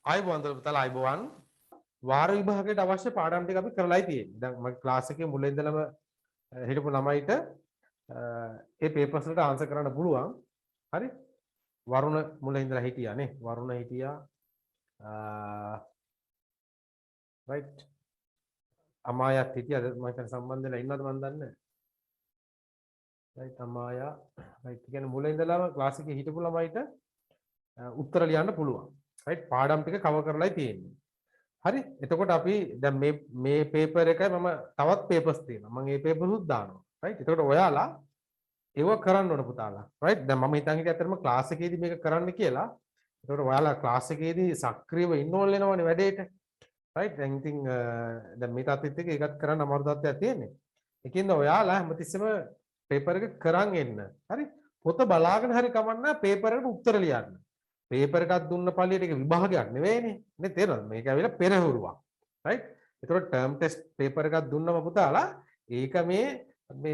ආයිබෝන් පුතාලා ආයිබෝන් වාර විභාගයට අවශ්‍ය පාඩම් ටික අපි කරලායි තියෙන්නේ. දැන් මම ක්ලාස් එකේ මුල ඉඳලම හිටපු ළමයිට ඒ පේපර්ස් වලට ආන්සර් කරන්න පුළුවන්. හරි? වරුණ මුල ඉඳලා හිටියා නේ. වරුණ හිටියා. රයිට්. අමායත් හිටියාද මම හිතන්නේ සම්බන්ධ වෙලා ඉන්නවද මන් දන්නේ නැහැ. රයිට් අමායා රයිට් කියන්නේ මුල ඉඳලාම ක්ලාස් එකේ හිටපු ළමයිට උත්තර ලියන්න පුළුවන්. රයිට් පාඩම් ටික කවර් කරලායි තියෙන්නේ. හරි එතකොට අපි දැන් මේ පේපර් එකයි මම තවත් පේපර්ස් තියෙනවා මම මේ පේපර්ස් උත් දානවා රයිට් එතකොට ඔයාලා ඒව කරන්න ඕන පුතාලා රයිට් දැන් මම හිතන් හිටියේ අතරම ක්ලාස් එකේදී මේක කරන්න කියලා එතකොට ඔයාලා ක්ලාස් එකේදී සක්‍රියව ඉන්නෝල් වෙනවනේ වැඩේට රයිට් දැන් ඉතින් දැන් මේ තාත්තෙත් එක්ක ඒකත් කරන්න අමාරු තත්ත්වයක් තියෙන්නේ ඒකින්ද ඔයාලා හැමතිස්සෙම පේපර් එක කරන් එන්න හරි පොත බලාගෙන හරි කමන්න පේපර් එකට උත්තර ලියන්න පේපර් එකක් දුන්න පළියට ඒක විභාගයක් නෙවෙයිනේ නේ තේරෙනවද මේක ඇවිල්ලා පෙරහුරුවක් රයිට් ඒතකොට ටර්ම් ටෙස්ට් පේපර් එකක් දුන්නම පුතාලා ඒක මේ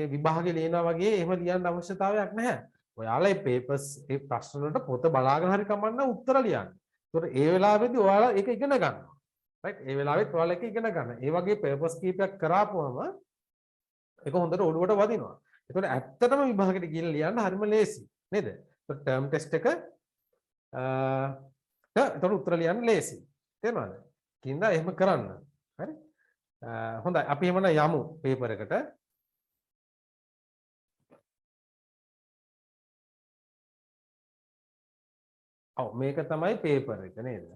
විභාගේ ලියනවා වගේ එහෙම ලියන්න අවශ්‍යතාවයක් නැහැ ඔයාලා මේ පේපර්ස් ඒ ප්‍රශ්න වලට පොත බලාගෙන හරි කමන්න උත්තර ලියන්න ඒතකොට ඒ වෙලාවෙදී ඔයාලා ඒක ඉගෙන ගන්නවා රයිට් ඒ වෙලාවෙත් ඔයාලා ඒක ඉගෙන ගන්න ඒ වගේ පේපර්ස් කීපයක් කරාපුවම ඒක හොඳට ඔළුවට වදිනවා ඒතකොට ඇත්තටම විභාගෙට ගිහින් ලියන්න හරිම ලේසි නේද ඒතකොට ටර්ම් ටෙස්ට් එක එතකොට උත්තර ලියන්න ලේසි. තේරුණාද? කින්දා එහෙම කරන්න. හරි? හොඳයි. අපි එහෙමනම් යමු පේපර් එකට. ඔව් මේක තමයි පේපර් එක නේද?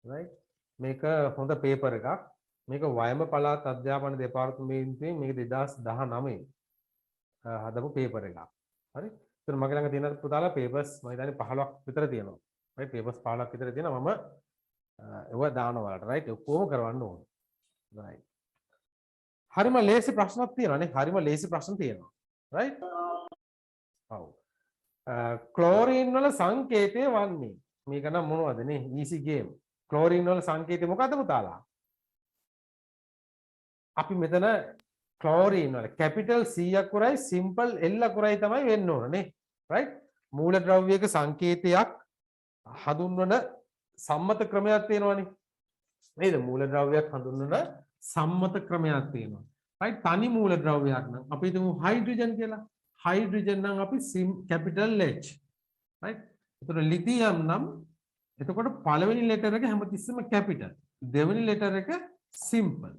right? මේක හොඳ පේපර් එකක්. මේක වයඹ පළාත් අධ්‍යාපන දෙපාර්තමේන්තුවේ මේක 2019 හදපු පේපර් එකක්. හරි? ඒතර මගේ ළඟ තියෙන පුතාලා පේපර්ස් මම හිතන්නේ 15ක් විතර තියෙනවා. right පේපර්ස් 15ක් විතර තියෙනවා මම ඒව දානවා වලට right ඔක්කොම කරවන්න ඕන. right. හරිම ලේසි ප්‍රශ්නක් තියෙනවා නේ. හරිම ලේසි ප්‍රශ්න තියෙනවා. right. ඔව්. ක්ලෝරින් වල සංකේතය වන්නේ මේක නම් මොනවද නේ? easy game. ක්ලෝරින් වල සංකේතය මොකද්ද පුතාලා? අපි මෙතන ක්ලෝරින් වල කැපිටල් C අකුරයි සිම්පල් L අකුරයි තමයි වෙන්න ඕන නේ රයිට් මූලද්‍රව්‍යයක සංකේතයක් හඳුන්වන සම්මත ක්‍රමයක් තියෙනවනේ නේද මූලද්‍රව්‍යයක් හඳුන්වන සම්මත ක්‍රමයක් තියෙනවා රයිට් තනි මූලද්‍රව්‍යයක් නම් අපි හිතමු හයිඩ්‍රජන් කියලා හයිඩ්‍රජන් නම් අපි කැපිටල් H රයිට් එතකොට ලිතියම් නම් එතකොට පළවෙනි ලෙටර් එක හැමතිස්සෙම කැපිටල් දෙවෙනි ලෙටර් එක සිම්පල්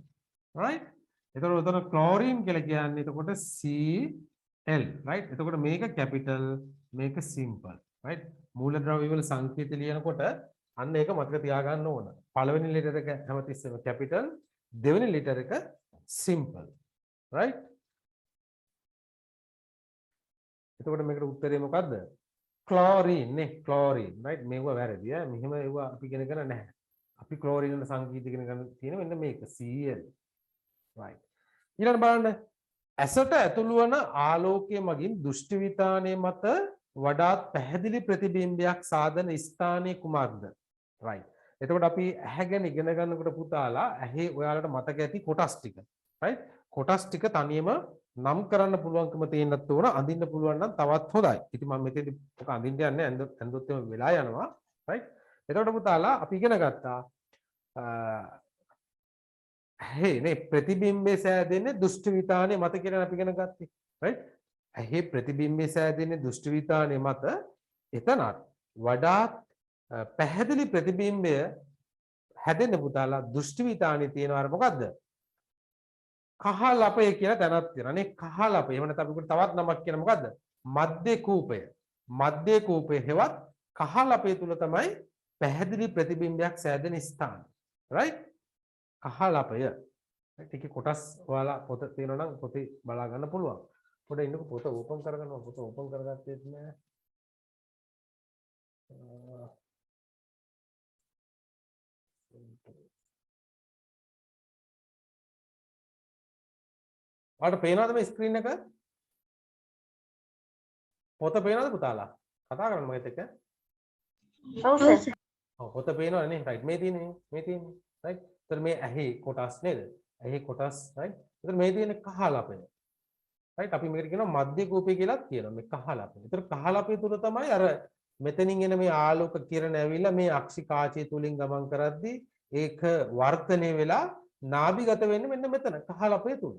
right එතකොට උතන ක්ලෝරින් කියලා කියන්නේ එතකොට Cl right එතකොට මේක කැපිටල් මේක සිම්පල් right මූලද්‍රව්‍ය වල සංකේත ලියනකොට අන්න ඒක මතක තියාගන්න ඕන පළවෙනි ලෙටර් එක හැමතිස්සෙම කැපිටල් දෙවෙනි ලෙටර් එක සිම්පල් right එතකොට මේකට උත්තරේ මොකද්ද ක්ලෝරින් නේ ක්ලෝරින් right මේව වැරදි ඈ මෙහෙම ඒව අපි ඉගෙන ගන්න නැහැ අපි ක්ලෝරින් වල සංකේත ඉගෙන ගන්න තියෙන මෙන්න මේක Cl right ඊළඟ බලන්න ඇසට ඇතුළු වන ආලෝකය මගින් දෘෂ්ටි විතානයේ මත වඩාත් පැහැදිලි ප්‍රතිබිම්බයක් සාදන ස්ථානයේ කුමක්ද right එතකොට අපි ඇහැ ගැන ඉගෙන ගන්නකොට පුතාලා ඇහි ඔයාලට මතක ඇති කොටස් ටික right කොටස් ටික තනියම නම් කරන්න පුළුවන්කම තියෙන්නත් ඕන අඳින්න පුළුවන් නම් තවත් හොඳයි ඉතින් මම මෙතෙන්දි ඔක අඳින්න යන්නේ ඇඳොත් එම වෙලා යනවා right එතකොට පුතාලා අපි ඉගෙන ගත්තා නේ ප්‍රතිබිම්බේ සෑදෙන්නේ දෘෂ්ටි විතානයේ මත කියලා අපි ඉගෙන ගත්තේ right ඇහි ප්‍රතිබිම්බේ සෑදෙන්නේ දෘෂ්ටි විතානයේ මත එතනත් වඩාත් පැහැදිලි ප්‍රතිබිම්බය හැදෙන්න පුතාලා දෘෂ්ටි විතානයේ තියෙනවා අර මොකද්ද කහලපය කියලා තැනක් තියෙනවා නේ කහලපය එහෙම නැත්නම් අපිට තවත් නමක් කියන මොකද්ද මධ්‍ය කූපය හෙවත් කහලපය තුල තමයි පැහැදිලි ප්‍රතිබිම්බයක් සෑදෙන ස්ථාන right කහලපය ඒකේ කොටස් ඔයාලා පොත තියෙනවා නම් පොතේ බලා ගන්න පුළුවන්. පොඩ ඉන්නකො පොත ඕපන් කරගන්නවා. පොත ඕපන් කරගත්තේත් නෑ. ඔයාලට පේනවද මේ ස්ක්‍රීන් එක? පොත පේනවද පුතාලා? කතා කරන්න මගෙත් එක්ක. ඔව් සර්. ඔව් පොත පේනවනේ නේ. රයිට් මේ තියෙන්නේ. රයිට්. එතන මේ ඇහි කොටස් නේද? ඇහි කොටස් රයිට්. එතන මේ තියෙන කහලපය. රයිට් අපි මේකට කියනවා මධ්‍ය කූපය කියලා කියනවා මේ කහලපය. ඒතර කහලපය තුල තමයි අර මෙතනින් එන මේ ආලෝක කිරණ ඇවිල්ලා මේ අක්ෂිකාචය තුලින් ගමන් කරද්දී ඒක වර්ධනය වෙලා නාභිගත වෙන්නේ මෙන්න මෙතන කහලපේ තුල.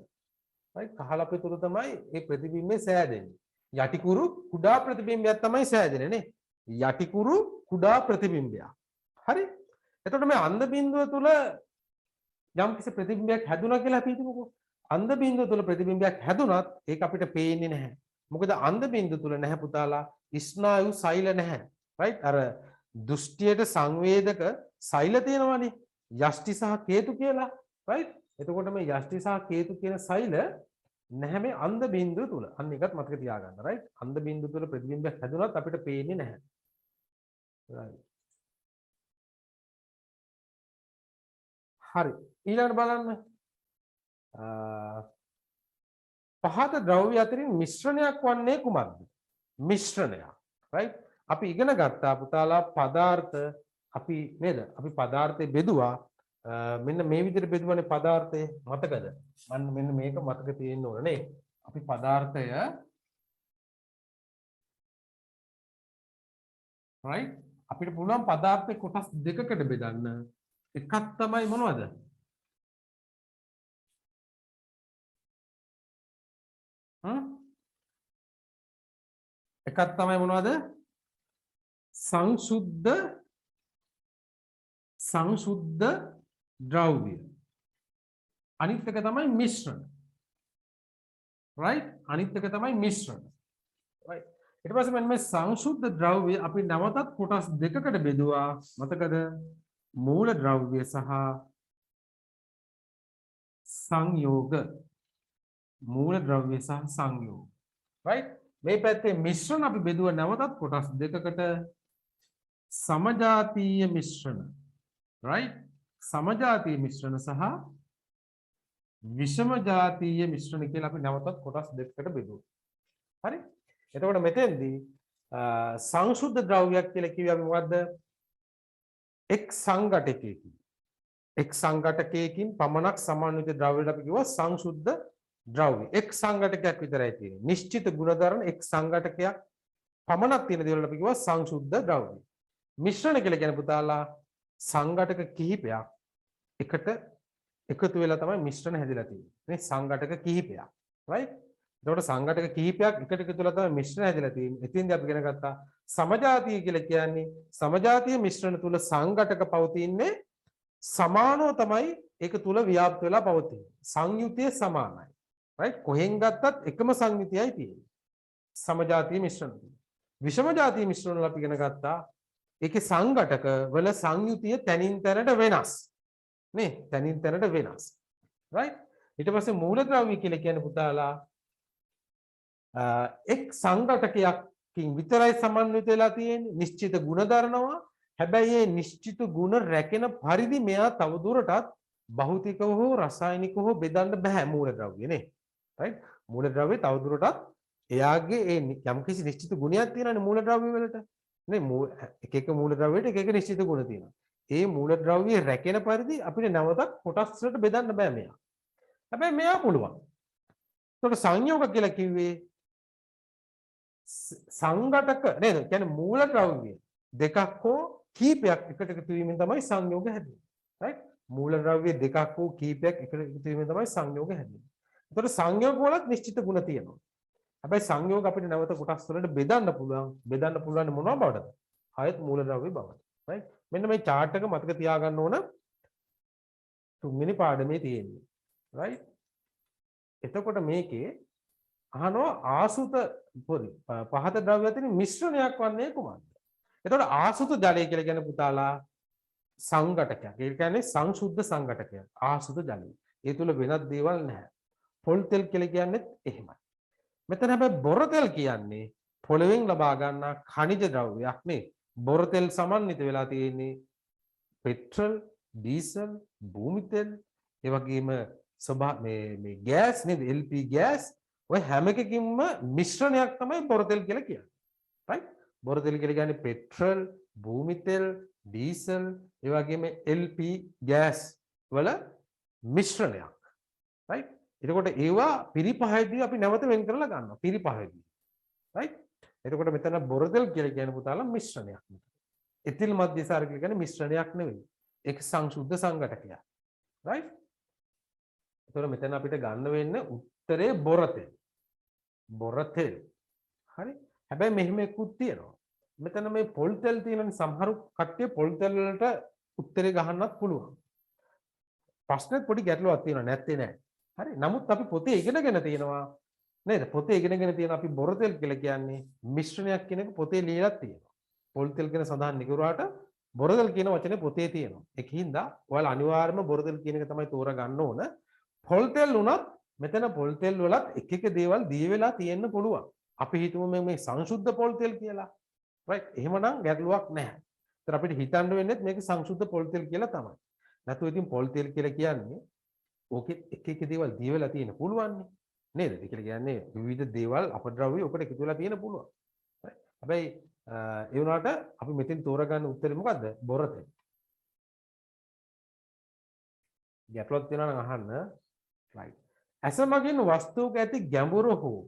right කහලපේ තුල තමයි මේ ප්‍රතිබිම්බය සෑදෙන්නේ. යටිකුරු කුඩා ප්‍රතිබිම්බයක් තමයි සෑදෙන්නේ නේ. යටිකුරු කුඩා ප්‍රතිබිම්බයක්. හරි? එතකොට මේ අන්ධ බිඳුව තුල යම් කිසි ප්‍රතිබිම්බයක් හැදුණා කියලා අපි හිතමුකෝ. අන්ධ බිඳුව තුල ප්‍රතිබිම්බයක් හැදුනත් ඒක අපිට පේන්නේ නැහැ. මොකද අන්ධ බිඳුව තුල නැහැ පුතාලා ස්නායු සෛල නැහැ. right අර දෘෂ්ටියට සංවේදක සෛල තියෙනවානේ. යෂ්ටි සහ කේතු කියලා. right එතකොට මේ යෂ්ටි සහ කේතු කියන සෛල නැහැ මේ අන්ධ බිඳුව තුල. අන්න එකත් මතක තියාගන්න. right අන්ධ බිඳුව තුල ප්‍රතිබිම්බයක් හැදුනත් අපිට පේන්නේ නැහැ. right හරි ඊළඟට බලන්න පහත ද්‍රව්‍ය අතරින් මිශ්‍රණයක් වන්නේ කුමක්ද? මිශ්‍රණයක්. right අපි ඉගෙන ගත්තා පුතාලා පදාර්ථ අපි නේද? අපි පදාර්ථය බෙදුවා මෙන්න මේ විදිහට බෙදුවනේ පදාර්ථය මතකද? මෙන්න මේක මතක තියෙන්න ඕන නේ. අපි පදාර්ථය right අපිට පුළුවන් පදාර්ථේ කොටස් දෙකකට බෙදන්න. එකක් තමයි මොනවද? එකක් තමයි මොනවද? සංසුද්ධ ද්‍රව්‍ය. අනිත් එක තමයි මිශ්‍රණ. right අනිත් එක තමයි මිශ්‍රණ. right ඊට පස්සේ මෙන්න මේ සංසුද්ධ ද්‍රව්‍ය අපි නැවතත් කොටස් දෙකකට බෙදුවා. මතකද? මූල ද්‍රව්‍ය සහ සංයෝග. මූල ද්‍රව්‍ය සහ සංයෝග. right මේ පැත්තේ මිශ්‍රණ අපි බෙදුවා නැවතත් කොටස් දෙකකට. සමජාතීය මිශ්‍රණ. right සමජාතීය මිශ්‍රණ සහ විෂම ජාතීය මිශ්‍රණ කියලා අපි නැවතත් කොටස් දෙකකට බෙදුවා. හරි? එතකොට මෙතෙන්දී සංසුද්ධ ද්‍රව්‍යයක් කියලා කිව්වේ අපි මොකද්ද? එක් සංඝටකයකින් එක් සංඝටකයකින් පමණක් සමන්විත ද්‍රව්‍යයට අපි කිව්වා සංසුද්ධ ද්‍රව්‍ය. එක් සංඝටකයක් විතරයි තියෙන්නේ. නිශ්චිත ගුණධර්ම එක් සංඝටකයක් පමණක් තියෙන දේවල් අපි කිව්වා සංසුද්ධ ද්‍රව්‍ය. මිශ්‍රණ කියලා කියන්නේ පුතාලා සංඝටක කිහිපයක් එකට එකතු වෙලා තමයි මිශ්‍රණ හැදිලා තියෙන්නේ. මේ සංඝටක කිහිපයක්. right? එතකොට සංඝටක කිහිපයක් එකට එකතු වෙලා තමයි මිශ්‍රණ හැදිලා තියෙන්නේ. එතින්දී අපි ඉගෙන ගත්තා සමජාතීය කියලා කියන්නේ සමජාතීය මිශ්‍රණ තුල සංඝටක පවතින්නේ සමානව තමයි ඒක තුල ව්‍යාප්ත වෙලා පවතින්නේ. සංයුතිය සමානයි. right? කොහෙන් ගත්තත් එකම සංයුතියයි තියෙන්නේ. සමජාතීය මිශ්‍රණ. විෂම ජාතීය මිශ්‍රණ වල අපි ඉගෙන ගත්තා ඒකේ සංඝටක වල සංයුතිය තනින් තැනට වෙනස්. නේ? තනින් තැනට වෙනස්. right? ඊට පස්සේ මූලද්‍රව්‍ය කියලා කියන්නේ පුතාලා එක් සංඝටකයකින් විතරයි සමන්විත වෙලා තියෙන්නේ. නිශ්චිත ගුණ දරනවා. හැබැයි මේ නිශ්චිත ගුණ රැකෙන පරිදි මෙයා තවදුරටත් භෞතිකව හෝ රසායනිකව හෝ බෙදන්න බෑ මූලද්‍රව්‍ය නේ. right? මූලද්‍රව්‍ය තවදුරටත් එයාගේ ඒ යම්කිසි නිශ්චිත ගුණයක් තියෙනවානේ මූලද්‍රව්‍ය වලට. නේ? එක එක මූලද්‍රව්‍යයට එක එක නිශ්චිත ගුණ තියෙනවා. ඒ මූලද්‍රව්‍ය රැකෙන පරිදි අපිට නැවතත් කොටස් වලට බෙදන්න බෑ මෙයා. හැබැයි මෙයා පුළුවන්. ඒකට සංයෝග කියලා කිව්වේ සංඝටක නේද? කියන්නේ මූලද්‍රව්‍ය දෙකක් හෝ කීපයක් එකට එකතු වීමෙන් තමයි සංයෝග හැදෙන්නේ. right? මූලද්‍රව්‍ය දෙකක් හෝ කීපයක් එකට එකතු වීමෙන් තමයි සංයෝග හැදෙන්නේ. ඒතකොට සංයෝග වලත් නිශ්චිත ගුණ තියෙනවා. හැබැයි සංයෝග අපිට නැවත කොටස් වලට බෙදන්න පුළුවන්. බෙදන්න පුළුවන් මොනවා බවටද? ආයත් මූලද්‍රව්‍ය බවට. right? මෙන්න මේ chart එක මතක තියාගන්න ඕන. තුන්වෙනි පාඩමේ තියෙන්නේ. right? එතකොට මේකේ අහනවා ආසුත පහත ද්‍රව්‍ය අතරින් මිශ්‍රණයක් වන්නේ කුමක්ද? එතකොට ආසුත ජලය කියලා කියන්නේ පුතාලා සංඝටකයක්. ඒ කියන්නේ සංසුද්ධ සංඝටකයක්. ආසුත ජලය. ඒ තුල වෙනත් දේවල් නැහැ. පොල් තෙල් කියලා කියන්නේත් එහෙමයි. මෙතන හැබැයි බොර තෙල් කියන්නේ පොළවෙන් ලබා ගන්නා ඛනිජ ද්‍රව්‍යයක් නේ. බොර තෙල් සමන්විත වෙලා තියෙන්නේ පෙට්‍රල්, ඩීසල්, භූමි තෙල්, ඒ වගේම මේ ගෑස් නේද? LP ගෑස් ඔය හැම එකකින්ම මිශ්‍රණයක් තමයි බොර තෙල් කියලා කියන්නේ. right? බොර තෙල් කියලා කියන්නේ පෙට්‍රල්, භූමි තෙල්, ඩීසල්, ඒ වගේම LP ගෑස් වල මිශ්‍රණයක්. right? එතකොට ඒවා පිරිපහයේදී අපි නැවත වෙන් කරලා ගන්නවා. පිරිපහයේදී. right? එතකොට මෙතන බොරතෙල් කියලා කියන පුතාලා මිශ්‍රණයක්. එතිල් මධ්‍යසාර කියලා කියන්නේ මිශ්‍රණයක් නෙවෙයි. ඒක සංශුද්ධ සංඝටකයක්. right? එතකොට මෙතන අපිට ගන්න වෙන්නේ උත්තරේ බොරතෙල්. බොරතෙල්. හරි? හැබැයි මෙහෙම එකකුත් තියෙනවා. මෙතන මේ පොල් තෙල් තියෙන සමහරු කට්ටිය පොල් තෙල් වලට උත්තරේ ගහන්නත් පුළුවන්. ප්‍රශ්නෙත් පොඩි ගැටලුවක් තියෙනවා නැත්තේ නෑ. හරි? නමුත් අපි පොතේ ඉගෙනගෙන තියෙනවා නේද? පොතේ ඉගෙනගෙන තියෙන අපි බොරතෙල් කියලා කියන්නේ මිශ්‍රණයක් කියන එක පොතේ ලියලා තියෙනවා. පොල් තෙල් කියන සඳහන් නිකුරාට බොරතෙල් කියන වචනේ පොතේ තියෙනවා. ඒකින්ද ඔයාලා අනිවාර්යයෙන්ම බොරතෙල් කියන එක තමයි තෝරගන්න ඕන. පොල් තෙල් උනත් මෙතන පොල් තෙල් වලත් එක එක දේවල් දී වෙලා තියෙන්න පුළුවන්. අපි හිතමු මේ සංශුද්ධ පොල් තෙල් කියලා. right? එහෙමනම් ගැටලුවක් නැහැ. ඒතර අපිට හිතන්න වෙන්නේ මේක සංශුද්ධ පොල් තෙල් කියලා තමයි. නැතු ඉතින් පොල් තෙල් කියලා කියන්නේ ඕකෙ එක එක දේවල් දී වෙලා තියෙන පුළුවන් නේද? ඒ කියන්නේ විවිධ දේවල් අපද්‍රව්‍ය ඔකට එකතු වෙලා තියෙන පුළුවන්. හැබැයි ඒ වුණාට අපි මෙතෙන් තෝරගන්න උත්තරේ මොකද්ද? බොරතෙල්. ගැටලුවක් තියෙනවා නම් අහන්න. right. ඇසමගින් වස්තුවක ඇති ගැඹුරු හෝ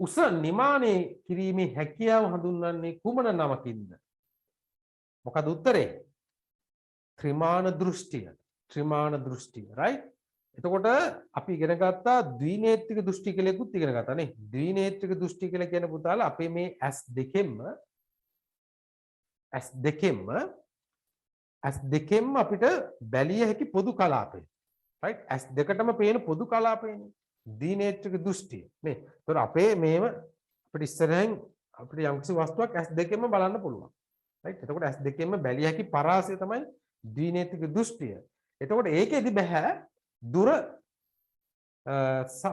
උස නිමානය කිරීමේ හැකියාව හඳුන්වන්නේ කුමන නමකින්ද? මොකද උත්තරේ? ත්‍රිමාන දෘෂ්ටිය. ත්‍රිමාන දෘෂ්ටිය. right? එතකොට අපි ඉගෙන ගත්තා ද්විනේත්‍රික දෘෂ්ටි කියලා එකකුත් ඉගෙන ගත්තා නේ. ද්විනේත්‍රික දෘෂ්ටි කියලා කියන පුතාලා අපේ මේ ඇස් දෙකෙන්ම අපිට බැලිය හැකි පොදු කලාපය. right? ඇස් දෙකටම පේන පොදු කලාපයනේ. ද්විනේත්‍රික දෘෂ්ටිය නේ. ඒතකොට අපේ මේව අපිට ඉස්සරහින් අපිට යම්කිසි වස්තුවක් ඇස් දෙකෙන්ම බලන්න පුළුවන්. right? එතකොට ඇස් දෙකෙන්ම බැලිය හැකි පරාසය තමයි ද්විනේත්‍රික දෘෂ්ටිය. එතකොට ඒකෙදි බෑ දුර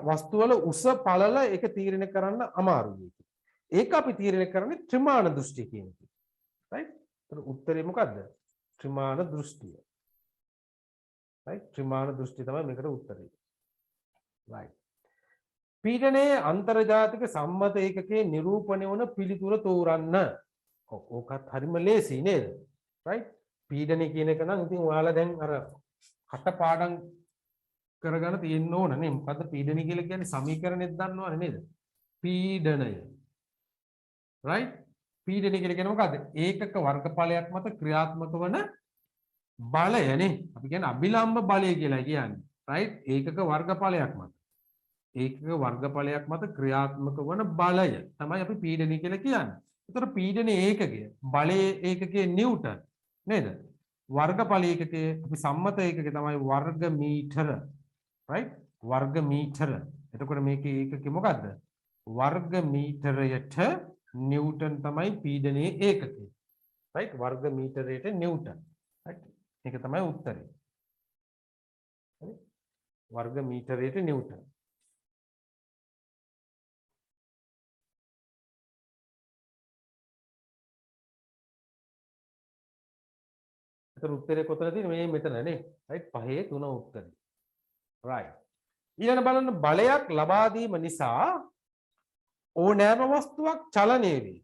වස්තු වල උස පළල ඒක තීරණය කරන්න අමාරුයි. ඒක අපි තීරණය කරන්නේ ත්‍රිමාන දෘෂ්ටි කියන එක. right? ඒතර උත්තරේ මොකද්ද? ත්‍රිමාන දෘෂ්ටිය. right? ත්‍රිමාන දෘෂ්ටි තමයි මේකට උත්තරේ. right. පීඩනයේ අන්තර්ජාතික සම්මත ඒකකයේ නිරූපණය වන පිළිතුර තෝරන්න. ඕකත් හරිම ලේසි නේද? right? පීඩනය කියන එක නම් ඉතින් ඔයාලා දැන් අර කටපාඩම් කරගන්න තියෙන්න ඕන නේ. මොකද්ද පීඩනය කියලා කියන්නේ? සමීකරණෙත් දන්නවනේ නේද? පීඩනය. right? පීඩනය කියලා කියන්නේ මොකද්ද? ඒකක වර්ගඵලයක් මත ක්‍රියාත්මක වන බලය නේ. අපි කියන්නේ අභිලම්බ බලය කියලා කියන්නේ. right? ඒකක වර්ගඵලයක් මත. ඒකක වර්ගඵලයක් මත ක්‍රියාත්මක වන බලය තමයි අපි පීඩනය කියලා කියන්නේ. ඒතර පීඩනයේ ඒකකය බලයේ ඒකකයේ නිව්ටන් නේද? වර්ගඵල ඒකකයේ අපි සම්මත ඒකකය තමයි වර්ග මීටර. right? වර්ග මීටර. එතකොට මේකේ ඒකකය මොකද්ද? වර්ග මීටරයට නිව්ටන් තමයි පීඩනයේ ඒකකය. right? වර්ග මීටරයට නිව්ටන්. right? ඒක තමයි උත්තරේ. හරි? වර්ග මීටරයට නිව්ටන්. එතන උත්තරේ කොතනද තියෙන්නේ? මේ මෙතන නේ. right? 5 3 උත්තරේ. right. ඊළඟ බලන්න බලයක් ලබා දීම නිසා ඕනෑම වස්තුවක් චලනය වේ.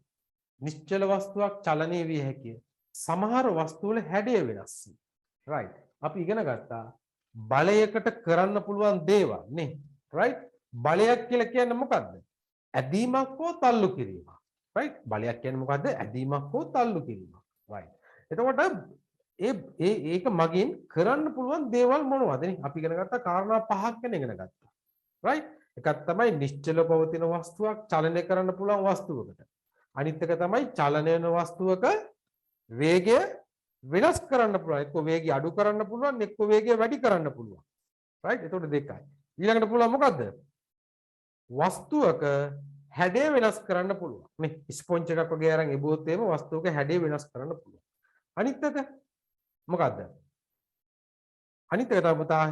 නිශ්චල වස්තුවක් චලනය විය හැකිය. සමහර වස්තු වල හැඩය වෙනස් වේ. right. අපි ඉගෙන ගත්තා බලයකට කරන්න පුළුවන් දේවල් නේ. right? බලයක් කියලා කියන්නේ මොකද්ද? ඇදීමක් හෝ තල්ලු කිරීමක්. right? බලයක් කියන්නේ මොකද්ද? ඇදීමක් හෝ තල්ලු කිරීමක්. right. එතකොට ඒක මගින් කරන්න පුළුවන් දේවල් මොනවද නේ? අපි ඉගෙන ගත්තා කාරණා පහක් ගැන ඉගෙන ගත්තා. right? එකක් තමයි නිශ්චල පවතින වස්තුවක් චලනය කරන්න පුළුවන් වස්තුවකට. අනිත් එක තමයි චලනය වෙන වස්තුවක වේගය වෙනස් කරන්න පුළුවන්. එක්ක වේගය අඩු කරන්න පුළුවන්, එක්ක වේගය වැඩි කරන්න පුළුවන්. right? එතකොට දෙකයි. ඊළඟට පුළුවන් මොකද්ද? වස්තුවක හැඩය වෙනස් කරන්න පුළුවන්. නේ ස්පොන්ජ් එකක් වගේ අරන් එබුවොත් එහෙම වස්තුවක හැඩය වෙනස් කරන්න පුළුවන්. අනිත් එක මොකද්ද? අනිත් එක තමයි පුතා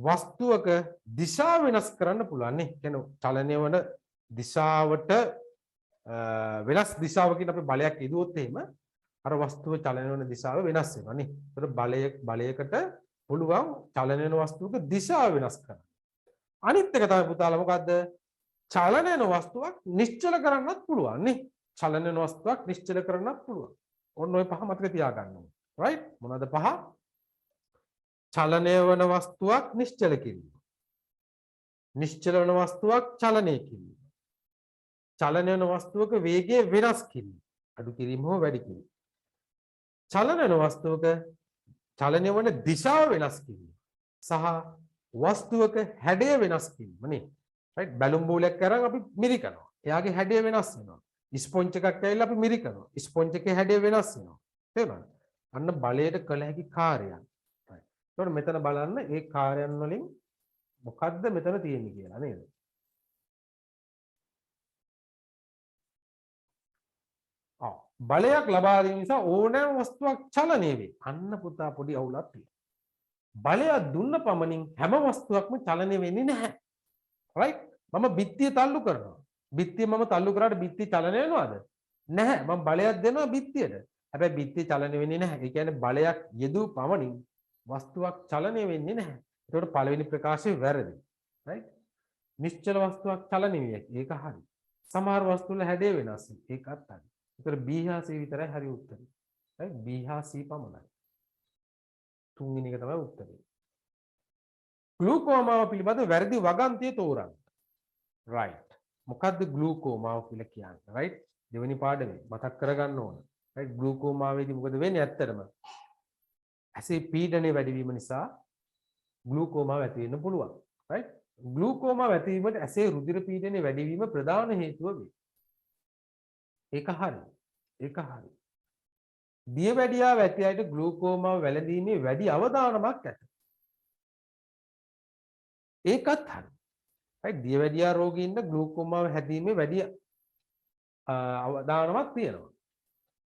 වස්තුවක දිශාව වෙනස් කරන්න පුළුවන් නේ. කියන්නේ චලනය වන දිශාවට වෙනස් දිශාවකින් අපි බලයක් යදුවොත් එහෙම අර වස්තුව චලනය වන දිශාව වෙනස් වෙනවා නේ. ඒතර බලයකට පුළුවන් චලනය වෙන වස්තුවක දිශාව වෙනස් කරන්න. අනිත් එක තමයි පුතාලා මොකද්ද? චලනය වෙන වස්තුවක් නිශ්චල කරන්නත් පුළුවන් නේ. චලනය වෙන වස්තුවක් නිශ්චල කරන්නත් පුළුවන්. ඔන්න ඔය පහ මතක තියාගන්න ඕනේ. right? මොනවාද පහ? චලනය වන වස්තුවක් නිශ්චල කිරීම. නිශ්චල වන වස්තුවක් චලනය කිරීම. චලනය වෙන වස්තුවක වේගය වෙනස් කිරීම. අඩු කිරීම හෝ වැඩි කිරීම. චලන වෙන වස්තුවක චලනය වන දිශාව වෙනස් කිරීම. සහ වස්තුවක හැඩය වෙනස් කිරීම නේ. රයිට් බැලුම් බෝලයක් අරන් අපි මිරිකනවා. එයාගේ හැඩය වෙනස් වෙනවා. ස්පොන්ජ් එකක් ඇවිල්ලා අපි මිරිකනවා. ස්පොන්ජ් එකේ හැඩය වෙනස් වෙනවා. තේරුණාද? අන්න බලයට කළ හැකි කාර්යයන්. එතකොට මෙතන බලන්න ඒ කාර්යයන් වලින් මොකද්ද මෙතන තියෙන්නේ කියලා නේද? බලයක් ලබා දීම නිසා ඕනෑම වස්තුවක් චලනය වේ. අන්න පුතා පොඩි අවුලක් තියෙනවා. බලයක් දුන්න පමණින් හැම වස්තුවක්ම චලනය වෙන්නේ නැහැ. රයිට්? මම බිත්තිය තල්ලු කරනවා. බිත්තිය මම තල්ලු කරාට බිත්තිය චලනය වෙනවද? නැහැ. මම බලයක් දෙනවා බිත්තියට. හැබැයි බිත්තිය චලනය වෙන්නේ නැහැ. ඒ කියන්නේ බලයක් යෙදූ පමණින් වස්තුවක් චලනය වෙන්නේ නැහැ. ඒකට පළවෙනි ප්‍රකාශය වැරදි. රයිට්? නිශ්චල වස්තුවක් චලනය වේ. ඒක හරි. සමහර වස්තු වල හැඩය වෙනස්. ඒකත් හරි. ඒතර B හා C විතරයි හරි උත්තරේ. right B හා C පමණයි. තුන්වෙනි එක තමයි උත්තරේ. ග්ලූකෝමාව පිළිබඳ වැරදි වගන්තිය තෝරන්න. right. මොකද්ද ග්ලූකෝමාව කියලා කියන්නේ? right. දෙවෙනි පාඩමේ මතක් කරගන්න ඕන. right ග්ලූකෝමාවේදී මොකද වෙන්නේ ඇත්තටම? ඇසේ පීඩනය වැඩි වීම නිසා ග්ලූකෝමාව ඇති වෙන්න පුළුවන්. right. ග්ලූකෝමාව ඇති වීමට ඇසේ රුධිර පීඩනය වැඩි වීම ප්‍රධාන හේතුව වේ. ඒක හරි. ඒක හරි. දියවැඩියාව ඇති අයට ග්ලූකෝමාව වැළඳීමේ වැඩි අවදානමක් ඇත. ඒකත් හරි. right දියවැඩියා රෝගීන්ට ග්ලූකෝමාව හැදීමේ වැඩි අවදානමක් තියෙනවා.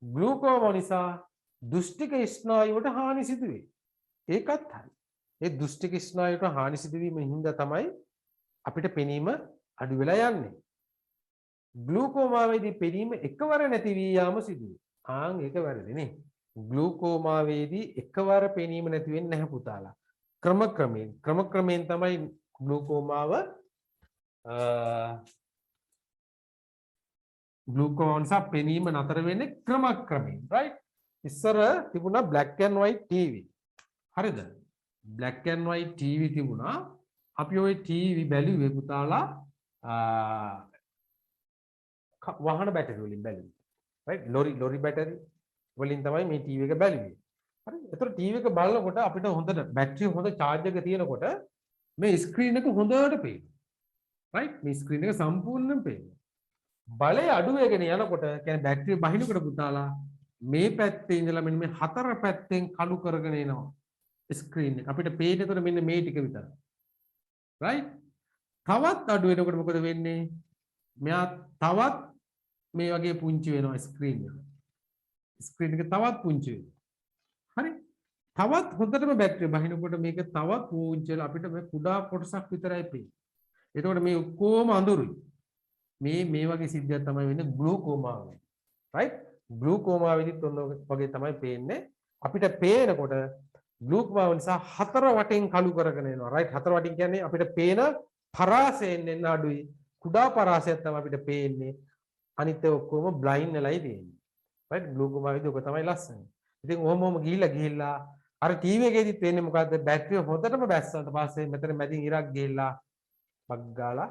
ග්ලූකෝමාව නිසා දුෂ්ටික ස්නායුවට හානි සිදු වේ. ඒකත් හරි. ඒ දුෂ්ටික ස්නායුවට හානි සිදු වීම හින්දා තමයි අපිට පෙනීම අඩු වෙලා යන්නේ. ග්ලූකෝමාවේදී පෙනීම එකවර නැති වී යාම සිදුවේ. ආන් ඒක වැරදි නේ. ග්ලූකෝමාවේදී එකවර පෙනීම නැති වෙන්නේ නැහැ පුතාලා. ක්‍රමක්‍රමයෙන් තමයි ග්ලූකෝමාව නිසා පෙනීම නතර වෙන්නේ ක්‍රමක්‍රමයෙන්. right? ඉස්සර තිබුණා black and white TV. හරිද? black and white TV තිබුණා. අපි ওই TV බැලුවේ පුතාලා वाहन बैटरी වලින් බැලුවේ. right ලොරි බැටරි වලින් තමයි මේ ටීවී එක බැලුවේ. හරි. ඒතර ටීවී එක බලනකොට අපිට හොඳට බැටරි හොඳ charge එක තියෙනකොට මේ ස්ක්‍රීන් එක හොඳට පේනවා. right මේ ස්ක්‍රීන් එක සම්පූර්ණයෙන් පේනවා. බලය අඩු වෙගෙන යනකොට කියන්නේ බැටරිය බහිනකොට පුතාලා මේ පැත්තේ ඉඳලා මෙන්න මේ හතර පැත්තෙන් කළු කරගෙන එනවා ස්ක්‍රීන් එක. අපිට පේන්නේ ඒතර මෙන්න මේ ටික විතරයි. right තවත් අඩු වෙනකොට මොකද වෙන්නේ? මෙයා තවත් මේ වගේ පුංචි වෙනවා ස්ක්‍රීන් එක. ස්ක්‍රීන් එක තවත් පුංචි වෙනවා. හරි. තවත් හොඳටම බැටරිය බහිනකොට මේක තවත් පුංචි වෙලා අපිට මේ කුඩා කොටසක් විතරයි පේන්නේ. එතකොට මේ ඔක්කොම අඳුරුයි. මේ වගේ සිද්ධියක් තමයි වෙන්නේ ග්ලූකෝමාවේ. right? ග්ලූකෝමාවේදීත් ඔන්න වගේ තමයි පේන්නේ. අපිට පේනකොට ග්ලූකෝමාව නිසා හතර වටෙන් කළු කරගෙන එනවා. right? හතර වටින් කියන්නේ අපිට පේන පරාසයෙන් එන්න අඩුයි. කුඩා පරාසයක් තමයි අපිට පේන්නේ. අනිත් ඔක්කොම බ්ලයින්ඩ් වෙලයි තියෙන්නේ. right ග්ලූකෝමාවේදී ඔක තමයි ලස්සන. ඉතින් ඔහොම ගිහිල්ලා අර ටීවී එකේදීත් වෙන්නේ මොකද්ද? බැටරිය හොඳටම බැස්සාට පස්සේ මෙතන මැදින් ඉරක් ගිහිල්ලා පක් ගාලා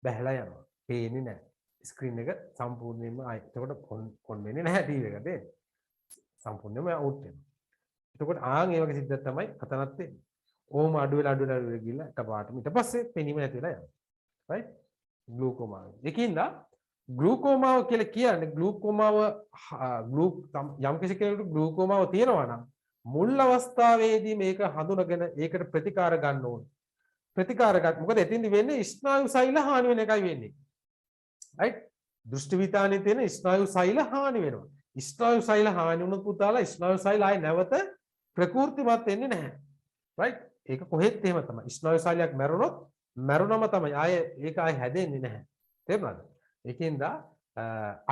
බැහැලා යනවා. පේන්නේ නැහැ. ස්ක්‍රීන් එක සම්පූර්ණයෙන්ම එතකොට ඔන් වෙන්නේ නැහැ ටීවී එකට. සම්පූර්ණයෙන්ම අවුට් වෙනවා. එතකොට ආන් ඒ වගේ සිද්ධියක් තමයි අතනත් වෙන්නේ. ඕම අඩු වෙලා ගිහිල්ලා එකපාරටම ඊට පස්සේ පෙනීම නැති වෙලා යනවා. right ග්ලූකෝමාව. ඒකින්ද ග්ලූකෝමාව කියලා කියන්නේ ග්ලූකෝමාව යම් කිසි කෙනෙකුට ග්ලූකෝමාව තියෙනවා නම් මුල් අවස්ථාවේදී මේක හඳුනගෙන ඒකට ප්‍රතිකාර ගන්න ඕනේ. ප්‍රතිකාර ගන්න. මොකද එතින්දි වෙන්නේ ස්නායු සෛල හානි වෙන එකයි වෙන්නේ. right දෘෂ්ටි විතානේ තියෙන ස්නායු සෛල හානි වෙනවා. ස්නායු සෛල හානි වුණොත් පුතාලා ස්නායු සෛල ආයේ නැවත ප්‍රකෘතිමත් වෙන්නේ නැහැ. right ඒක කොහෙත් එහෙම තමයි. ස්නායු සෛලයක් මැරුණොත් මැරුණම තමයි ආයේ ඒක ආයේ හැදෙන්නේ නැහැ. තේරුණාද? ඒකෙන්ද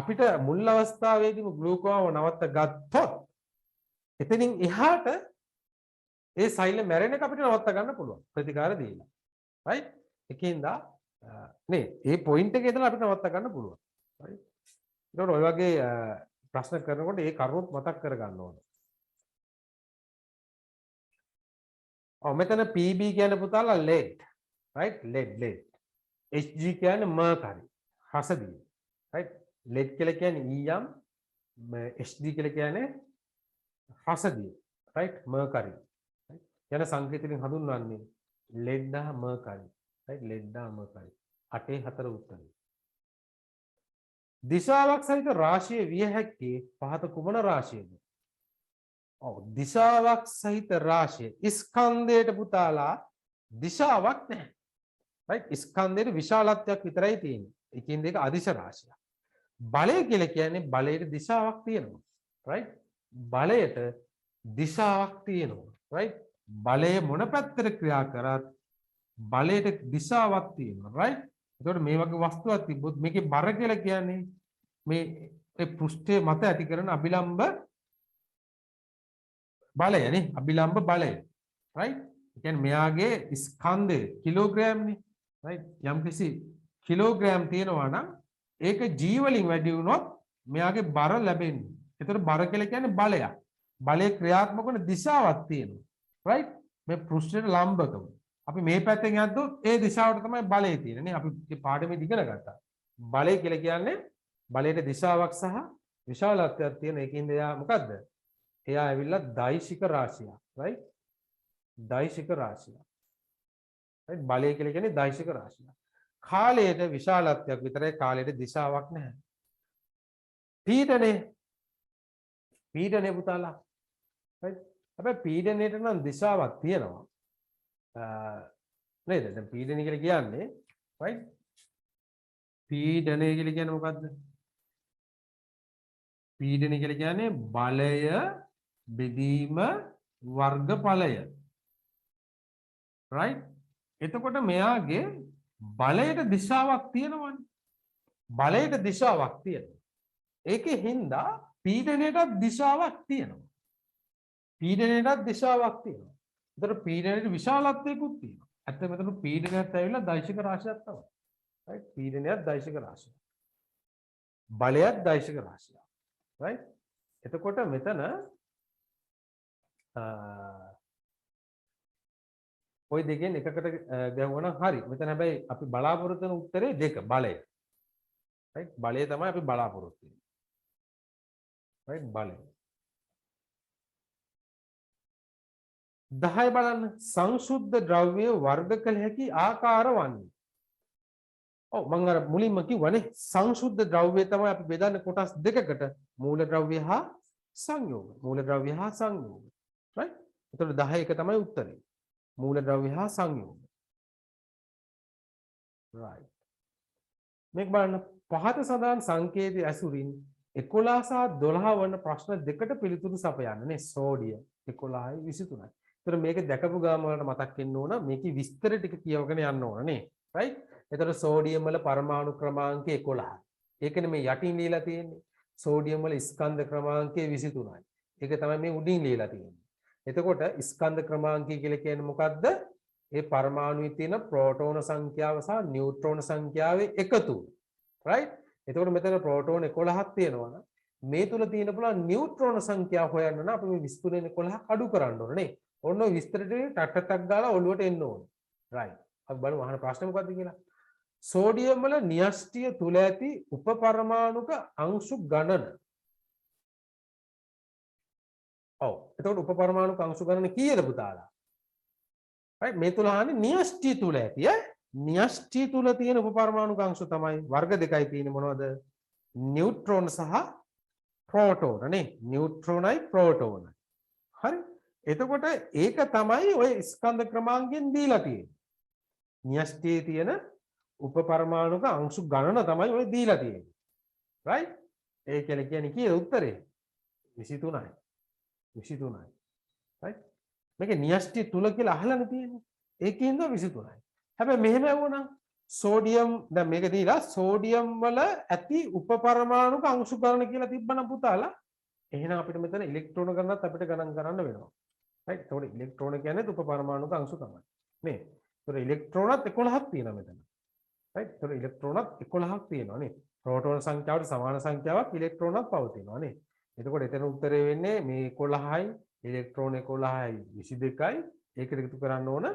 අපිට මුල් අවස්ථාවේදීම ග්ලූකෝමාව නවත්ත ගත්තොත් එතනින් එහාට ඒ සෛල මැරෙන එක අපිට නවත්ත ගන්න පුළුවන් ප්‍රතිකාර දීලා. right ඒකෙන්ද නේ මේ පොයින්ට් එකේ ඉඳලා අපිට නවත්ත ගන්න පුළුවන්. right ඒකට ඔය වගේ ප්‍රශ්න කරනකොට ඒ කරුණුත් මතක් කර ගන්න ඕන. මෙතන PB කියන්නේ පුතාලා lead. right lead. Hg කියන්නේ mercury. රසදිය. right lead කියලා කියන්නේ EM HD කියලා කියන්නේ රසදිය. right mercury. right යන සංකේතයෙන් හඳුන්වන්නේ lead හා mercury. right lead හා mercury. 8 උත්තරේ. දිශාවක් සහිත රාශිය විය හැක්කේ පහත කුමන රාශියද? ඔව් දිශාවක් සහිත රාශිය ස්කන්ධයට පුතාලා දිශාවක් නැහැ. right ස්කන්ධයේ විශාලත්වයක් විතරයි තියෙන්නේ. ඒකින් දෙක අදිශ රාශියක්. බලය කියලා කියන්නේ බලයට දිශාවක් තියෙනවා. right බලයට දිශාවක් තියෙනවා. right බලය මොන පැත්තට ක්‍රියා කරත් බලයට දිශාවක් තියෙනවා. right එතකොට මේ වගේ වස්තුවක් තිබ්බොත් මේකේ බර කියලා කියන්නේ මේ පෘෂ්ඨයේ මත ඇති කරන අභිලම්බ බලය නේ අභිලම්බ බලය. right ඒ කියන්නේ මෙයාගේ ස්කන්ධය කිලෝග්‍රෑම් නේ. right යම්කිසි කිලෝග්‍රෑම් තියෙනවා නම් ඒක g වලින් වැඩි වුණොත් මෙයාගේ බර ලැබෙන්නේ. එතකොට බර කියලා කියන්නේ බලයක්. බලයේ ක්‍රියාත්මක වන දිශාවක් තියෙනවා. right මේ පෘෂ්ඨයට ලම්බකව. අපි මේ පැත්තෙන් යද්දොත් ඒ දිශාවට තමයි බලය තියෙන්නේ නේ. අපි පාඩමේ ඉගෙන ගත්තා. බලය කියලා කියන්නේ බලයට දිශාවක් සහ විශාලත්වයක් තියෙන එකකින්ද එයා මොකද්ද? එයා ඇවිල්ලා දෛශික රාශියක්. right දෛශික රාශියක්. right බලය කියලා කියන්නේ දෛශික රාශියක්. කාලයට විශාලත්වයක් විතරයි කාලයට දිශාවක් නැහැ. පීඩනය පුතාලා. right හැබැයි පීඩනයට නම් දිශාවක් තියෙනවා. නේද? දැන් පීඩනය කියලා කියන්නේ right පීඩනය කියලා කියන්නේ මොකද්ද? පීඩනය කියලා කියන්නේ බලය බෙදීම වර්ගඵලය. right එතකොට මෙයාගේ බලයට දිශාවක් තියෙනවනේ. බලයට දිශාවක් තියෙනවා. ඒකේ හින්දා පීඩනයටත් දිශාවක් තියෙනවා. පීඩනයටත් දිශාවක් තියෙනවා. ඒතර පීඩනයේ විශාලත්වයකුත් තියෙනවා. ඇත්තටම මෙතන පීඩනයත් ඇවිල්ලා දෛශික රාශියක් තමයි. right පීඩනයත් දෛශික රාශියක්. බලයත් දෛශික රාශියක්. right එතකොට මෙතන ඔය දෙකෙන් එකකට ගැහුවනම් හරි. මෙතන හැබැයි අපි බලාපොරොත්තු වෙන උත්තරේ දෙක බලය. right බලය තමයි අපි බලාපොරොත්තු වෙන්නේ. right බලය. 10 බලන්න සංසුද්ධ ද්‍රව්‍ය වර්ග කළ හැකි ආකාර වන්නේ. ඔව් මම අර මුලින්ම කිව්වනේ සංසුද්ධ ද්‍රව්‍ය තමයි අපි බෙදන්නේ කොටස් දෙකකට මූල ද්‍රව්‍ය හා සංයෝග. මූල ද්‍රව්‍ය හා සංයෝග. right එතකොට 10 එක තමයි උත්තරේ. මූල ද්‍රව්‍ය හා සංයෝග. right මේක බලන්න පහත සඳහන් සංකේතය ඇසුරින් 11 සහ 12 වන ප්‍රශ්න දෙකට පිළිතුරු සපයන්න නේ. සෝඩියම් 11යි 23යි. ඒතර මේක දැකපු ගාම වලට මතක් වෙන්න ඕන මේකේ විස්තර ටික කියවගෙන යන්න ඕන නේ. right එතකොට සෝඩියම් වල පරමාණු ක්‍රමාංකය 11යි. ඒකනේ මේ යටින් ලියලා තියෙන්නේ. සෝඩියම් වල ස්කන්ධ ක්‍රමාංකය 23යි. ඒක තමයි මේ උඩින් ලියලා තියෙන්නේ. එතකොට ස්කන්ධ ක්‍රමාංකය කියලා කියන්නේ මොකද්ද? ඒ පරමාණුවේ තියෙන ප්‍රෝටෝන සංඛ්‍යාව සහ නියුට්‍රෝන සංඛ්‍යාවේ එකතුව. right එතකොට මෙතන ප්‍රෝටෝන 11ක් තියෙනවා. මේ තුල තියෙන පුළුවන් නියුට්‍රෝන සංඛ්‍යාව හොයන්න නම් අපි මේ 23 11ක් අඩු කරන්න ඕනේ නේ. ඔන්න ඔය විස්තරට ටක් ගාලා ඔළුවට එන්න ඕනේ. right අපි බලමු අහන ප්‍රශ්නේ මොකද්ද කියලා. සෝඩියම් වල න්‍යෂ්ටිය තුල ඇති උපපරමාණුක අංශු ගණන. ඔව් එතකොට උපපරමාණුක අංශු ගණන කීයද පුතාලා? right මේ තුල අහන්නේ න්‍යෂ්ටිය තුල ඇති න්‍යෂ්ටිය තුල තියෙන උපපරමාණුක අංශු තමයි වර්ග දෙකයි තියෙන්නේ මොනවද? නියුට්‍රෝන සහ ප්‍රෝටෝන නේ. නියුට්‍රෝනයි ප්‍රෝටෝනයි. හරි එතකොට ඒක තමයි ඔය ස්කන්ධ ක්‍රමාංකයෙන් දීලා තියෙන්නේ. න්‍යෂ්ටියේ තියෙන උපපරමාණුක අංශු ගණන තමයි ඔය දීලා තියෙන්නේ. right ඒ කියන්නේ කීයද උත්තරේ? 23යි. 23යි. right මේකේ න්‍යෂ්ටිය තුල කියලා අහලානේ තියෙන්නේ. ඒකෙන්ද 23යි. හැබැයි මෙහෙම වුණා සෝඩියම් දැන් මේක දීලා සෝඩියම් වල ඇති උපපරමාණුක අංශු ගණන කියලා තිබ්බනම් පුතාලා එහෙනම් අපිට මෙතන ඉලෙක්ට්‍රෝන ගණනත් අපිට ගණන් කරන්න වෙනවා. right එතකොට ඉලෙක්ට්‍රෝන කියන්නේ උපපරමාණුක අංශු තමයි. නේ. ඒතකොට ඉලෙක්ට්‍රෝනත් 11ක් තියෙනවා මෙතන. right එතකොට ඉලෙක්ට්‍රෝනත් 11ක් තියෙනවා නේ. ප්‍රෝටෝන සංඛ්‍යාවට සමාන සංඛ්‍යාවක් ඉලෙක්ට්‍රෝනත් පවතිනවා නේ. එතකොට එතන උත්තරේ වෙන්නේ මේ 11යි ඉලෙක්ට්‍රෝන 11යි 22යි ඒකට එකතු කරන්න ඕන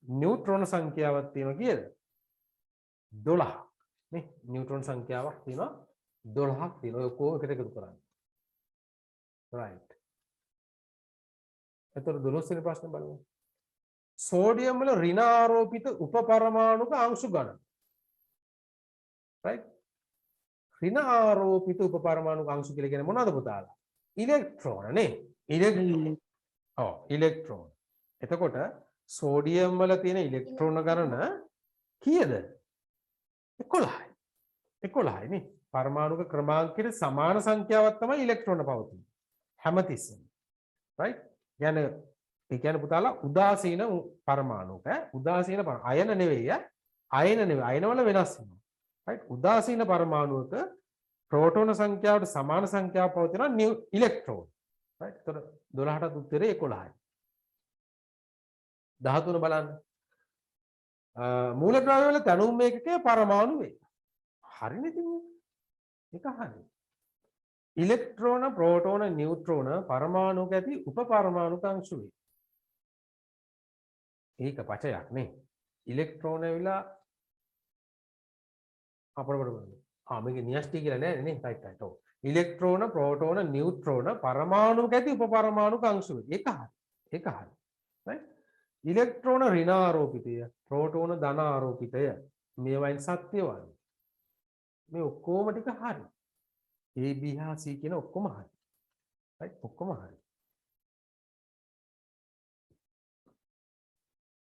නියුට්‍රෝන සංඛ්‍යාවක් තියෙනවා කීයද? 12. නේ නියුට්‍රෝන සංඛ්‍යාවක් තියෙනවා 12ක් තියෙනවා. ඔය ඔක්කොම එකට එකතු කරන්න. right. එතකොට 12 වෙනි ප්‍රශ්නේ බලමු. සෝඩියම් වල ඍණ ආරෝපිත උපපරමාණුක අංශු ගණන. right. ඍණ ආරෝපිත උපපරමාණුක අංශු කියලා කියන්නේ මොනවද පුතාලා? ඉලෙක්ට්‍රෝන නේ. ඉලෙක්ට්‍රෝන. එතකොට සෝඩියම් වල තියෙන ඉලෙක්ට්‍රෝන ගණන කීයද? 11යි. 11යි නේ. පරමාණුක ක්‍රමාංකයේ සමාන සංඛ්‍යාවක් තමයි ඉලෙක්ට්‍රෝන පවතින්නේ. හැමතිස්සෙම. right? ඒ කියන්නේ පුතාලා උදාසීන පරමාණුක උදාසීන අයන නෙවෙයි අයන නෙවෙයි අයන වල වෙනස් වෙනවා. right? උදාසීන පරමාණුවක ප්‍රෝටෝන සංඛ්‍යාවට සමාන සංඛ්‍යාවක් පවතින ඉලෙක්ට්‍රෝන. right? ඒතර 12ට උත්තරේ 11යි. 13 බලන්න. මූලද්‍රව්‍ය වල තැනුම් ඒකකය පරමාණු වේ. හරිනේ ඉතින්. ඒක හරි. ඉලෙක්ට්‍රෝන, ප්‍රෝටෝන, නියුට්‍රෝන පරමාණුක ඇති උපපරමාණුක අංශු වේ. ඒක පචයක් නේ. ඉලෙක්ට්‍රෝන ඇවිලා මේක න්‍යෂ්ටි කියලා නෑ නේ. right. ඔව්. ඉලෙක්ට්‍රෝන, ප්‍රෝටෝන, නියුට්‍රෝන පරමාණුක ඇති උපපරමාණුක අංශු වේ. ඒක හරි. ඒක හරි. right. ඉලෙක්ට්‍රෝන ඍණ ආරෝපිතය, ප්‍රෝටෝන ධන ආරෝපිතය මේවායින් සත්‍යවාදී. මේ ඔක්කොම ටික හරි. A B හා C කියන ඔක්කොම හරි. right ඔක්කොම හරි.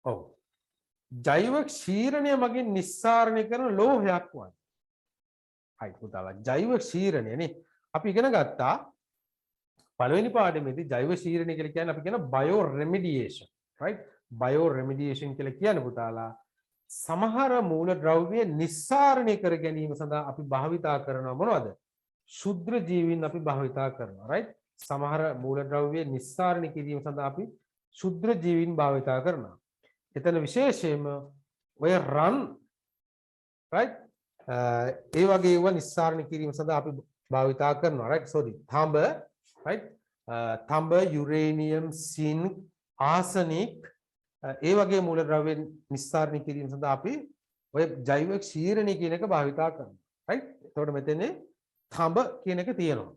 ඔව්. ජෛව ක්ෂීරණය මගින් නිස්සාරණය කරන ලෝහයක් වань. right පුතාලා ජෛව ක්ෂීරණය නේ. අපි ඉගෙන ගත්තා පළවෙනි පාඩමේදී ජෛව ක්ෂීරණය කියලා කියන්නේ අපි කියන බයෝ රෙමිඩියේෂන්. right බයෝ රෙමිඩියේෂන් කියලා කියන්නේ පුතාලා සමහර මූලද්‍රව්‍ය නිස්සාරණය කර ගැනීම සඳහා අපි භාවිතා කරනවා මොනවද? ශුද්‍ර ජීවීන් අපි භාවිතා කරනවා. right සමහර මූලද්‍රව්‍ය නිස්සාරණය කිරීම සඳහා අපි ශුද්‍ර ජීවීන් භාවිතා කරනවා. එතන විශේෂයෙන්ම ඔය රන් right ඒ වගේ ඒවා නිස්සාරණය කිරීම සඳහා අපි භාවිතා කරනවා. right තඹ right තඹ යුරේනියම් සින්ක් ආසනික් ඒ වගේ මූලද්‍රව්‍ය නිස්සාරණය කිරීම සඳහා අපි ඔය ජෛව ක්ෂීරණය කියන එක භාවිතා කරනවා. right එතකොට මෙතනේ තඹ කියන එක තියෙනවා.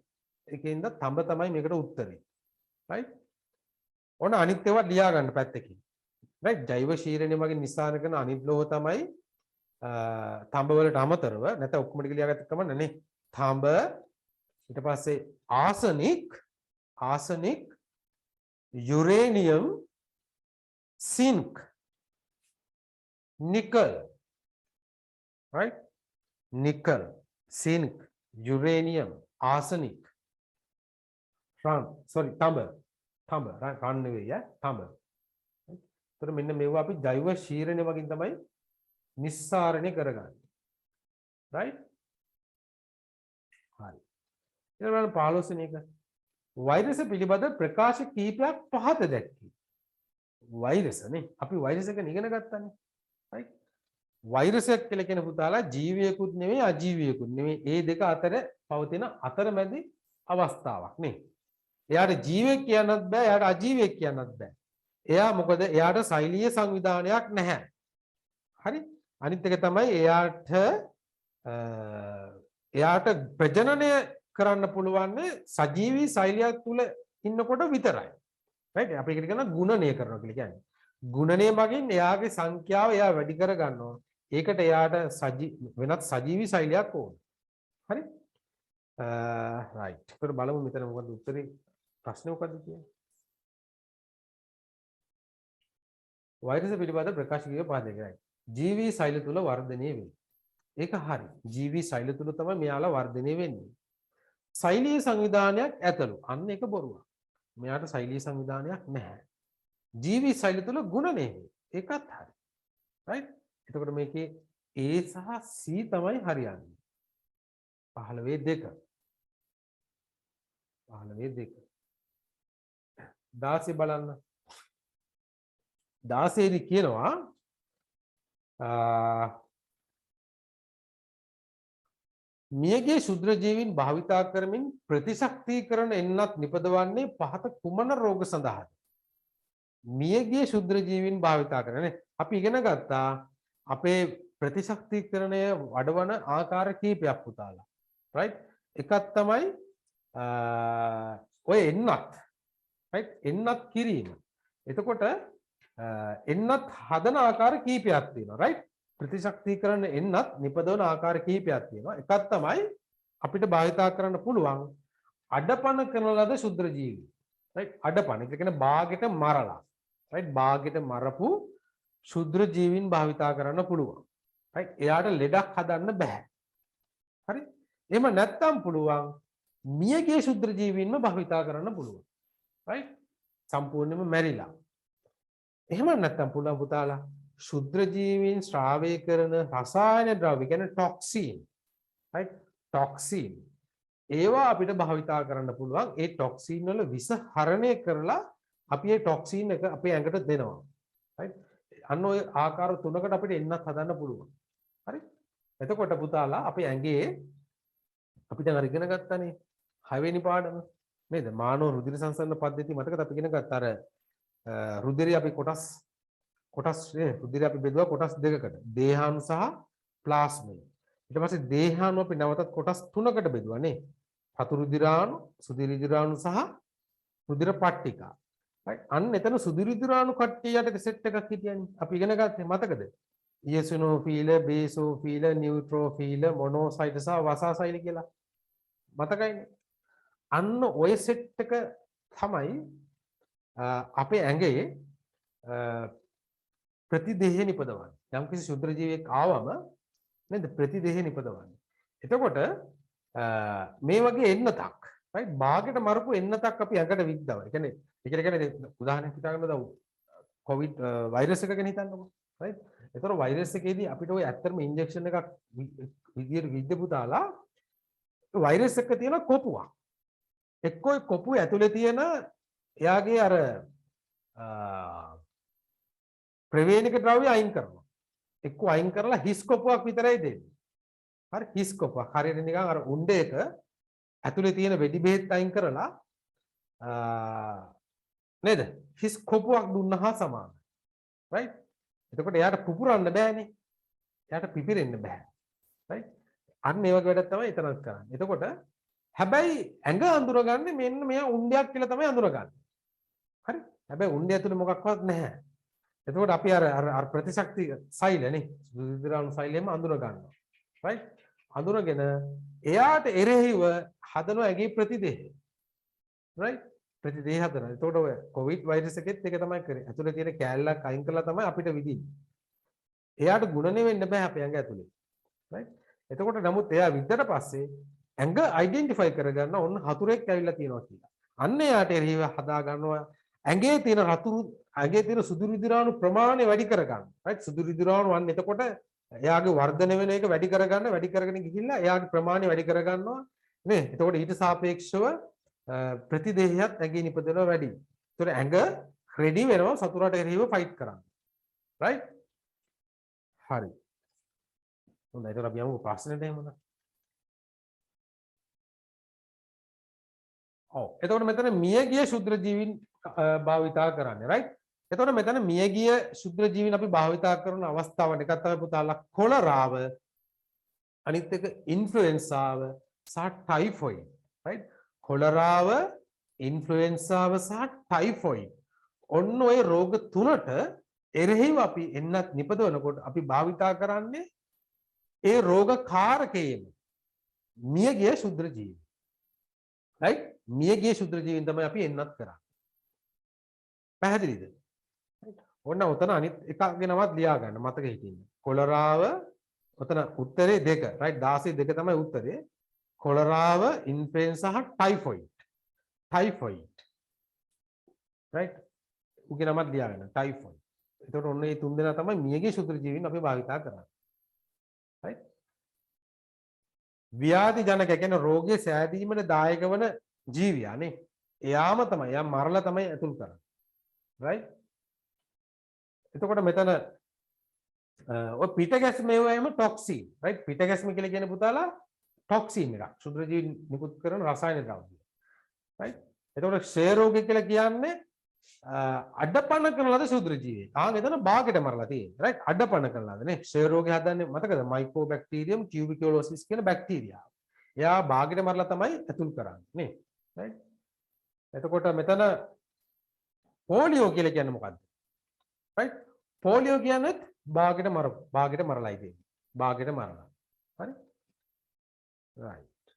ඒකෙන්ද තඹ තමයි මේකට උත්තරේ. right ඔන්න අනිත් ඒවා ලියා ගන්න පැත්තකින්. right ජෛව ක්ෂීරණය මගින් නිස්සාරණය කරන අනිත් ලෝහ තමයි තඹ වලට අමතරව නැත්නම් ඔක්කොම ටික ලියාගත්ත කමන්න නේ. තඹ ඊට පස්සේ arsenic uranium zinc nickel right nickel zinc uranium arsenic තඹ රන් නෙවෙයි තඹ. ඒතර මෙන්න මේවා අපි ජෛව ක්ෂීරණය වලින් තමයි නිස්සාරණය කරගන්නේ. right හරි. ඊට බලන්න 15 වෙනි එක වෛරස පිළිබඳ ප්‍රකාශ කීපයක් පහත දැක්කේ. වෛරස නේ අපි වෛරස් එක ඉගෙන ගත්තානේ. right වෛරසයක් කියලා කියන පුතාලා ජීවියෙකුත් නෙවෙයි අජීවියෙකුත් නෙවෙයි ඒ දෙක අතර පවතින අතරමැදි අවස්ථාවක් නේ. එයාට ජීවියෙක් කියන්නත් බෑ එයාට අජීවියෙක් කියන්නත් බෑ. එයා මොකද එයාට ශෛලීය සංවිධානයක් නැහැ. හරි අනිත් එක තමයි එයාට ප්‍රජනනය කරන්න පුළුවන් සජීවී ශෛලියක් තුල ඉන්නකොට විතරයි. right අපි ඒකට කියන ගුණනය කරනවා කියලා කියන්නේ. ගුණනය මගින් එයාගේ සංඛ්‍යාව එයා වැඩි කර ගන්නවා. ඒකට එයාට වෙනත් සජීවී ශෛලියක් ඕන. හරි? right. ඒක බලමු මෙතන මොකද උත්තරේ ප්‍රශ්නේ මොකද්ද කියන්නේ? වෛරස පිළිබඳ ප්‍රකාශ කිරීම පහදේ. ජීවී ශෛල තුල වර්ධනය වේ. ඒක හරි. ජීවී ශෛල තුල තමයි මෙයාලා වර්ධනය වෙන්නේ. ශෛලීය සංවිධානයක් ඇතලු. අන්න ඒක බොරුවක්. මෙයාට ශෛලීය සංවිධානයක් නැහැ. ජීවී ශෛල තුල ගුණනේ වේ. ඒකත් හරි. right? එතකොට මේකේ A සහ C තමයි හරියන්නේ. 15 16 බලන්න. 16 දී කියනවා මියගේ ශුද්‍ර ජීවීන් භාවිතා කරමින් ප්‍රතිශක්තිකරණ එන්නත් නිපදවන්නේ පහත කුමන රෝග සඳහාද? මියගේ ශුද්‍ර ජීවීන් භාවිතා කරන්නේ අපි ඉගෙන ගත්තා අපේ ප්‍රතිශක්තිකරණය වඩවන ආකාර කීපයක් පුතාලා. right? එකක් තමයි ඔය එන්නත්. right? එන්නත් කිරීම. එතකොට එන්නත් හදන ආකාර කීපයක් තියෙනවා. right? ප්‍රතිශක්තිකරණ එන්නත් නිපදවන ආකාර කීපයක් තියෙනවා. එකක් තමයි අපිට භාවිතා කරන්න පුළුවන් අඩපණ කරන ලද ශුද්‍ර ජීවි. right? අඩපණ. ඒ කියන්නේ බාගෙට මරලා. right? බාගෙට මරපු ශුද්‍ර ජීවීන් භාවිතා කරන්න පුළුවන්. right? එයාට ලෙඩක් හදන්න බෑ. හරි? එහෙම නැත්තම් පුළුවන් මියගේ ශුද්‍ර ජීවීන්ම භාවිතා කරන්න පුළුවන්. right? සම්පූර්ණයෙන්ම මැරිලා. එහෙම නැත්තම් පුළුවන් පුතාලා ශුද්‍ර ජීවීන් ශ්‍රාවය කරන රසායන ද්‍රව්‍ය කියන්නේ ටොක්සින්. right? ටොක්සින්. ඒවා අපිට භාවිතා කරන්න පුළුවන්. ඒ ටොක්සින් වල විස හරණය කරලා අපි ඒ ටොක්සින් එක අපේ ඇඟට දෙනවා. right? අන්න ඔය ආකාර තුනකට අපිට එන්නත් හදන්න පුළුවන්. හරි? එතකොට පුතාලා අපේ ඇඟේ අපි දැන් අර ඉගෙන ගත්තානේ 6 වෙනි පාඩම නේද? මානව රුධිර සංසරණ පද්ධතිය මතකද අපි ඉගෙන ගත්ත අර රුධිරය අපි කොටස් රුධිරය අපි බෙදුවා කොටස් දෙකකට. දේහාණු සහ ප්ලාස්මය. ඊට පස්සේ දේහාණු අපි නැවතත් කොටස් තුනකට බෙදුවා නේ. රතු රුධිරාණු, සුදි රුධිරාණු සහ රුධිර පට්ටිකා. right? අන්න එතන සුදි රුධිරාණු කට්ටියට සෙට් එකක් හිටියනේ. අපි ඉගෙන ගත්තේ මතකද? ඉයසිනෝෆීල, බේසෝෆීල, නියුට්‍රෝෆීල, මොනෝසයිට සහ වසාසයිල කියලා. මතකයිනේ. අන්න ඔය සෙට් එක තමයි අපේ ඇඟේ ප්‍රතිදේහ නිපදවන්නේ. යම් කිසි ශුද්‍ර ජීවියෙක් ආවම නේද ප්‍රතිදේහ නිපදවන්නේ. එතකොට මේ වගේ එන්නතක් right බාගෙට මරපු එන්නතක් අපි ඇඟට විද්දව. ඒ කියන්නේ උදාහරණයක් හිතාගන්න දව් කොවිඩ් වෛරස් එක ගැන හිතන්නකෝ. right? ඒතර වෛරස් එකේදී අපිට ওই ඇත්තටම ඉන්ජෙක්ෂන් එකක් විදියට විද්දපු දාලා වෛරස් එක තියෙන කොපුවක්. එක්කෝ කොපුව ඇතුලේ තියෙන එයාගේ අර ප්‍රවේණික ද්‍රව්‍ය අයින් කරනවා. එක්කෝ අයින් කරලා හිස් කොපුවක් විතරයි දෙන්නේ. හරි හිස් කොපුවක්. හරියට නිකන් අර උණ්ඩේක ඇතුලේ තියෙන වෙඩි බෙහෙත් අයින් කරලා නේද? හිස් කොපුවක් දුන්නා සමානයි. right? එතකොට එයාට පුපුරන්න බෑනේ. එයාට පිපිරෙන්න බෑ. right? අන්න ඒ වගේ වැඩක් තමයි එතනත් කරන්නේ. එතකොට හැබැයි ඇඟ අඳුරගන්නේ මෙන්න මෙයා උණ්ඩයක් කියලා තමයි අඳුරගන්නේ. හරි? හැබැයි උණ්ඩය ඇතුලේ මොකක්වත් නැහැ. එතකොට අපි අර ප්‍රතිශක්ති සෛලනේ රුධිරාණු සෛලෙම අඳුර ගන්නවා. right? අඳුරගෙන එයාට එරෙහිව හදන ඇගේ ප්‍රතිදේහ. right? ප්‍රතිදේහ හදනවා. එතකොට ඔය කොවිඩ් වෛරස් එකෙත් ඒක තමයි කරේ. ඇතුලේ තියෙන කෑල්ලක් අයින් කළා තමයි අපිට විදින්නේ. එයාට ගුණණය වෙන්න බෑ අපේ ඇඟ ඇතුලේ. right? එතකොට නමුත් එයා විද්දට පස්සේ ඇඟ අයිඩෙන්ටිෆයි කරගන්න ඔන්න හතුරෙක් ඇවිල්ලා තියෙනවා කියලා. අන්න එයාට එරෙහිව හදා ගන්නවා ඇඟේ තියෙන ඇඟේ තියෙන සුදු රුධිරාණු ප්‍රමාණය වැඩි කරගන්න. right? සුදු රුධිරාණු අන්න එතකොට එයාගේ වර්ධනය වෙන එක වැඩි කරගෙන ගිහිල්ලා එයාගේ ප්‍රමාණය වැඩි කරගන්නවා නේ. එතකොට ඊට සාපේක්ෂව ප්‍රතිදේහයත් ඇඟේ නිපදවනවා වැඩි. ඒතකොට ඇඟ රෙඩි වෙනවා සතුරට එරෙහිව ෆයිට් කරන්න. right? හරි. හොඳයි. ඒතකොට අපි යමු ප්‍රශ්නෙට එහෙමද? ඔව්. එතකොට මෙතන මියගිය ශුද්‍ර ජීවීන් භාවිතා කරන්නේ right? එතකොට මෙතන මියගිය ශුද්‍ර ජීවීන් අපි භාවිතා කරන අවස්ථාවන් එකක් තමයි පුතාලා කොලරාව අනිත් එක ඉන්ෆ්ලුවෙන්සාව සහ ටයිෆොයිඩ් right? කොලරාව ඉන්ෆ්ලුවෙන්සාව සහ ටයිෆොයිඩ් ඔන්න ඔය රෝග තුනට එරෙහිව අපි එන්නත් නිපදවනකොට අපි භාවිතා කරන්නේ ඒ රෝග කාරකයේම මියගිය ශුද්‍ර ජීවීන් right? මියගිය ශුද්‍ර ජීවීන් තමයි අපි එන්නත් කරන්නේ. පැහැදිලිද? ඔන්න ඔතන අනිත් එකක් ගැනවත් ලියා ගන්න මතක හිටින්න. කොලරාව ඔතන උත්තරේ 2 right 16 2 තමයි උත්තරේ. කොලරාව ඉන්ෆ්ලුවෙන්සා සහ ටයිෆොයිඩ් right උගේ නමත් ලියා ගන්න ටයිෆොයිඩ්. එතකොට ඔන්න මේ තුන් දෙනා තමයි මියගේ ශුද්‍ර ජීවීන් අපි භාවිතා කරන්නේ right? ව්‍යාධි ජනක කියන්නේ රෝගයේ සෑදීමට දායක වන ජීවියා නේ. එයාම තමයි එයා මරලා තමයි ඇතුල් කරන්නේ right? එතකොට මෙතන ඔය පිටගැස්ම මේවයිම ටොක්සින් right? පිටගැස්ම කියලා කියන්නේ පුතාලා ටොක්සින් එකක්. ශුද්‍ර ජීවීන් නිකුත් කරන රසායන ද්‍රව්‍ය right? එතකොට ක්ෂය රෝගය කියලා කියන්නේ අඩපණ කරන ලද ශුද්‍ර ජීවී. එතන භාගයට මරලා තියෙන්නේ. රයිට්? අඩපණ කරන ලද නේ. ක්ෂය රෝගේ හදන්නේ මතකද? මයිකෝබැක්ටීරියම් කියුබිකුලෝසිස් කියන බැක්ටීරියා. එයා භාගයට මරලා තමයි ඇතුල් කරන්නේ නේ. රයිට්? එතකොට මෙතන පෝලියෝ කියලා කියන්නේ මොකද්ද? රයිට්? පෝලියෝ කියන්නේ භාගයට මරලායි තියෙන්නේ. භාගයට මරලා. හරි? රයිට්.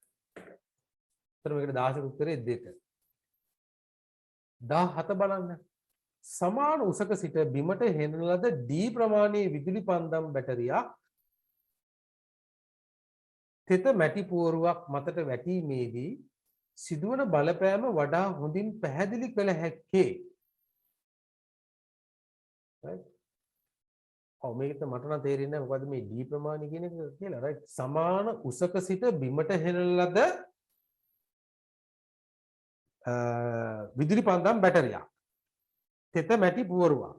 එතන මේකට 16 උත්තරේ 2. 17 බලන්න. සමාන උසක සිට බිමට හෙළන ලද D ප්‍රමාණයේ විදුලි පන්දම් බැටරියක් තෙත මැටි පුවරුවක් මතට වැටීමේදී සිදුවන බලපෑම වඩා හොඳින් පැහැදිලි කළ හැක්කේ. right? මේක මට නම් තේරෙන්නේ නැහැ මොකද්ද මේ D ප්‍රමාණය කියන එක කියලා. right? සමාන උසක සිට බිමට හෙළන ලද විදුලි පන්දම් බැටරියක් තෙත මැටි පුවරුවක්.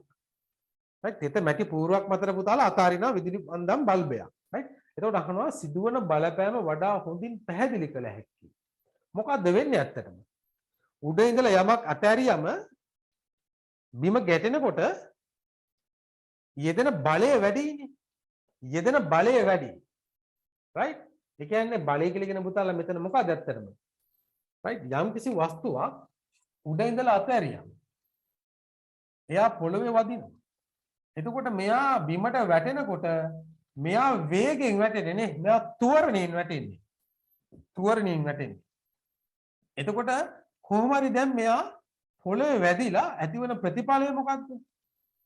right? තෙත මැටි පුවරුවක් මතට පුතාලා අතාරිනවා විදුලි පන්දම් බල්බයක්. right? එතකොට අහනවා සිදුවන බලපෑම වඩා හොඳින් පැහැදිලි කළ හැකි. මොකද්ද වෙන්නේ ඇත්තටම? උඩ ඉඳලා යමක් අතෑරියම බිම ගැටෙනකොට යෙදෙන බලය වැඩිනේ. යෙදෙන බලය වැඩි. right? ඒ කියන්නේ බලය කියලා කියන පුතාලා මෙතන මොකක්ද ඇත්තටම? right? යම් කිසි වස්තුවක් උඩ ඉඳලා අතෑරියම එයා පොළවේ වදිනවා. එතකොට මෙයා බිමට වැටෙනකොට මෙයා වේගෙන් වැටෙන්නේ නේ. මෙයා තුවරණයෙන් වැටෙන්නේ. තුවරණයෙන් වැටෙන්නේ. එතකොට කොහොම හරි දැන් මෙයා පොළවේ වැදිලා ඇතිවන ප්‍රතිඵලය මොකක්ද?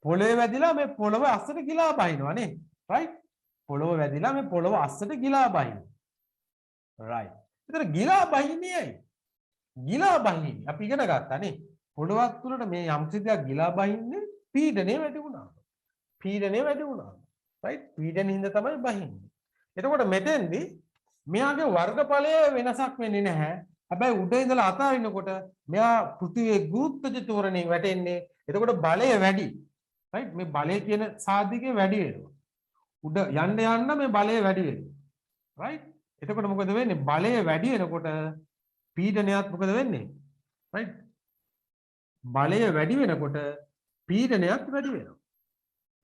පොළවේ වැදිලා මේ පොළව අස්සට ගිලා බහිනවා නේ. right? පොළව වැදිලා මේ පොළව අස්සට ගිලා බහිනවා. right. එතන ගිලා බහින්නේ ඇයි? ගිලා බහින්නේ අපි ඉගෙන ගත්තා නේ. පොළවක් තුලට මේ යම්කිසි දෙයක් ගිලා බහින්නේ පීඩනය වැඩි වුණා. පීඩනය වැඩි වුණා. right? පීඩනෙ හින්දා තමයි බහින්නේ. එතකොට මෙතෙන්දී මෙයාගේ වර්ගඵලය වෙනසක් වෙන්නේ නැහැ. හැබැයි උඩ ඉඳලා අතාරිනකොට මෙයා පෘථිවියේ ගුරුත්වජ තෝරණේ වැටෙන්නේ. එතකොට බලය වැඩි. right? මේ බලය කියන සාධකය වැඩි වෙනවා. උඩ යන්න යන්න මේ බලය වැඩි වෙනවා. right? එතකොට මොකද වෙන්නේ? බලය වැඩි වෙනකොට පීඩනයත් මොකද වෙන්නේ? right? බලය වැඩි වෙනකොට පීඩනයත් වැඩි වෙනවා.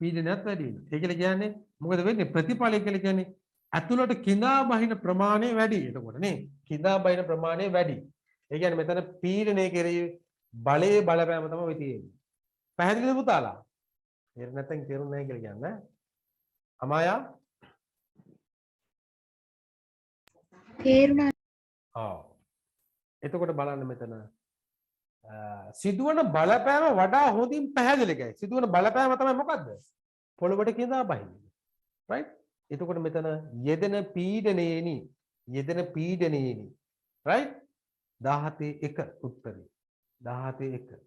පීඩනයත් වැඩි වෙනවා. ඒ කියලා කියන්නේ මොකද වෙන්නේ? ප්‍රතිඵලය කියලා කියන්නේ ඇතුළට කිඳා බහින ප්‍රමාණය වැඩි. එතකොට නේ කිඳා බහින ප්‍රමාණය වැඩි. ඒ කියන්නේ මෙතන පීඩනය කෙරෙහි බලයේ බලපෑම තමයි තියෙන්නේ. පැහැදිලිද පුතාලා? ඒක නැත්තම් තේරුම් නැහැ කියලා කියන්නේ. අමායා? තේරුණා. එතකොට බලන්න මෙතන සිදුවන බලපෑම වඩා හොඳින් පැහැදිලි කරයි. සිදුවන බලපෑම තමයි මොකද්ද? පොළොවට කිඳා බහින්නේ. right? එතකොට මෙතන යෙදෙන පීඩනයේනි right? 17 උත්තරේ 17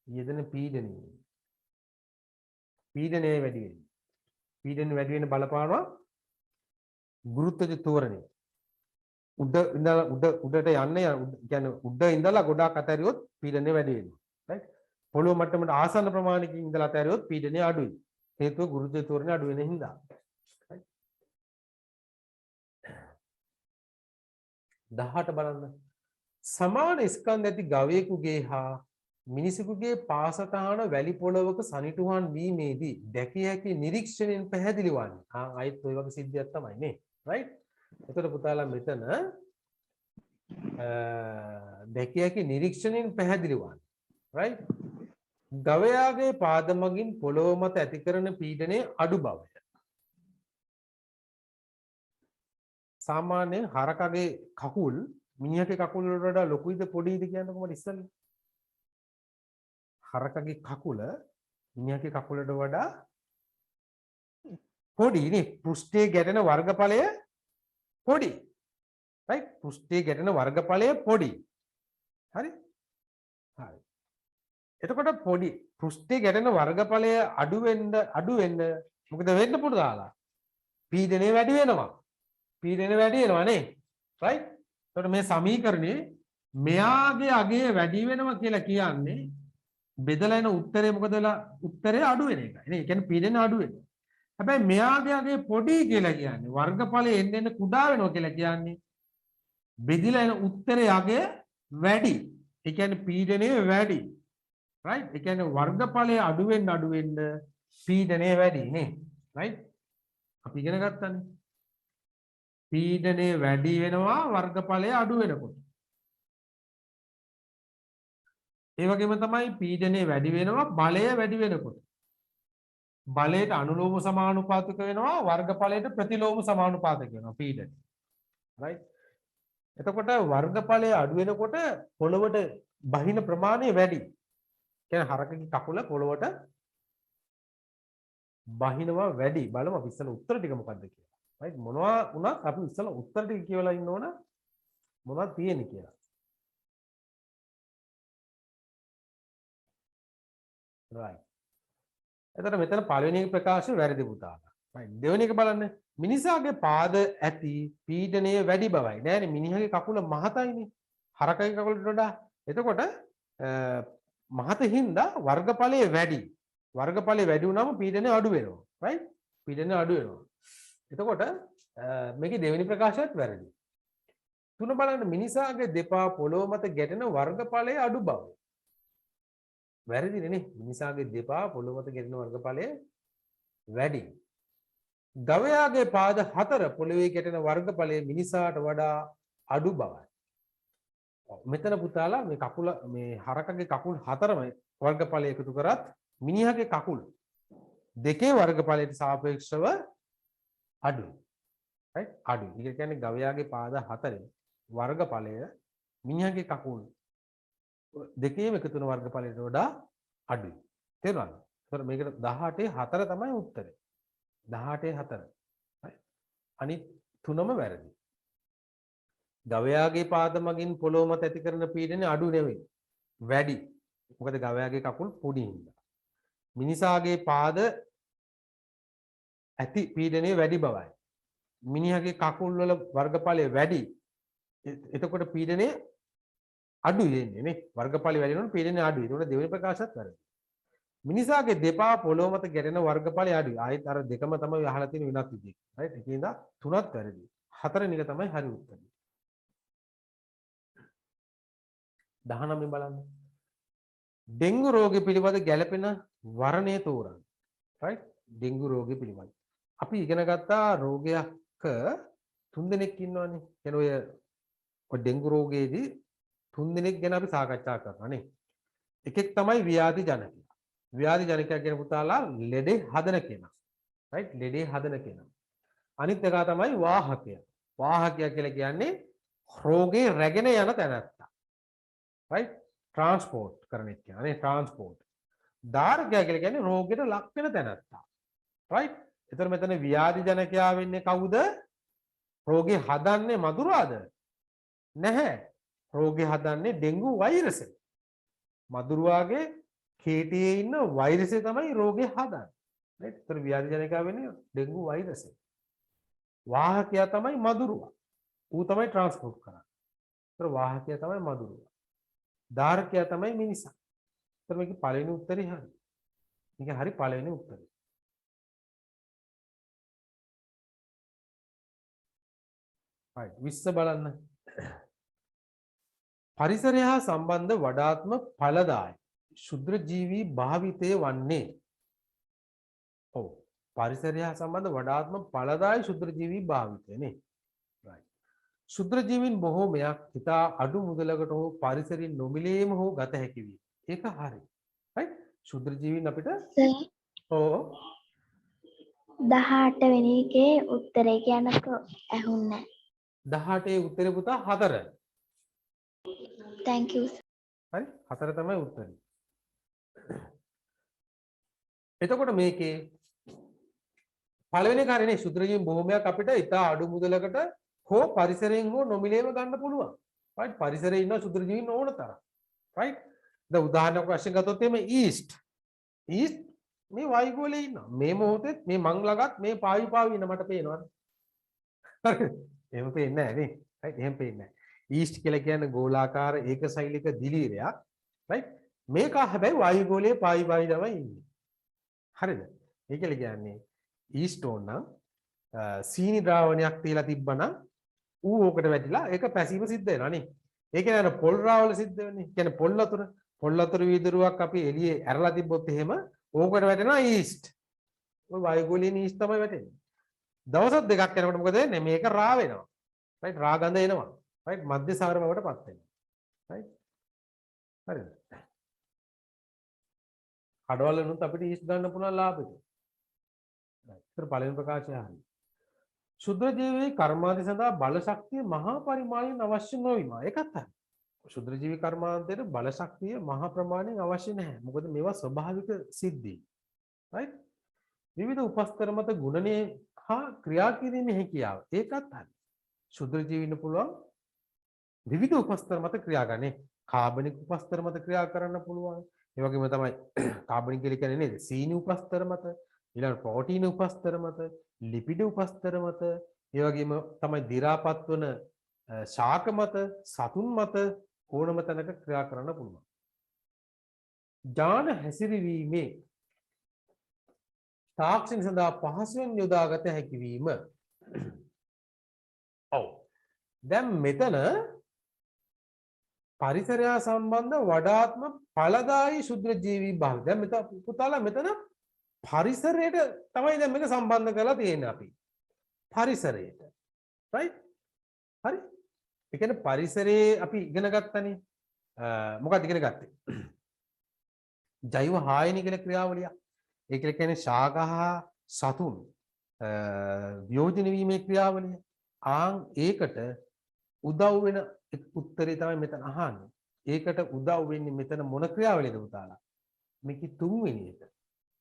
යෙදෙන පීඩනයේ පීඩනය වැඩි වෙන්නේ. පීඩනය වැඩි වෙන බලපානවා ගුරුත්වජ තෝරණය. උඩට යන්න කියන්නේ උඩ ඉඳලා ගොඩාක් අතහැරියොත් පීඩනය වැඩි වෙනවා. right? පොළොව මට්ටමට ආසන්න ප්‍රමාණයකින් ඉඳලා අතහැරියොත් පීඩනය අඩුයි. හේතුව ගුරුත්වජ තෝරණය අඩු වෙන හින්දා. right? 18 බලන්න. සමාන ස්කන්ධ ඇති ගවයෙකුගේ හා මිනිසෙකුගේ පාසටහන වැලි පොළවක සනිටුහන් වීමේදී දැකිය හැකි නිරීක්ෂණයෙන් පැහැදිලි වන්නේ. ආයෙත් ඔය වගේ සිද්ධියක් තමයි නේ. right? එතකොට පුතාලා මෙතන දැකිය හැකි නිරීක්ෂණයෙන් පැහැදිලි වන්නේ. right? ගවයාගේ පාද මගින් පොළොව මත ඇති කරන පීඩනයේ අඩු බවය. සාමාන්‍යයෙන් හරකගේ කකුල් මිනිහගේ කකුල් වලට වඩා ලොකුයිද පොඩිද කියන්නකො මට ඉස්සෙල්ලා. හරකගේ කකුල මිනිහගේ කකුලට වඩා පොඩි නේ. පෘෂ්ඨයේ ගැටෙන වර්ගඵලය පොඩි. right? පෘෂ්ඨයේ ගැටෙන වර්ගඵලය පොඩි. හරි? හරි. එතකොට පොඩි පෘෂ්ඨයේ ගැටෙන වර්ගඵලය අඩු වෙන්න මොකද වෙන්න පුරුදාලා? පීඩනය වැඩි වෙනවා. පීඩනය වැඩි වෙනවා නේ. right? එතකොට මේ සමීකරණේ මෙයාගේ අගය වැඩි වෙනවා කියලා කියන්නේ බෙදලා එන උත්තරේ මොකද වෙලා? උත්තරේ අඩු වෙන එකයි නේ. ඒ කියන්නේ පීඩනය අඩු වෙනවා. හැබැයි මෙයාගේ අගය පොඩි කියලා කියන්නේ වර්ගඵලය එන්න කුඩා වෙනවා කියලා කියන්නේ බෙදලා එන උත්තරේ අගය වැඩි. ඒ කියන්නේ පීඩනය වැඩි. right? ඒ කියන්නේ වර්ගඵලය අඩු වෙන්න පීඩනය වැඩි නේ. right? අපි ඉගෙන ගත්තානේ. පීඩනය වැඩි වෙනවා වර්ගඵලය අඩු වෙනකොට. ඒ වගේම තමයි පීඩනය වැඩි වෙනවා බලය වැඩි වෙනකොට. බලයට අනුලෝම සමානුපාතික වෙනවා වර්ගඵලයට ප්‍රතිලෝම සමානුපාතික වෙනවා පීඩනය. right? එතකොට වර්ගඵලය අඩු වෙනකොට පොළවට බහින ප්‍රමාණය වැඩි. කියන්නේ හරකගේ කකුල පොළවට බහිනවා වැඩි. බලමු අපි ඉස්සෙල්ලා උත්තර ටික මොකද්ද කියලා. right? මොනවා වුණත් අපි ඉස්සෙල්ලා උත්තර ටික කියවලා ඉන්න ඕන මොනවද තියෙන්නේ කියලා. right. එතකොට මෙතන පළවෙනි එක ප්‍රකාශය වැරදි පුතාලා. right. දෙවෙනි එක බලන්න. මිනිසාගේ පාද ඇති පීඩනය වැඩි බවයි. නෑනේ මිනිහගේ කකුල මහතයිනේ. හරකගේ කකුලට වඩා. එතකොට මහත හින්දා වර්ගඵලය වැඩි. වර්ගඵලය වැඩි වුණාම පීඩනය අඩු වෙනවා. right? පීඩනය අඩු වෙනවා. එතකොට මේකේ දෙවෙනි ප්‍රකාශයත් වැරදි. තුන බලන්න මිනිසාගේ දෙපා පොළොව මත ගැටෙන වර්ගඵලය අඩු බව. වැරදිනේ නේ. මිනිසාගේ දෙපා පොළොව මත ගැටෙන වර්ගඵලය වැඩි. ගවයාගේ පාද 4 පොළවේ ගැටෙන වර්ගඵලය මිනිසාට වඩා අඩු බවයි. මෙතන පුතාලා මේ කකුල මේ හරකගේ කකුල් 4ම වර්ගඵලය එකතු කරත් මිනිහගේ කකුල් දෙකේ වර්ගඵලයට සාපේක්ෂව අඩුයි. right? අඩුයි. ඒ කියන්නේ ගවයාගේ පාද 4 වර්ගඵලය මිනිහගේ කකුල් දෙකේම එකතු වෙන වර්ගඵලයට වඩා අඩුයි. තේරුණාද? ඒතර මේකට 18 4 තමයි උත්තරේ. 18 4. right? අනිත් තුනම වැරදි. ගවයාගේ පාද මගින් පොළොව මත ඇති කරන පීඩනය අඩු නෙවෙයි. වැඩි. මොකද ගවයාගේ කකුල් පොඩි හින්දා. මිනිසාගේ පාද ඇති පීඩනය වැඩි බවයි. මිනිහගේ කකුල් වල වර්ගඵලය වැඩි. එතකොට පීඩනය අඩුයි වෙන්නේ නේ. වර්ගඵලය වැඩි වෙනකොට පීඩනය අඩුයි. ඒකට දෙවෙනි ප්‍රකාශයත් වැරදි. මිනිසාගේ දෙපා පොළොව මත ගැටෙන වර්ගඵලය අඩුයි. ආයෙත් අර දෙකම තමයි අහලා තියෙන වෙනත් විදිහට. right? ඒකින්ද තුනත් වැරදි. හතරෙනි එක තමයි හරි උත්තරය. 19 බලන්න. ඩෙන්ගු රෝගය පිළිබඳ ගැළපෙන වර්ණය තෝරන්න. right? ඩෙන්ගු රෝගය පිළිබඳ. අපි ඉගෙන ගත්තා රෝගයක 3 දෙනෙක් ඉන්නවනේ. කියන ඔය ඩෙන්ගු රෝගයේදී 3 දෙනෙක් ගැන අපි සාකච්ඡා කරනවා නේ. එකෙක් තමයි ව්‍යාධි ජනකයා. ව්‍යාධි ජනකයා කියන පුතාලා ලෙඩේ හදන කෙනා. right? ලෙඩේ හදන කෙනා. අනිත් එක තමයි වාහකයා. වාහකයා කියලා කියන්නේ රෝගේ රැගෙන යන තැනැත්තා. right? transport කරන එක කියන්නේ transport. ධාරකයා කියලා කියන්නේ රෝගයට ලක් වෙන තැනැත්තා. right? එතන මෙතන ව්‍යාධි ජනකයා වෙන්නේ කවුද? රෝගේ හදන්නේ මදුරුවාද? නැහැ. රෝගේ හදන්නේ ඩෙන්ගු වෛරසය. මදුරුවාගේ කේටියේ ඉන්න වෛරසය තමයි රෝගේ හදන්නේ. right? එතන ව්‍යාධි ජනකයා වෙන්නේ ඩෙන්ගු වෛරසය. වාහකයා තමයි මදුරුවා. ඌ තමයි transport කරන්නේ. එතන වාහකයා තමයි මදුරුවා. ධාරකයා තමයි මිනිසා. එතන මේකේ පළවෙනි උත්තරේ හරි. මේක හරි පළවෙනි උත්තරේ. right 20 බලන්න. පරිසරය හා සම්බන්ධ වඩාත්ම ඵලදායි ශුද්‍ර ජීවී භාවිතය වන්නේ. ඔව්. පරිසරය හා සම්බන්ධ වඩාත්ම ඵලදායි ශුද්‍ර ජීවී භාවිතය නේ. right. ශුද්‍ර ජීවීන් බොහෝමයක් ඉතා අඩු මුදලකට හෝ පරිසරින් නොමිලේම හෝ ගත හැකි වේ. ඒක හරි. right. ශුද්‍ර ජීවීන් අපිට ඔව් 18 වෙනි එකේ උත්තරේ කියනකො ඇහුන්නේ 18 උත්තරේ පුතා 4. thank you හරි 4 තමයි උත්තරේ. එතකොට මේකේ පළවෙනි කාරණේ ශුද්‍ර ජීවීන් බොහෝමයක් අපිට ඉතා අඩු මුදලකට හෝ පරිසරයෙන් හෝ නොමිලේම ගන්න පුළුවන්. right? පරිසරයේ ඉන්න ශුද්‍ර ජීවීන් ඕන තරම්. right? දැන් උදාහරණයක් වශයෙන් ගත්තොත් එimhe ඊස්ට් මේ වායුගෝලයේ ඉන්නවා. මේ මොහොතේ මේ මං ළඟත් මේ පාවි ඉන්න මට පේනවනේ. හරිද? එහෙම පේන්නේ නැහැ නේ. right? එහෙම පේන්නේ නැහැ. ඊස්ට් කියලා කියන්නේ ගෝලාකාර ඒකශෛලික දිලීරයක්. right? මේක හැබැයි වායුගෝලයේ පාවි තමයි ඉන්නේ. හරිද? ඒ කියලා කියන්නේ ඊස්ට් ඕනනම් සීනි ද්‍රාවණයක් තියලා තිබ්බනම් ඌ ඕකට වැටිලා ඒක පැසීම සිද්ධ වෙනවා නේ. ඒ කියන්නේ අර පොල් රාවල සිද්ධ වෙන්නේ. කියන්නේ පොල් වතුර පොල් වතුර වීදුරුවක් අපි එළියේ ඇරලා තිබ්බොත් එහෙම ඕකට වැටෙනවා ඊස්ට්. ඔය වායුගෝලීය ඊස්ට් තමයි වැටෙන්නේ. දවස් දෙකක් යනකොට මොකද වෙන්නේ? මේක රා වෙනවා. රයිට් රා ගඳ එනවා. රයිට් මධ්‍ය සාර බවටපත් වෙනවා. රයිට් හරිද? කඩවල වලුත් අපිට ඊස්ට් ගන්න පුළුවන් ලාභෙට. රයිට්. ඒතර පළවෙනි ප්‍රකාශය හරි. ශුද්‍ර ජීවී කර්මාන්තය සඳහා බල ශක්තිය මහා පරිමාණයෙන් අවශ්‍ය නොවීම. ඒකත් හරි. ශුද්‍ර ජීවී කර්මාන්තයට බල ශක්තිය මහා ප්‍රමාණයෙන් අවශ්‍ය නැහැ. මොකද මේවා ස්වභාවික සිද්ධි. රයිට්? විවිධ උපස්තර මත ගුණණය හා ක්‍රියා කිරීමේ හැකියාව. ඒකත් හරි. ශුද්‍ර ජීවින්න පුළුවන් විවිධ උපස්තර මත ක්‍රියා ගන්නේ. කාබනික උපස්තර මත ක්‍රියා කරන්න පුළුවන්. ඒ වගේම තමයි කාබනික කියලා කියන්නේ නේද? සීනි උපස්තර මත, ඊළඟ ප්‍රෝටීන උපස්තර මත, ලිපිඩ උපස්තර මත, ඒ වගේම තමයි දි รา පත් වන ශාක මත, සතුන් මත ඕනම තැනක ක්‍රියා කරන්න පුළුවන්. ඥාන හැසිරවීමේ තාක්ෂණ සඳහා පහසුවෙන් යොදාගත හැකි වීම. ඔව්. දැන් මෙතන පරිසරය සම්බන්ධ වඩාත්ම ඵලදායී ශුද්‍ර ජීවී භාවය. දැන් මෙතන පුතාලා මෙතන පරිසරයට තමයි දැන් මේක සම්බන්ධ කරලා තියෙන්නේ අපි. පරිසරයට. right? හරි? ඒ කියන්නේ පරිසරයේ අපි ඉගෙන ගත්තනේ. මොකක්ද ඉගෙන ගත්තේ? ජෛව හායනී කියන ක්‍රියාවලිය. ඒක කියන්නේ ශාක හා සතුන් වියෝජන වීමේ ක්‍රියාවලිය. ඒකට උදව් වෙන උත්තරේ තමයි මෙතන අහන්නේ. ඒකට උදව් වෙන්නේ මෙතන මොන ක්‍රියාවලියද පුතාලා? මේකේ තුන්වෙනි එක.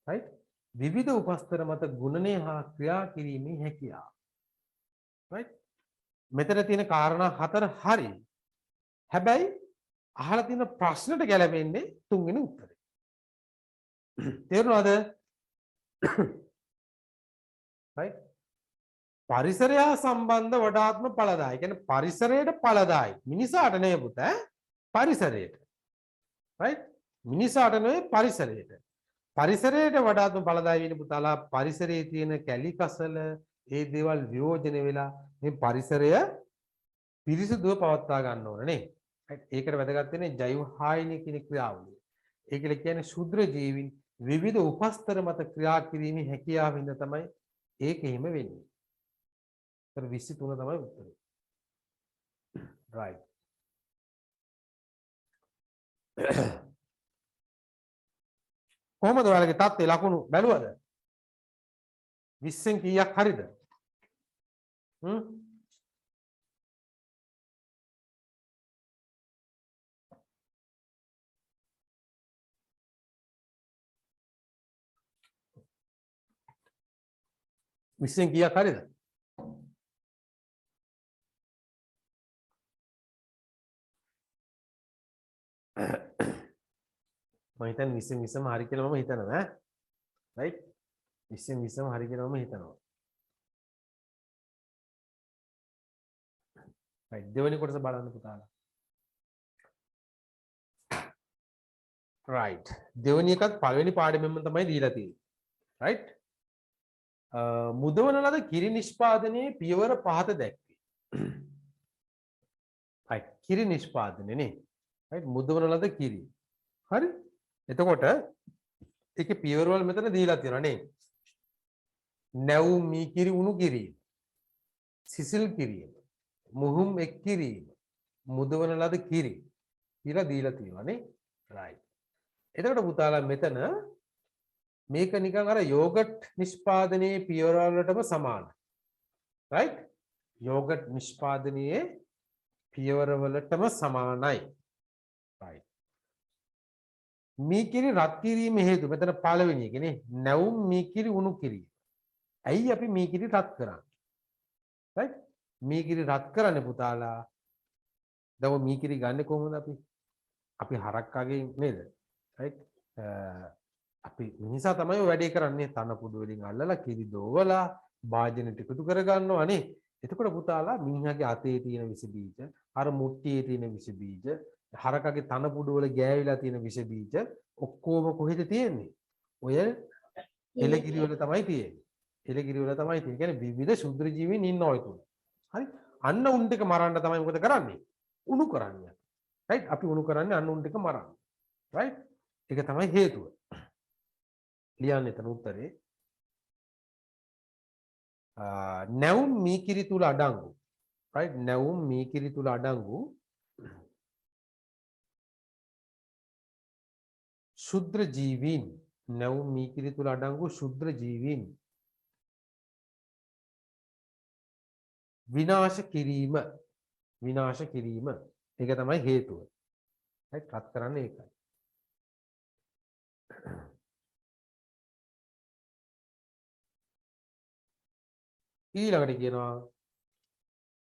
right? විවිධ උපස්තර මත ගුණණය හා ක්‍රියා කිරීමේ හැකියාව. right? මෙතන තියෙන කාරණා හතර හරි. හැබැයි අහලා තියෙන ප්‍රශ්නට ගැලපෙන්නේ තුන්වෙනි උත්තරේ. තේරුණාද? right? පරිසරය සම්බන්ධ වඩාත්ම ඵලදායි. කියන්නේ පරිසරයට ඵලදායි. මිනිසාට නෙවෙයි පුත පරිසරයට. right? මිනිසාට නෙවෙයි පරිසරයට. පරිසරයට වඩාත්ම ඵලදායි වෙන පුතාලා පරිසරයේ තියෙන කැලි කසල ඒ දේවල් වියෝජන වෙලා මේ පරිසරය පිරිසිදුව පවත්වා ගන්න ඕන නේ. ඒකට වැදගත් වෙන්නේ ජෛව හායනී කියන ක්‍රියාවලිය. ඒකල කියන්නේ ශුද්‍ර ජීවීන් විවිධ උපස්තර මත ක්‍රියා කිරීමේ හැකියාවින්ද තමයි ඒක එහෙම වෙන්නේ. 23 තමයි උත්තරේ. right. කොහොමද ඔයාලගේ තත්ත්වය ලකුණු බැලුවද? 20න් කීයක් හරිද? හ්ම්? විශ්ෙන් කීයක් හරිද? මම හිතන්නේ 20න් 20ම හරි කියලා මම හිතනවා ඈ. right? 20න් 20ම හරි කියලා මම හිතනවා. right. දෙවෙනි කොටස බලන්න පුතාලා. right. දෙවෙනි එකත් පළවෙනි පාඩමෙන්ම තමයි දීලා තියෙන්නේ. right? මුදවන ලද කිරි නිෂ්පාදනයේ පියවර පහත දැක්වේ. right. කිරි නිෂ්පාදනය නේ. right. මුදවන ලද කිරි. හරි? එතකොට ඒකේ පියවරවල මෙතන දීලා තියෙනවා නේ. නැවුම් මී කිරි උණු කිරීම. සිසිල් කිරීම. මුහුම් එක් කිරීම. මුදවන ලද කිරි කියලා දීලා තියෙනවා නේ. right. එතකොට පුතාලා මෙතන මේක නිකන් අර යෝගට් නිෂ්පාදනයේ පියවරවල වලටම සමානයි. right? යෝගට් නිෂ්පාදනයේ පියවරවලටම සමානයි. right. මීකිරි රත් කිරීම හේතු මෙතන පළවෙනි එක නේ. නැවුම් මීකිරි උණු කිරීම. ඇයි අපි මීකිරි රත් කරන්නේ? right? මීකිරි රත් කරන්නේ පුතාලා. දැන් මීකිරි ගන්න කොහොමද අපි? අපි හරක්කගෙන් නේද? right? අපි මිනිසා තමයි වැඩේ කරන්නේ. තන කුඩු වලින් අල්ලලා කිරි දෝවලා භාජනෙට එකතු කර ගන්නවා නේ. එතකොට පුතාලා මිනිහාගේ අතේ තියෙන විස බීජ, අර මුට්ටියේ තියෙන විස බීජ, හරකගේ තන පුඩු වල ගෑවිලා තියෙන විස බීජ ඔක්කොම කොහෙද තියෙන්නේ? ඔය එළකිරි වල තමයි තියෙන්නේ. එළකිරි වල තමයි තියෙන්නේ. කියන්නේ විවිධ ශුද්‍ර ජීවීන් ඉන්නවා ඒ තුල. හරි? අන්න උන් ටික මරන්න තමයි මොකද කරන්නේ? උණු කරන්නේ. right? අපි උණු කරන්නේ අන්න උන් ටික මරන්න. right ඒක තමයි හේතුව ලියන්න එතන උත්තරේ නැවුම් මීකිරි තුල අඩංගු right නැවුම් මීකිරි තුල අඩංගු ශුද්‍ර ජීවීන් නැවුම් මීකිරි තුල අඩංගු ශුද්‍ර ජීවීන් විනාශ කිරීම ඒක තමයි හේතුව right රත් කරන්නේ ඒකයි ඊළඟට කියනවා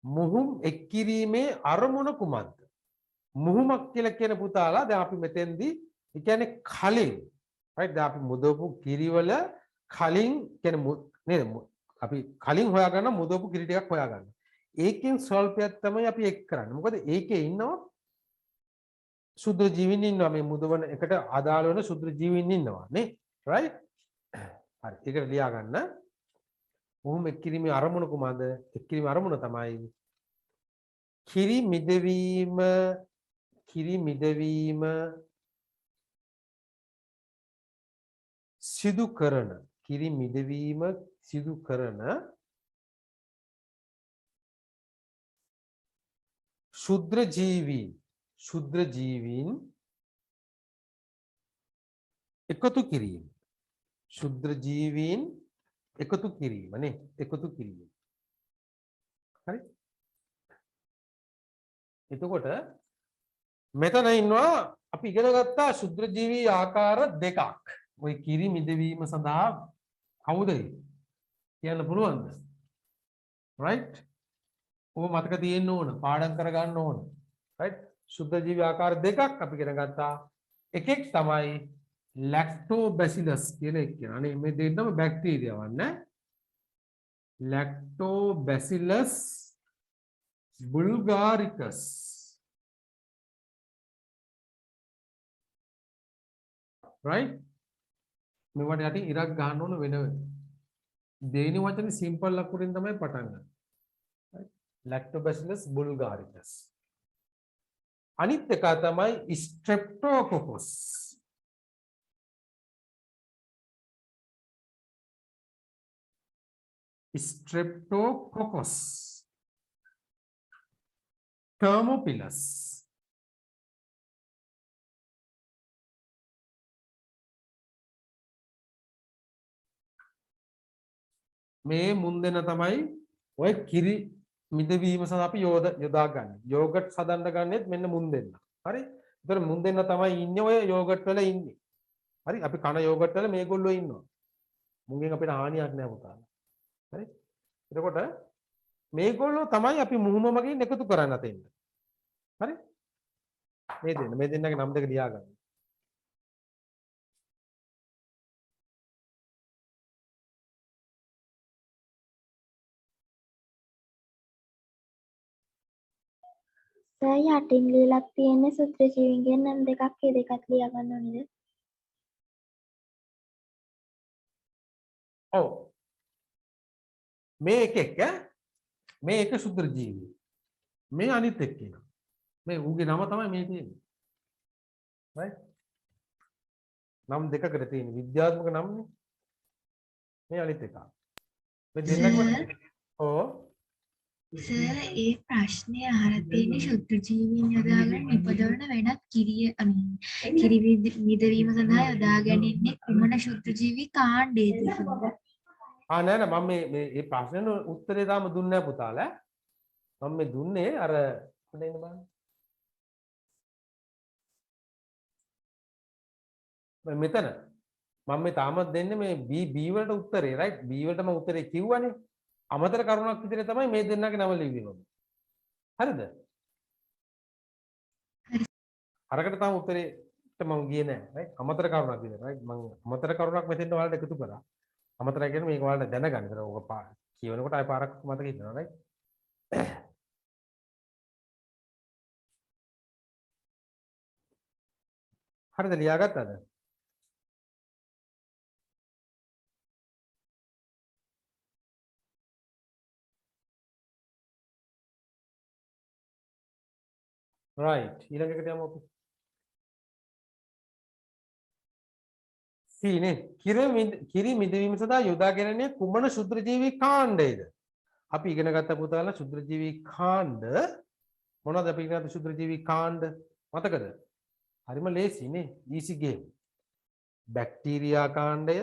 මුහුම් එක්කිරීමේ අරමුණ කුමක්ද මුහුමක් කියලා කියන පුතාලා දැන් අපි මෙතෙන්දී ඒ කියන්නේ කලින් right දැන් අපි මුදවපු කිරිවල කලින් කියන්නේ නේද අපි කලින් හොයාගන්න මුදවපු කිරි ටිකක් හොයාගන්න ඒකෙන් ස්වල්පයක් තමයි අපි එක් කරන්නේ මොකද ඒකේ ඉන්නවා ශුද්‍ර ජීවීන් ඉන්නවා මේ මුදවන එකට අදාළ වෙන ශුද්‍ර ජීවීන් ඉන්නවා නේ right හරි ඒකට ලියා ගන්න මුහුම් එක්කිරීමේ අරමුණ කුමක්ද එක්කිරීමේ අරමුණ තමයි කිරි මිදවීම සිදු කරන කිරි මිදවීම සිදු කරන ශුද්‍ර ජීවීන් එකතු කිරීම ශුද්‍ර ජීවීන් එකතු කිරීම නේ එකතු කිරීම හරි එතකොට මෙතන ඉන්නවා අපි ඉගෙන ගත්තා ශුද්‍ර ජීවී ආකාර දෙකක් ওই කිරි මිදවීම සඳහා කවුද කියන්න පුළුවන්ද right ඔබ මතක තියෙන්න ඕන පාඩම් කරගන්න ඕන right ශුද්‍ර ජීවී ආකාර දෙකක් අපි ඉගෙන ගත්තා එකෙක් තමයි ලැක්ටෝබැසිලස් කියන එක කියන අනේ මේ දෙන්නම බැක්ටීරියා වන්නේ ලැක්ටෝබැසිලස් බුල්ගාරිකස් right මේවට යටින් ඉරක් ගන්න ඕන වෙන දෙවෙනි වචනේ සිම්පල් අකුරින් තමයි පටන් ගන්න right lactobacillus bulgaricus අනිත් එක තමයි streptococcus thermophilus මේ මුන් දෙන තමයි ඔය කිරි මිදවීම සඳහා අපි යොදා ගන්න. යෝගට් හදන්න ගන්නෙත් මෙන්න මුන් දෙන්න. හරි? ඒතර මුන් දෙන්න තමයි ඉන්නේ ඔය යෝගට් වල ඉන්නේ. හරි? අපි කන යෝගට් වල මේගොල්ලෝ ඉන්නවා. මුන්ගෙන් අපිට හානියක් නැහැ පුතාලා. හරි? එතකොට මේගොල්ලෝ තමයි අපි මුහුම මගින් එකතු කරන්න තෙන්න. හරි? මේ දෙන්නගේ නම් දෙක ලියා ගන්න. සර් යටින් ලියලා තියෙන්නේ සුත්‍ර ජීවීන්ගේ නම් දෙකක් ඒ දෙකත් ලියා ගන්න ඕනේද? ඔව්. මේ එකෙක් මේ එක ශුද්‍ර ජීවි. මේ අනිත් එක්කෙනා. මේ ඌගේ නම තමයි මේ තියෙන්නේ. right? නම් දෙකකට තියෙන විද්‍යාත්මක නම්නේ. මේ අනිත් එක. මේ දෙන්නම ඔව්. සර් ඒ ප්‍රශ්නේ අහලා තියෙන්නේ ශුද්ධ ජීවීන් යොදාගෙන නිපදවන වෙනත් කිරි මිදවීම සඳහා යොදා ගැනීමේ කුමන ශුද්ධ ජීවී කාණ්ඩයේද කියලා. නෑ මම මේ ප්‍රශ්නෙට උත්තරේ තාම දුන්නේ නැහැ පුතාලා. මම මේ දුන්නේ අර හොඳ ඉන්න බලන්න. මෙතන මම මේ තාමත් දෙන්නේ මේ B වලට උත්තරේ right B වලට මම උත්තරේ කිව්වනේ. අමතර කරුණක් විදිහට තමයි මේ දෙන්නගේ නම ලිව්වේ මම. හරිද? හරි. අරකට තාම උත්තරේට මම ගියේ නැහැ right අමතර කරුණක් විදිහට right මම අමතර කරුණක් මෙතෙන්ට ඔයාලට එකතු කරා. අමතරයි කියන්නේ මේක ඔයාලට දැනගන්න. ඒක ඔක කියවනකොට ආය පාරක් මතක හිටිනවා right. හරිද ලියාගත්තද? right ඊළඟ එකට යමු අපි. සීනේ කිරි මිදවීම සඳහා යොදා ගැනීමේ කුමන ශුද්‍රජීවී කාණ්ඩයේද? අපි ඉගෙන ගත්ත පුතාලා ශුද්‍රජීවී කාණ්ඩ මොනවද අපි ඉගෙන ගත්ත ශුද්‍රජීවී කාණ්ඩ මතකද? හරිම ලේසිනේ easy game. බැක්ටීරියා කාණ්ඩය,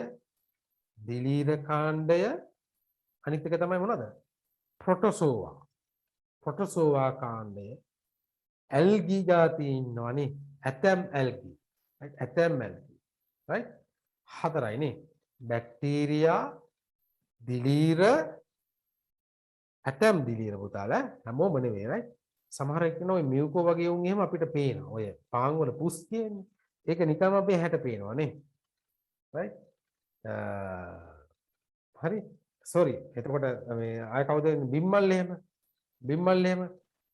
දිලීර කාණ්ඩය, අනිත් එක තමයි මොනවද? ප්‍රොටෝසෝවා. ප්‍රොටෝසෝවා කාණ්ඩය ඇල්ගි જાතිය ඉන්නවනේ. ඇතම් ඇල්ගි. right? ඇතම් ඇල්ගි. right? හතරයි නේ. බැක්ටීරියා, දිලීර, ඇතම් දිලීර පුතාලා හැමෝම නෙවෙයි right? සමහර එක්කන ඔය මියුකෝ වගේ උන් එහෙම අපිට පේනවා. ඔය පාන් වල පුස් කියන්නේ. ඒක නිකම්ම අපේ හැට පේනවා නේ. right? හරි. sorry. එතකොට මේ ආය කවුද බිම්මල් එහෙම? බිම්මල් එහෙම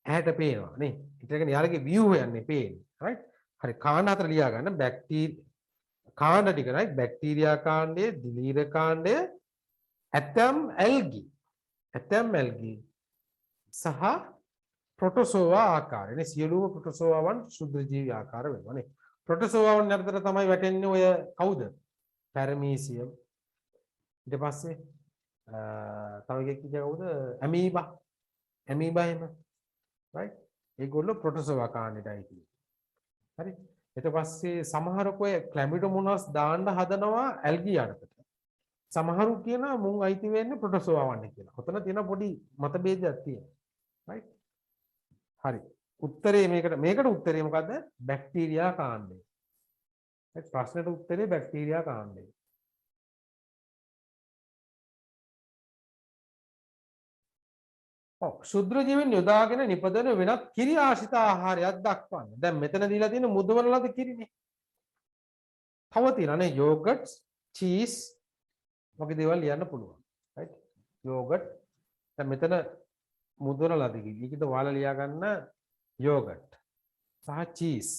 ඇහැට පේනවා නේ. ඊට කියන්නේ යාලගේ view යන්නේ පේන්නේ. right? හරි කාණ්ඩ හතර ලියා ගන්න. කාණ්ඩ ටික right? බැක්ටීරියා කාණ්ඩය, දිලීර කාණ්ඩය, ඇතම් ඇල්ගි. ඇතම් ඇල්ගි සහ ප්‍රොටෝසෝවා ආකාරය. නේ සියලුම ප්‍රොටෝසෝවාවන් ශුද්‍රජීවී ආකාර වෙනවා නේ. ප්‍රොටෝසෝවාවන් යටතට තමයි වැටෙන්නේ ඔය කවුද? පැරමීසියම්. ඊට පස්සේ තව එකෙක් කිව්වා කවුද? ඇමීබා. ඇමීබා එහෙම. right? ඒගොල්ලෝ ප්‍රොටෝසෝවා කාණ්ඩයටයි කියන්නේ. හරි? ඊට පස්සේ සමහරක ඔය ක්ලැමිඩෝමොනස් දාන්න හදනවා ඇල්ගි යටතට. සමහරු කියනවා මුන් අයිති වෙන්නේ ප්‍රොටෝසෝවාවන් කියලා. ඔතන තියෙන පොඩි මතභේදයක් තියෙනවා. right? හරි. උත්තරේ මේකට උත්තරේ මොකද්ද? බැක්ටීරියා කාණ්ඩය. right? ප්‍රශ්නෙට උත්තරේ බැක්ටීරියා කාණ්ඩය. ශුද්‍ර ජීවීන් යොදාගෙන නිපදවන වෙනත් කිරි ආශ්‍රිත ආහාරයක් දක්වන්න. දැන් මෙතන දීලා තියෙන මුදවලලද කිරිනේ. තව තියෙනනේ යෝගට්ස්, චීස් වගේ දේවල් ලියන්න පුළුවන්. right? යෝගට්. දැන් මෙතන මුදවලලද කිරි. ඒකද ඔයාලා ලියා ගන්න යෝගට් සහ චීස්.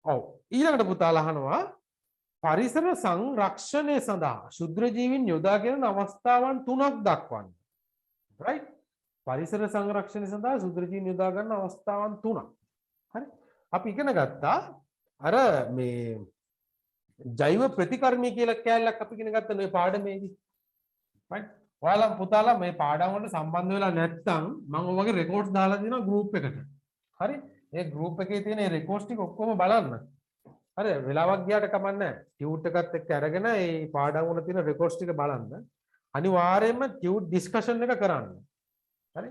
ඔව් ඊළඟට පුතාලා අහනවා පරිසර සංරක්ෂණය සඳහා ශුද්‍ර ජීවීන් යොදා ගැනීම අවස්ථාවන් 3ක් දක්වන්න. right? පරිසර සංරක්ෂණය සඳහා ශුද්‍ර ජීවීන් යොදා ගන්න අවස්ථාවන් 3ක්. හරි? අපි ඉගෙන ගත්තා අර මේ ජෛව ප්‍රතිකර්මී කියලා කැලලක් අපි ඉගෙන ගත්තා මේ පාඩමේදී. right? ඔයාලා පුතාලා මේ පාඩම් වලට සම්බන්ධ වෙලා නැත්නම් මම ඔයගේ රෙකෝඩ්ස් දාලා දෙනවා group එකට. හරි? ඒ group එකේ තියෙන ඒ records ටික ඔක්කොම බලන්න. හරි වෙලාවක් ගියාට කමක් නැහැ. ටියුට් එකත් එක්ක අරගෙන ඒ පාඩම් වල තියෙන records ටික බලන්න. අනිවාර්යයෙන්ම ටියුට් discussion එක කරන්න. හරි?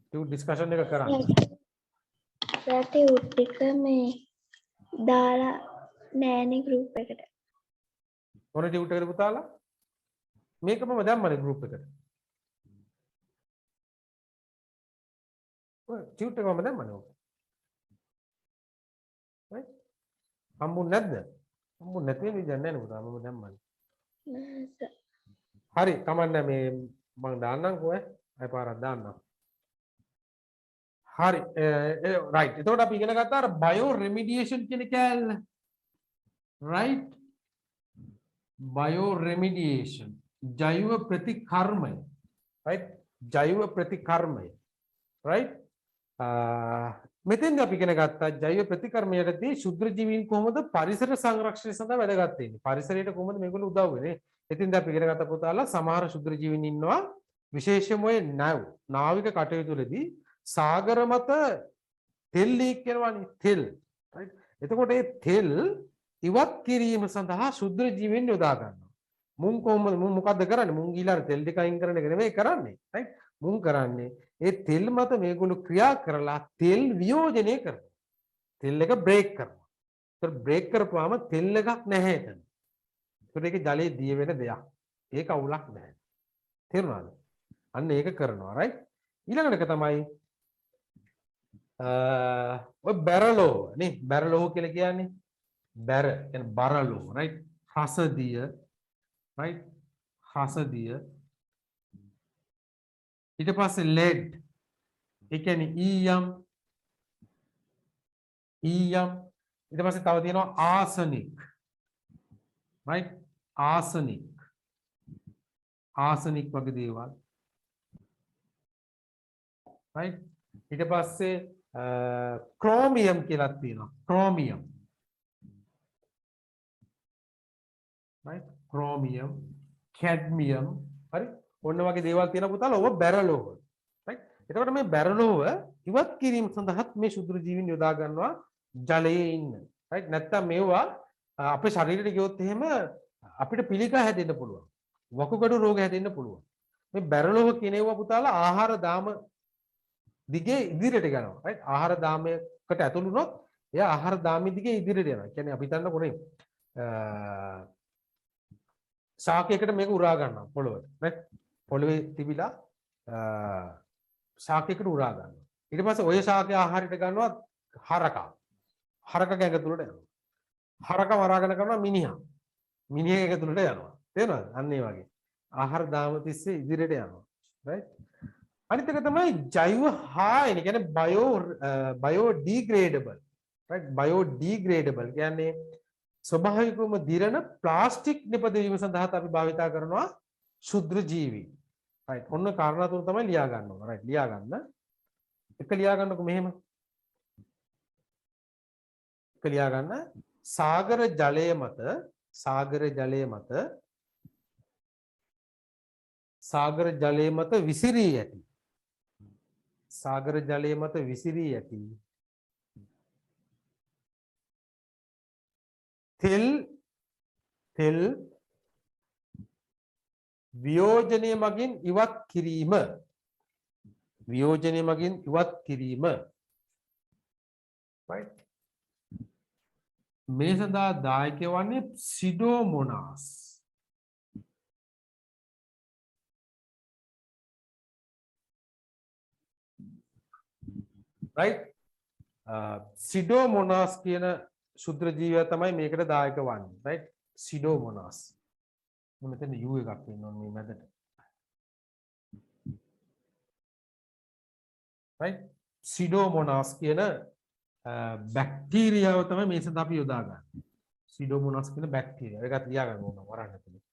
ටියුට් discussion එක කරන්න. ටියුට් එක මේ දාලා නෑනේ group එකට. මොන ටියුට් එකද පුතාලා? මේක මම දැම්මනේ group එකට. ඔය ටියුට් එක මම දැම්මනේ ඔක. right? හම්බුනේ නැද්ද? හම්බුනේ නැති වෙන විදියක් නැහැ නේ පුතා මම දැම්මනේ. හරි කමන්න මේ මම දාන්නම්කෝ අය පාරක් දාන්නම්. හරි right එතකොට අපි ඉගෙන ගත්තා අර බයෝ රෙමිඩියේෂන් කියන කෑල්ල. right? බයෝ රෙමිඩියේෂන් ජෛව ප්‍රතිකර්මය. right? ජෛව ප්‍රතිකර්මය. right? මෙතෙන්ද අපි ඉගෙන ගත්තා ජෛව ප්‍රතිකර්මයේදී ශුද්‍ර ජීවීන් කොහොමද පරිසර සංරක්ෂණය සඳහා වැදගත් වෙන්නේ? පරිසරයට කොහොමද මේගොල්ලෝ උදව් වෙන්නේ? එතෙන්ද අපි ඉගෙන ගත්ත පුතාලා සමහර ශුද්‍ර ජීවීන් ඉන්නවා විශේෂයෙන්ම ඔය නාවික කටයුතු වලදී සාගර මත තෙල් ලීක් කරනවානේ තෙල්. right? එතකොට මේ තෙල් ඉවත් කිරීම සඳහා ශුද්‍ර ජීවීන් යොදා ගන්නවා. මුන් මොකද්ද කරන්නේ? මුන් ගිහලා තෙල් ටික අයින් කරන එක නෙමෙයි කරන්නේ. right? මුන් කරන්නේ ඒ තෙල් මත මේගොල්ලෝ ක්‍රියා කරලා තෙල් වියෝජනය කරනවා. තෙල් එක බ්‍රේක් කරනවා. ඒතර බ්‍රේක් කරපුවාම තෙල් එකක් නැහැ එතන. ඒතර ඒකේ ජලයේ දිය වෙන දෙයක්. ඒක අවුලක් නැහැ. තේරුණාද? අන්න ඒක කරනවා. right? ඊළඟට එක තමයි ඔය බැරලෝ නේ බැරලෝ කියලා කියන්නේ බැර කියන්නේ බරලෝ right? හසදිය right? හසදිය ඊට පස්සේ lead ඒ කියන්නේ ඊයම් ඊට පස්සේ තව තියෙනවා ආසනික් right? ආසනික් වගේ දේවල් right ඊට පස්සේ chromium කියලා තියෙනවා chromium right chromium cadmium හරි ඔන්න වගේ දේවල් තියෙන පුතාලා ඔබ බැරලෝව right එතකොට මේ බැරලෝව ඉවත් කිරීම සඳහාත් මේ ශුද්‍ර ජීවීන් යොදා ගන්නවා ජලයේ ඉන්න right නැත්තම් මේවා අපේ ශරීරයට ගියොත් එහෙම අපිට පිළිකා හැදෙන්න පුළුවන් වකුගඩු රෝග හැදෙන්න පුළුවන් මේ බැරලෝව කියන ඒවා පුතාලා ආහාර දාම දිගේ ඉදිරියට යනවා right ආහාර දාමයකට ඇතුළු වුණොත් එයා ආහාර දාමෙ දිගේ ඉදිරියට යනවා කියන්නේ අපි හිතන්න කොනේ ශාකයකට මේක උරා ගන්නවා පොළොවට right පොළොවේ තිබිලා ශාකයකට උරා ගන්නවා ඊට පස්සේ ඔය ශාකය ආහාරයට ගන්නවා හරක ගැඟ තුලට යනවා හරක වරාගෙන කරනවා මිනිහා ගැඟ තුලට යනවා තේරෙනවද අන්න ඒ වගේ ආහාර දාම තිස්සේ ඉදිරියට යනවා right අනිත් එක තමයි ජෛව හායන කියන්නේ biodegradable right biodegradable කියන්නේ ස්වභාවිකවම දිරන ප්ලාස්ටික් නිපදවීම සඳහා අපි භාවිතා කරනවා ශුද්‍ර ජීවී right ඔන්න කාරණා තුන තමයි ලියා ගන්න ඕන right ලියා ගන්න එක ලියා ගන්නකො මෙහෙම එක ලියා ගන්න සාගර ජලය මත විසිරී ඇති තෙල් වියෝජනය මගින් ඉවත් කිරීම right මේ සඳහා දායක වන්නේ සිඩෝමොනාස් right සිඩෝමොනාස් කියන ශුද්‍ර ජීවය තමයි මේකට දායක වන්නේ right සිඩෝමොනාස් මෙතන U එකක් වෙන්න ඕනේ මේ මැදට right සිඩෝමොනාස් කියන බැක්ටීරියාව තමයි මේ සඳහා අපි යොදා ගන්න සිඩෝමොනාස් කියන බැක්ටීරියාව ඒකත් ලියා ගන්න ඕන වරන්න ඇතුලේ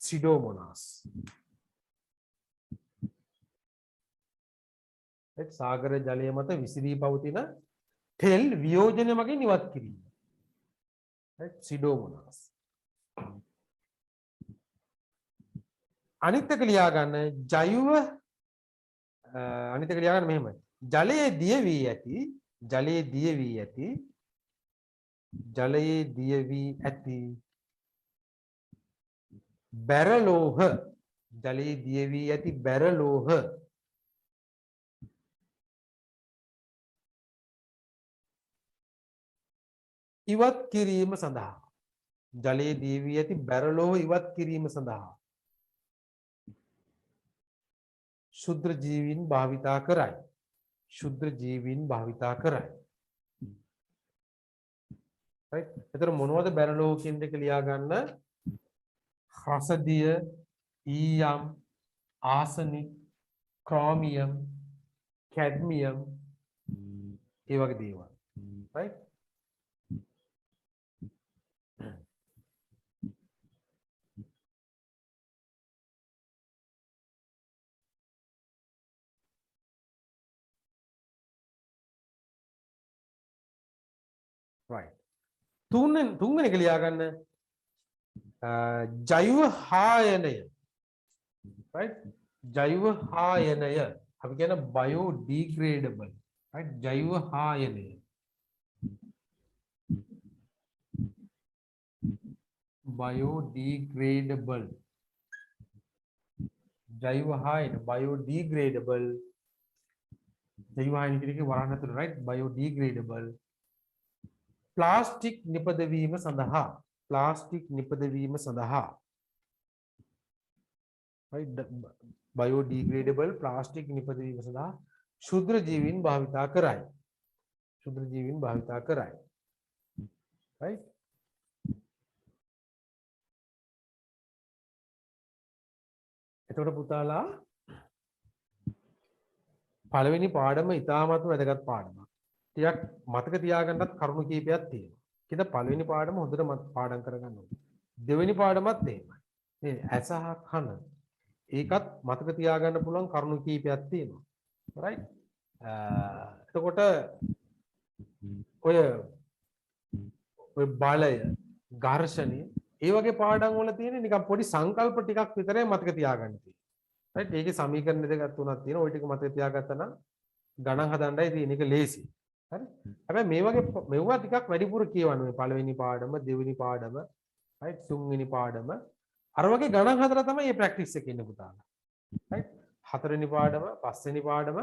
සිඩෝමොනාස් right සාගර ජලය මත විසිරී පවතින තෙල් වියෝජනය මගින් ඉවත් කිරීම right සිඩෝමොනාස් අනිත් එක ලියා ගන්න ජෛව අනිත් එක ලියා ගන්න මෙහෙම ජලයේ දිය වී ඇති බැරලෝහ ඉවත් කිරීම සඳහා ජලයේ දිය වී ඇති බැරලෝහ ඉවත් කිරීම සඳහා ශුද්‍ර ජීවීන් භාවිතා කරයි right එතන මොනවද බැරලෝහ කියන එක ලියා ගන්න රසදිය ඊයම් ආසනික් ක්‍රෝමියම් කැඩ්මියම් ඒ වගේ දේවල් right right තුන්වෙනි එක ලියා ගන්න ජෛව හායනය right ජෛව හායනය අපි කියන biodegradable right ජෛව හායනය biodegradable ජෛව හායන biodegradable ජෛව හායන කියන එකේ වරහන් ඇතුළේ right biodegradable ප්ලාස්ටික් නිපදවීම සඳහා right biodegradable ප්ලාස්ටික් නිපදවීම සඳහා ශුද්‍ර ජීවීන් භාවිතා කරයි right එතකොට පුතාලා පළවෙනි පාඩම ඉතාමත්ම වැදගත් පාඩමක් ටිකක් මතක තියාගන්නත් කරුණු කීපයක් තියෙනවා. කිද පළවෙනි පාඩම හොඳට පාඩම් කරගන්න ඕනේ. දෙවෙනි පාඩමත් එහෙමයි. මේ ඇස හා කන ඒකත් මතක තියාගන්න පුළුවන් කරුණු කීපයක් තියෙනවා. right? එතකොට ඔය ඔය බලය ඝර්ෂණය ඒ වගේ පාඩම් වල තියෙන නිකන් පොඩි සංකල්ප ටිකක් විතරයි මතක තියාගන්න තියෙන්නේ. රයිට් ඒකේ සමීකරණ දෙකක් තුනක් තියෙනවා. ওই ටික මතක තියාගත්තා නම් ගණන් හදන්නයි තියෙන එක ලේසි. හරි? හැබැයි මේ වගේ මෙවුවා ටිකක් වැඩිපුර කියවන්න මේ පළවෙනි පාඩම, දෙවෙනි පාඩම, රයිට් තුන්වෙනි පාඩම. අර වගේ ගණන් හදලා තමයි මේ ප්‍රැක්ටිස් එකේ ඉන්නේ පුතාලා. රයිට්? හතරවෙනි පාඩම, පස්වෙනි පාඩම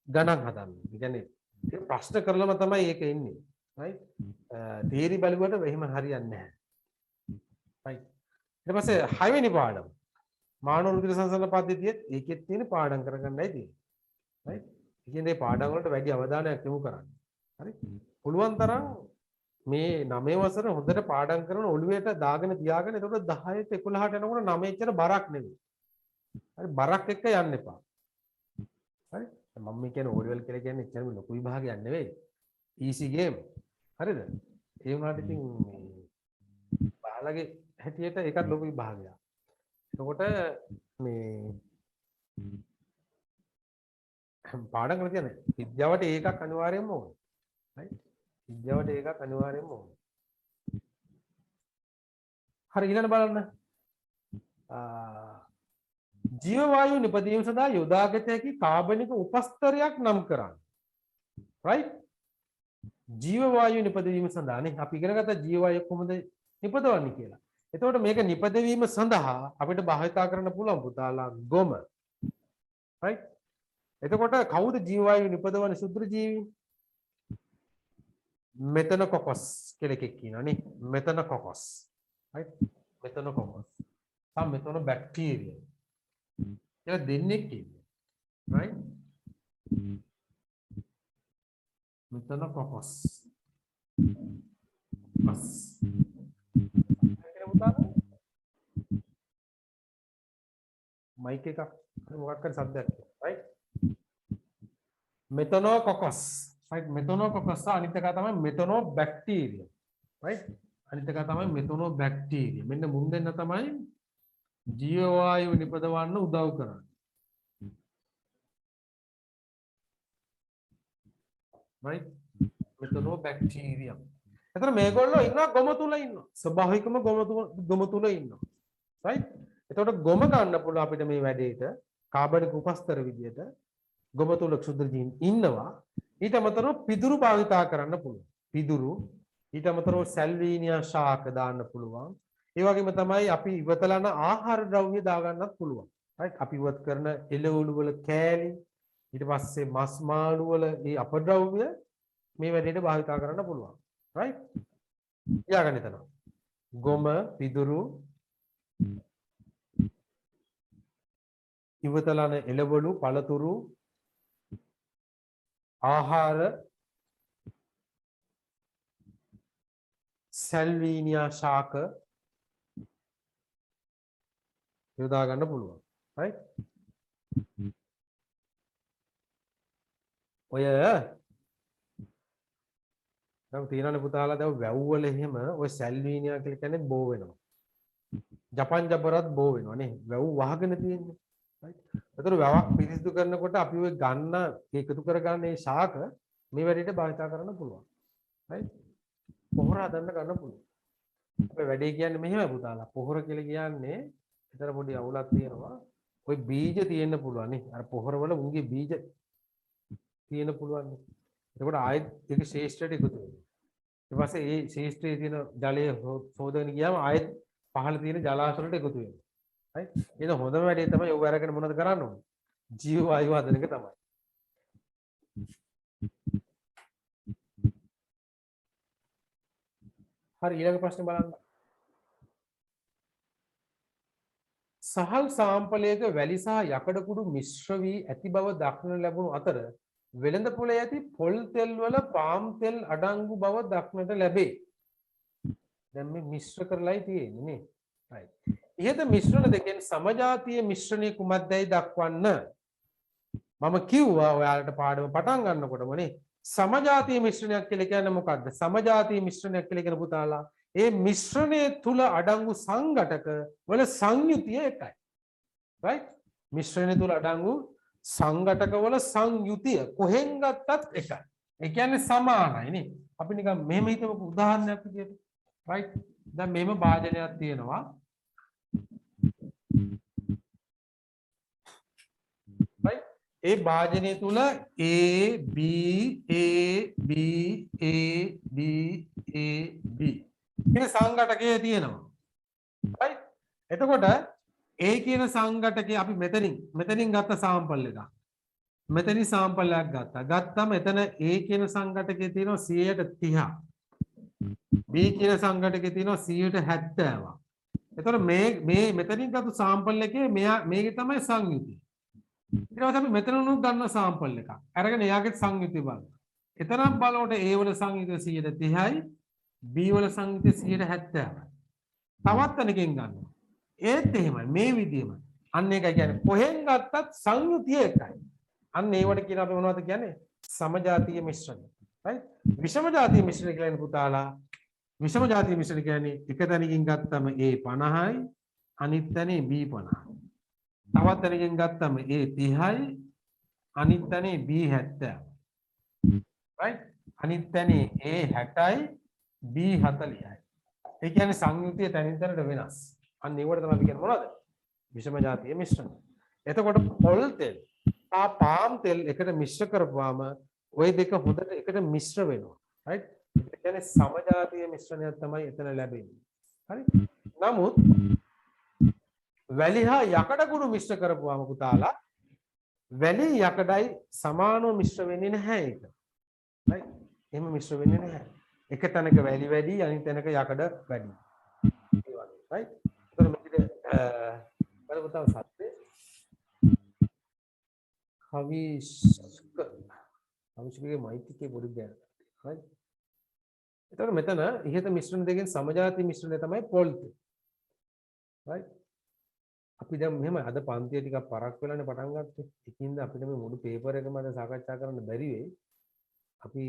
ගණන් හදන්න. ඒ කියන්නේ ඒක ප්‍රශ්න කරලම තමයි ඒක එන්නේ. රයිට්? තීරි බලුවට එහෙම හරියන්නේ නැහැ. රයිට්? ඊට පස්සේ හයවෙනි පාඩම මානව රුධිර සංසරණ පද්ධතියෙත් ඒකෙත් තියෙන පාඩම් කරගන්නයි තියෙන්නේ. රයිට්? ඉතින් මේ පාඩම් වලට වැඩි අවධානයක් යොමු කරන්න. හරි? පුළුවන් තරම් මේ 9 වසර හොඳට පාඩම් කරන ඔළුවේට දාගෙන තියාගෙන එතකොට 10ට 11ට යනකොට 9 එච්චර බරක් නෙවෙයි. හරි බරක් එක්ක යන්න එපා. හරි? මම මේ කියන්නේ ඕඩිවල් කියලා කියන්නේ එච්චරම ලොකු විභාගයක් නෙවෙයි. easy game. හරිද? ඒ වුණාට ඉතින් මේ බාලගේ හැටියට ඒකත් ලොකු විභාගයක්. එතකොට මේ පාඩම් කරලා තියන්නේ විද්‍යාවට ඒකක් අනිවාර්යයෙන්ම ඕනේ. right? විද්‍යාවට ඒකක් අනිවාර්යයෙන්ම ඕනේ. හරි ඊළඟ බලන්න. ජීව වායු නිපදවීම සඳහා යොදාගත හැකි කාබනික උපස්තරයක් නම් කරන්න. right? ජීව වායු නිපදවීම සඳහා නේ අපි ඉගෙන ගත්ත ජීව වායු කොහොමද නිපදවන්නේ කියලා. එතකොට මේක නිපදවීම සඳහා අපිට භාවිතා කරන්න පුළුවන් පුතාලා ගොම. right? එතකොට කවුද ජීව වායු නිපදවන සුද්ධ ජීවීන්? මෙතනොකොකස් කියලා එකෙක් කියනවා නේ. මෙතනොකොකස්. right? මෙතනොකොකස්. මෙතනොබැක්ටීරියා. කියලා දෙන්නෙක් ඉන්නේ. right? මෙතනොකොකස්. මයික් එකක් මොකක් හරි සද්දයක් right මෙතනොකොකස් right මෙතනොකොකස් අනිත් එක තමයි මෙතනොබැක්ටීරියා right අනිත් එක තමයි මෙතනොබැක්ටීරියා මෙන්න මුන් දෙන්න තමයි ජීව වායු නිපදවන්න උදව් කරන්නේ right මෙතනොබැක්ටීරියා එතන මේගොල්ලෝ ඉන්නවා ගොම තුල ඉන්නවා ස්වභාවිකම ගොම තුල ඉන්නවා right එතකොට ගොම ගන්න පුළුවන් අපිට මේ වැඩේට කාබනික උපස්තර විදියට ගොම තුල ක්ෂුද්‍ර ජීන් ඉන්නවා ඊට අමතරව පිදුරු භාවිතා කරන්න පුළුවන් පිදුරු ඊට අමතරව සැල්වීනියා ශාක දාන්න පුළුවන් ඒ වගේම තමයි අපි ඉවතලන ආහාර ද්‍රව්‍ය දාගන්නත් පුළුවන් right අපි ඉවත් කරන එළවලු වල කෑලි ඊට පස්සේ මස් මාළු වල මේ අපද්‍රව්‍ය මේ වැඩේට භාවිතා කරන්න පුළුවන් right යාගන්න එතන ගොම පිදුරු ඉවතලන එළවලු පළතුරු ආහාර සැල්වීනියා ශාක යොදා ගන්න පුළුවන් right ඔය දැන් තියෙනනේ පුතාලා දැන් වැව් වල එහෙම ඔය සැල්වීනියා කියලා කියන්නේ බෝ වෙනවා ජපන් ජබරත් බෝ වෙනවා නේ වැව් වහගෙන තියෙන්නේ right ඒතර වැවක් පිරිසිදු කරනකොට අපි ඔය ගන්න එකතු කරගන්න මේ ශාක මේ වැඩේට භාවිත කරන්න පුළුවන් right පොහොර හදන්න ගන්න පුළුවන් අපේ වැඩේ කියන්නේ මෙහෙමයි පුතාලා පොහොර කියලා කියන්නේ ඒතර පොඩි අවුලක් තියෙනවා ඔය බීජ තියෙන්න පුළුවන් නේ අර පොහොර වල උන්ගේ බීජ තියෙන්න පුළුවන් නේ එතකොට ආයෙත් ඒක ශේෂ්ත්‍රයට එකතු වෙනවා ඊට පස්සේ ඒ ශේෂ්ත්‍රයේ තියෙන ජලය සෝදගෙන ගියාම ආයෙත් පහළ තියෙන ජලාශ වලට එකතු වෙනවා right ඒක හොඳම වැඩේ තමයි ඔය අරගෙන මොනවද කරන්න ඕනේ ජීව වායුව හදන එක තමයි හරි ඊළඟ ප්‍රශ්නේ බලන්න සහල් සාම්පලයක වැලි සහ යකඩ කුඩු මිශ්‍ර වී ඇති බව දක්නට ලැබුණු අතර වෙළඳ පොලේ ඇති පොල් තෙල් වල පාම් තෙල් අඩංගු බව දක්නට ලැබේ දැන් මේ මිශ්‍ර කරලායි තියෙන්නේ නේ right ඉහත මිශ්‍රණ දෙකෙන් සමජාතීය මිශ්‍රණය කුමක්දයි දක්වන්න මම කිව්වා ඔයාලට පාඩම පටන් ගන්නකොටම නේ සමජාතීය මිශ්‍රණයක් කියලා කියන්නේ මොකක්ද සමජාතීය මිශ්‍රණයක් කියලා කියන පුතාලා ඒ මිශ්‍රණය තුල අඩංගු සංඝටක වල සංයුතිය එකයි right මිශ්‍රණය තුල අඩංගු සංඝටකවල සංයුතිය කොහෙන් ගත්තත් එකයි. ඒ කියන්නේ සමානයි නේ. අපි නිකන් මෙහෙම හිතමුකෝ උදාහරණයක් විදියට. right? දැන් මෙහෙම භාජනයක් තියෙනවා. right? ඒ භාජනය තුල A B A B A B A B කියන සංඝටකය තියෙනවා. right? එතකොට A කියන සංඝටකය අපි මෙතනින් ගත්ත සාම්පල් එකක්. මෙතනින් සාම්පල් එකක් ගත්තා. ගත්තම එතන A කියන සංඝටකයේ තියෙනවා 130ක්. B කියන සංඝටකයේ තියෙනවා 170ක්. එතකොට මේ මෙතනින් ගත්ත සාම්පල් එකේ මේකේ තමයි සංයුතිය. ඊට පස්සේ අපි මෙතන උණු ගන්න සාම්පල් එකක්. අරගෙන එයාගේ සංයුතිය බලන්න. එතරම් බලනකොට A වල සංයුතිය 130යි B වල සංයුතිය 170යි. තවත් තැනකින් ගන්නවා. ඒත් එහෙමයි මේ විදිහම. අන්න ඒකයි කියන්නේ කොහෙන් ගත්තත් සංයුතිය එකයි. අන්න ඒවට කියන අපි මොනවද කියන්නේ? සමජාතීය මිශ්‍රණය. right? විෂම ජාතීය මිශ්‍රණය කියන්නේ පුතාලා විෂම ජාතීය මිශ්‍රණය කියන්නේ එක තැනකින් ගත්තම A 50යි අනිත් තැනේ B 50යි. තවත් තැනකින් ගත්තම A 30යි අනිත් තැනේ B 70යි. right? අනිත් තැනේ A 60යි B 40යි. ඒ කියන්නේ සංයුතිය තැනින් තැනට වෙනස්. අන්න ඒවට තමයි අපි කියන්නේ මොනවද? විෂම ජාතීය මිශ්‍රණය. එතකොට පොල් තෙල් පාම් තෙල් එකට මිශ්‍ර කරපුවාම ওই දෙක හොඳට එකට මිශ්‍ර වෙනවා. right? ඒ කියන්නේ සමජාතීය මිශ්‍රණයක් තමයි එතන ලැබෙන්නේ. හරි? නමුත් වැලි හා යකඩ කුණු මිශ්‍ර කරපුවාම පුතාලා වැලි යකඩයි සමානව මිශ්‍ර වෙන්නේ නැහැ ඒක. right? එහෙම මිශ්‍ර වෙන්නේ නැහැ. එක තැනක වැලි වැඩි අනිත් තැනක යකඩ වැඩි. ඒ වගේ. right? ඒතර මෙතන බලපුතාව සත්‍ය කවිශ්කගේ මෛත්‍රිකේ පොඩි දැන. right? එතකොට මෙතන ඉහත මිශ්‍රණ දෙකෙන් සමජාතීය මිශ්‍රණය තමයි පොල් තෙල්. right? අපි දැන් මෙහෙම අද පන්තිය ටිකක් පරක් වෙලානේ පටන් ගත්තේ. ඒකින්ද අපිට මේ මුළු පේපර් එකම අද සාකච්ඡා කරන්න බැරි වෙයි. අපි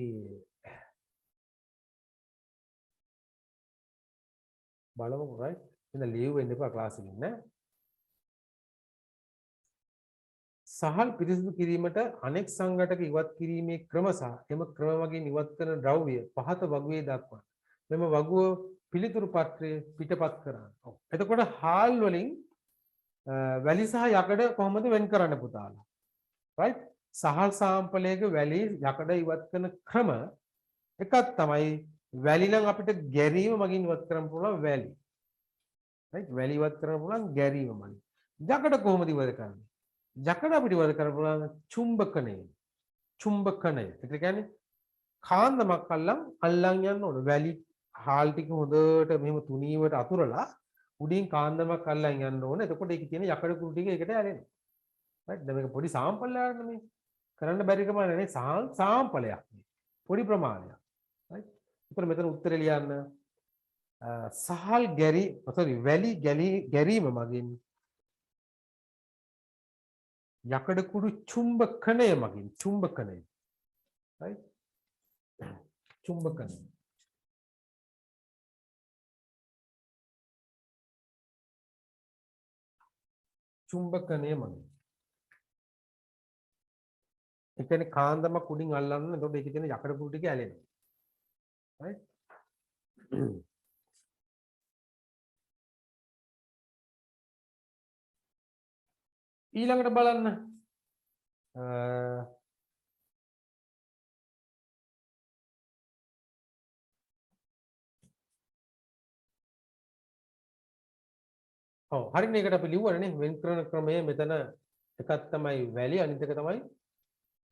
බලමුකෝ right? ඉතින් ලීව් වෙන්න එපා ක්ලාස් එකෙන් නේ. සහල් පිරිසිදු කිරීමට අනෙක් සංඝටක ඉවත් කිරීමේ ක්‍රම සහ එම ක්‍රම වගේ ඉවත් කරන ද්‍රව්‍ය පහත වගුවේ දක්වන්න. මෙම වගුව පිළිතුරු පත්‍රයේ පිටපත් කරන්න. ඔව්. එතකොට හාල් වලින් වැලි සහ යකඩ කොහොමද වෙන් කරන්න පුතාලා? right? සහල් සාම්පලයක වැලි යකඩ ඉවත් කරන ක්‍රම එකක් තමයි වැලි නම් අපිට ගැරීම මගින් ඉවත් කරන්න පුළුවන් වැලි. right? වැලි ඉවත් කරන්න පුළුවන් ගැරීම මගින්. යකඩ කොහොමද ඉවත් කරන්නේ? යකඩ අපිට ඉවත් කරන්න පුළුවන් චුම්බකණය. චුම්බකණය. ඒ කියන්නේ කාන්දමක් අල්ලන් යන්න ඕන. වැලි හාල් ටික හොඳට මෙහෙම තුනීවට අතුරලා උඩින් කාන්දමක් අල්ලන් යන්න ඕන. එතකොට ඒකේ තියෙන යකඩ කුරු ටික ඒකට ඇලෙනවා. right? දැන් මේක පොඩි සාම්පලයක් නෙමෙයි. කරන්න බැරි කම නෙමෙයි සාම්පලයක්. පොඩි ප්‍රමාණයක්. right? ඒතර මෙතන උත්තරේ ලියන්න. සහල් වැලි ගැරීම මගින් යකඩ කුරු චුම්බකණය මගින් චුම්බකණය. right? චුම්බකණය. චුම්බකණය මගින්. ඒ කියන්නේ කාන්දමක් උඩින් අල්ලන්න එතකොට ඒකේ තියෙන යකඩ කුරු ටික ඇලෙනවා. right? ඊළඟට බලන්න ඔව් හරිනේ ඒකට අපි ලිව්වනේ වෙන් කරන ක්‍රමය මෙතන එකක් තමයි වැලි අනිත් එක තමයි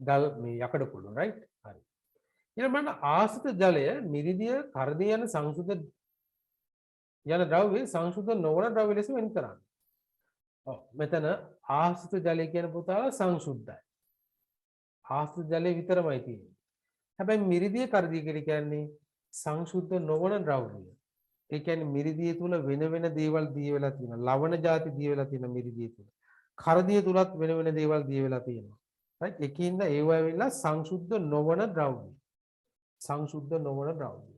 ගල් මේ යකඩ කුළු right හරි ඊළඟ බලන්න ආශ්‍රිත ජලය මිරිදිය කරදිය යන සංසුද්ධ යන ද්‍රව්‍ය සංසුද්ධ නොවන ද්‍රව්‍ය ලෙස වෙන් කරන්න. ඔව් මෙතන ආශ්‍රිත ජලය කියන පුතාලා සංසුද්ධයි. ආශ්‍රිත ජලය විතරමයි තියෙන්නේ. හැබැයි මිරිදිය කරදිය කියන්නේ සංසුද්ධ නොවන ද්‍රව්‍ය. ඒ කියන්නේ මිරිදිය තුල වෙන වෙන දේවල් දී වෙලා තියෙනවා. ලවණ ಜಾති දී වෙලා තියෙනවා මිරිදිය තුල. කරදිය තුලත් වෙන වෙන දේවල් දී වෙලා තියෙනවා. right ඒකින්ද ඒව වෙලා සංසුද්ධ නොවන ද්‍රව්‍ය. සංසුද්ධ නොවන ද්‍රව්‍ය.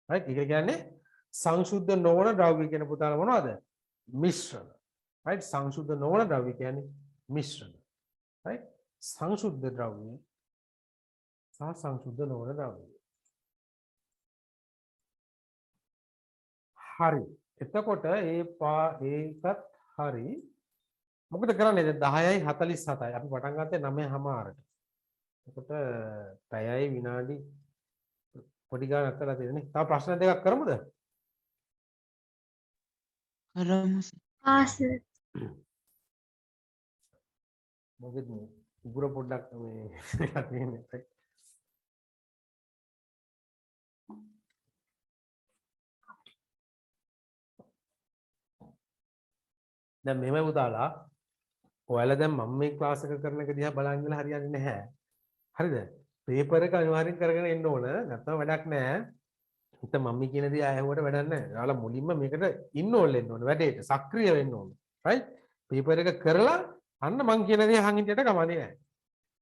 right ඒක කියන්නේ සංසුද්ධ නොවන ද්‍රව්‍ය කියන පුතාලා මොනවද? මිශ්‍රණ. right? සංශුද්ධ නොවන ද්‍රව්‍ය කියන්නේ මිශ්‍රණ, right? සංශුද්ධ ද්‍රව්‍ය සහ සංශුද්ධ නොවන ද්‍රව්‍ය. හරි. එතකොට ඒකත් හරි. මොකද කරන්නේ දැන් 10:47යි අපි පටන් ගත්තේ 9:00ට. එතකොට පැයයි විනාඩි පොඩි ගානක් කරලා තියෙන්නේ. තව ප්‍රශ්න දෙකක් කරමුද? කරමු සර්. ආසර්. මොකද මේ උගුර පොඩ්ඩක් මේ වෙලා තියෙන්නේ. දැන් මෙහෙම පුතාලා ඔයාලා දැන් මම මේ ක්ලාස් එක කරන එක දිහා බලන් ඉඳලා හරියන්නේ නැහැ. හරිද? පේපර් එක අනිවාර්යෙන් කරගෙන එන්න ඕන. නැත්නම් වැඩක් නැහැ. හිත මම කියන දේ ආයෙවට වැඩක් නැහැ. ඔයාලා මුලින්ම මේකට ඉන්වෝල් වෙන්න ඕන. වැඩේට සක්‍රිය වෙන්න ඕන. රයිට්? පේපර් එක කරලා අන්න මං කියන දේ අහන් හිටියට කමන්නේ නැහැ.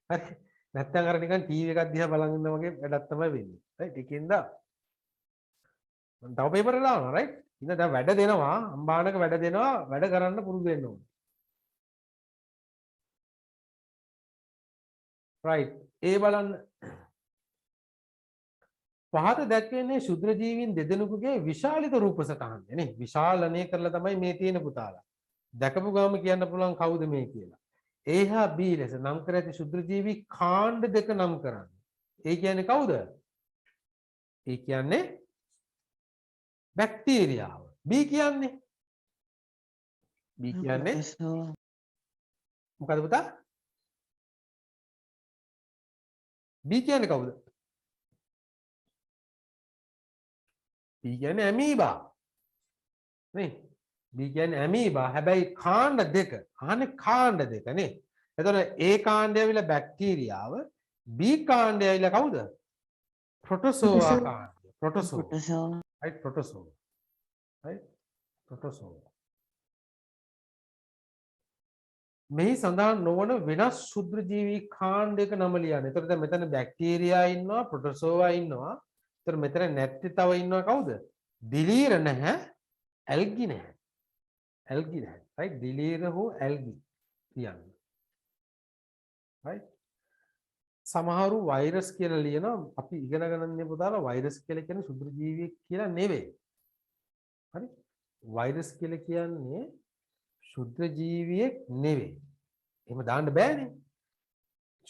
හරි? නැත්නම් අර නිකන් ටීවී එකක් දිහා බලන් ඉන්න වගේ වැඩක් තමයි වෙන්නේ. රයිට්? ඒකෙන්ද මම තව පේපර් එක දානවා. රයිට්? ඉතින් දැන් වැඩ දෙනවා. අම්බානක වැඩ දෙනවා. වැඩ කරන්න පුරුදු වෙන්න ඕන. රයිට්. ඒ බලන්න පහත දැක්වෙන්නේ ශුද්‍ර ජීවීන් දෙදෙනෙකුගේ විශාලිත රූප සටහන් නේ. විශාලණය කරලා තමයි මේ තියෙන පුතාලා. දැකපු ගාම කියන්න පුළුවන් කවුද මේ කියලා. A හා B ලෙස නම් කර ඇති ශුද්‍ර ජීවි කාණ්ඩ දෙක නම් කරන්නේ. ඒ කියන්නේ කවුද? ඒ කියන්නේ බැක්ටීරියාව. B කියන්නේ මොකද පුතා? B කියන්නේ කවුද? B කියන්නේ ඇමීබා. නේ? B කියන්නේ ඇමීබා. හැබැයි කාණ්ඩ දෙක. අහන්නේ කාණ්ඩ දෙක නේ. එතකොට A කාණ්ඩය ඇවිල්ලා බැක්ටීරියාව, B කාණ්ඩය ඇවිල්ලා කවුද? ප්‍රොටෝසෝවා කාණ්ඩය. ප්‍රොටෝසෝවා. right? ප්‍රොටෝසෝවා. right? ප්‍රොටෝසෝවා. මෙහි සඳහන් නොවන වෙනස් ශුද්‍ර ජීවී කාණ්ඩයක නම ලියන්න. එතකොට දැන් මෙතන බැක්ටීරියා ඉන්නවා, ප්‍රොටෝසෝවා ඉන්නවා. එතකොට මෙතන නැත්තේ තව ඉන්නවා කවුද? දිලීර නැහැ, ඇල්ගි නැහැ. ඇල්ගි නැහැ. right? දිලීර හෝ ඇල්ගි කියන්න. right? සමහරු වෛරස් කියලා ලියනවා. අපි ඉගෙන ගන්න ඉන්නේ පුතාලා වෛරස් කියලා කියන්නේ ශුද්‍ර ජීවියෙක් කියලා නෙවෙයි. හරි? වෛරස් කියලා කියන්නේ ශුද්‍ර ජීවියෙක් නෙවෙයි. එහෙම දාන්න බෑනේ.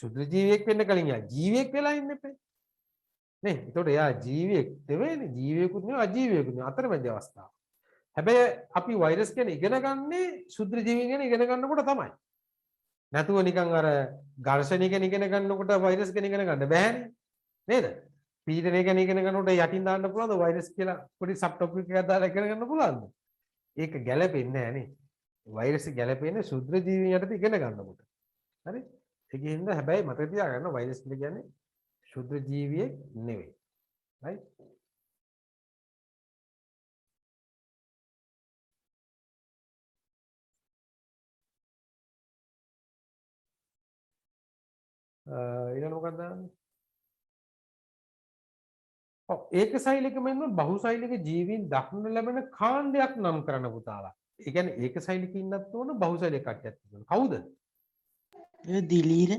ශුද්‍ර ජීවියෙක් වෙන්න කලින් යා ජීවියෙක් වෙලා ඉන්න එපේ. නේ? ඒතකොට එයා ජීවියෙක් නෙවෙයිනේ. ජීවියෙකුත් නෙවෙයි අජීවියෙකුත් නෙවෙයි. අතරමැද අවස්ථාව. හැබැයි අපි වෛරස් කියන ඉගෙන ගන්නේ ශුද්‍ර ජීවීන් ගැන ඉගෙන ගන්නකොට තමයි. නැතුව නිකන් අර ඝර්ෂණය ගැන ඉගෙන ගන්නකොට වෛරස් ගැන ඉගෙන ගන්න බෑනේ. නේද? පීඩනය ගැන ඉගෙන ගන්නකොට යටින් දාන්න පුළුවන්ද වෛරස් කියලා පොඩි සබ් ටොපික් එකක් දාලා ඉගෙන ගන්න පුළුවන්ද? ඒක ගැලපෙන්නේ නැහැ නේ. වෛරස් ගැලපෙන්නේ ශුද්‍ර ජීවීන් යටතේ ඉගෙන ගන්නකොට. හරි? ඒකින්ද හැබැයි මතක තියාගන්න වෛරස් කියන්නේ ශුද්‍ර ජීවියෙක් නෙවෙයි. right? ඊළඟ මොකක්ද දාන්නේ? ඔව් ඒකසෛලික මෙන්ම බහුසෛලික ජීවීන් දක්නට ලැබෙන කාණ්ඩයක් නම් කරන්න පුතාලා. ඒ කියන්නේ ඒකසෛලික ඉන්නත් ඕන බහුසෛලික කට්ටියක් ඉන්නවා. කවුද? ඒ දිලීර.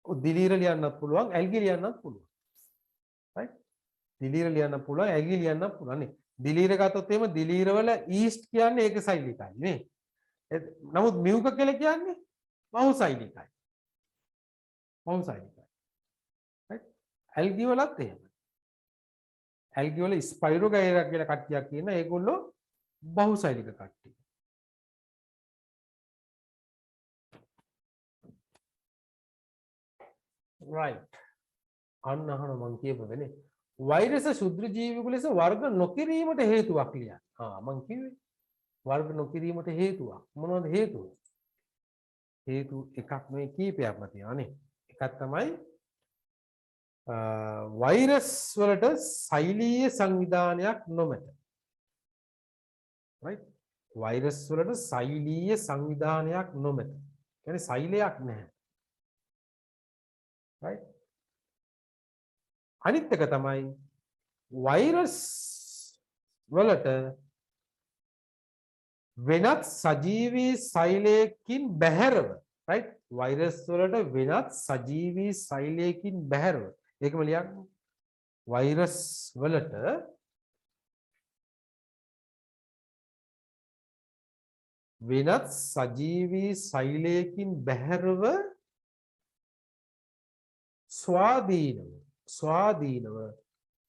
ඔව් දිලීර ලියන්නත් පුළුවන්, ඇල්ගි ලියන්නත් පුළුවන්. right? දිලීර ලියන්න පුළුවන්, ඇල්ගි ලියන්නත් පුළුවන් නේ. දිලීර ගත්තොත් එහෙම දිලීර වල ඊස්ට් කියන්නේ ඒකසෛලිකයි නේ. නමුත් මියුක කියලා කියන්නේ බහුසෛලිකයි. බහුසෛලිකයි. right? ඇල්ගි වලත් එහෙමයි. ඇල්ගි වල ස්පයිරෝගයිරා කියලා කට්ටියක් ඉන්නවා. ඒගොල්ලෝ බහුසෛලික කට්ටිය. right. අන්න අහන මං කියපුවනේ. වෛරස් ශුද්‍ර ජීවිකු ලෙස වර්ග නොකිරීමට හේතුවක් ලියන්න. මං කිව්වේ වර්ග නොකිරීමට හේතුවක්. මොනවද හේතුව? හේතු එකක් නෙවෙයි කීපයක්ම තියෙනවා නේ. එකක් තමයි වෛරස් වලට සෛලීය සංවිධානයක් නොමැත. right? වෛරස් වලට සෛලීය සංවිධානයක් නොමැත. කියන්නේ සෛලයක් නැහැ. right? අනිත් එක තමයි වෛරස් වලට වෙනත් සජීවී සෛලයකින් බැහැරව right වෛරස් වලට වෙනත් සජීවී සෛලයකින් බැහැරව ඒකම ලියන්න වෛරස් වලට වෙනත් සජීවී සෛලයකින් බැහැරව ස්වාධීනව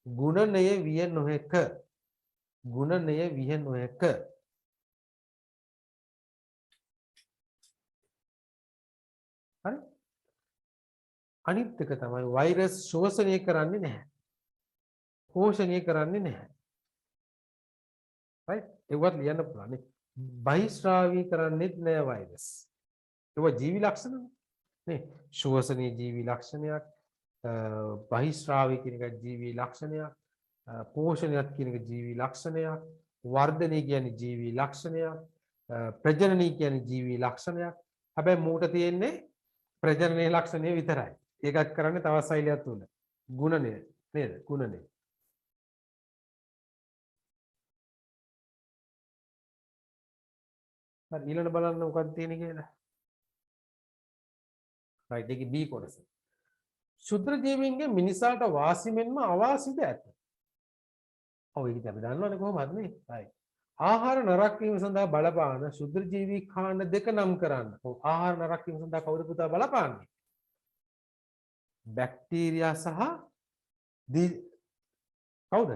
ගුණණය විය නොහැක ගුණණය විය නොහැක හරි අනිත් එක තමයි වෛරස් ශෝෂණය කරන්නේ නැහැ පෝෂණය කරන්නේ නැහැ right ඒවත් ලියන්න පුළුවන් නේ බහිස්රාවී කරන්නේත් නෑ වෛරස් ඒවා ජීවි ලක්ෂණ නේ ශෝෂණීය ජීවි ලක්ෂණයක් බහිස්රාවී කියන එක ජීවි ලක්ෂණයක් පෝෂණයක් කියන එක ජීවි ලක්ෂණයක් වර්ධනය කියන්නේ ජීවි ලක්ෂණයක් ප්‍රජනනය කියන්නේ ජීවි ලක්ෂණයක් හැබැයි මූට තියෙන්නේ ප්‍රජනනයේ ලක්ෂණය විතරයි ඒකත් කරන්නේ තවත් සෛලයක් තුල ගුණණය නේද ගුණණය හරි ඊළඟ බලන්න මොකක්ද තියෙන්නේ කියලා right ඒකේ B කොටස ශුද්‍ර ජීවීන්ගේ මිනිසාට වාසි මෙන්ම අවාසිද ඇත ඔව් ඒක අපි දන්නවනේ කොහොමද නේ right ආහාර නරක වීම සඳහා බලපාන ශුද්‍ර ජීවී කාණ්ඩ දෙක නම් කරන්න ඔව් ආහාර නරක වීම සඳහා කවුද පුතා බලපාන්නේ බැක්ටීරියා සහ කවුද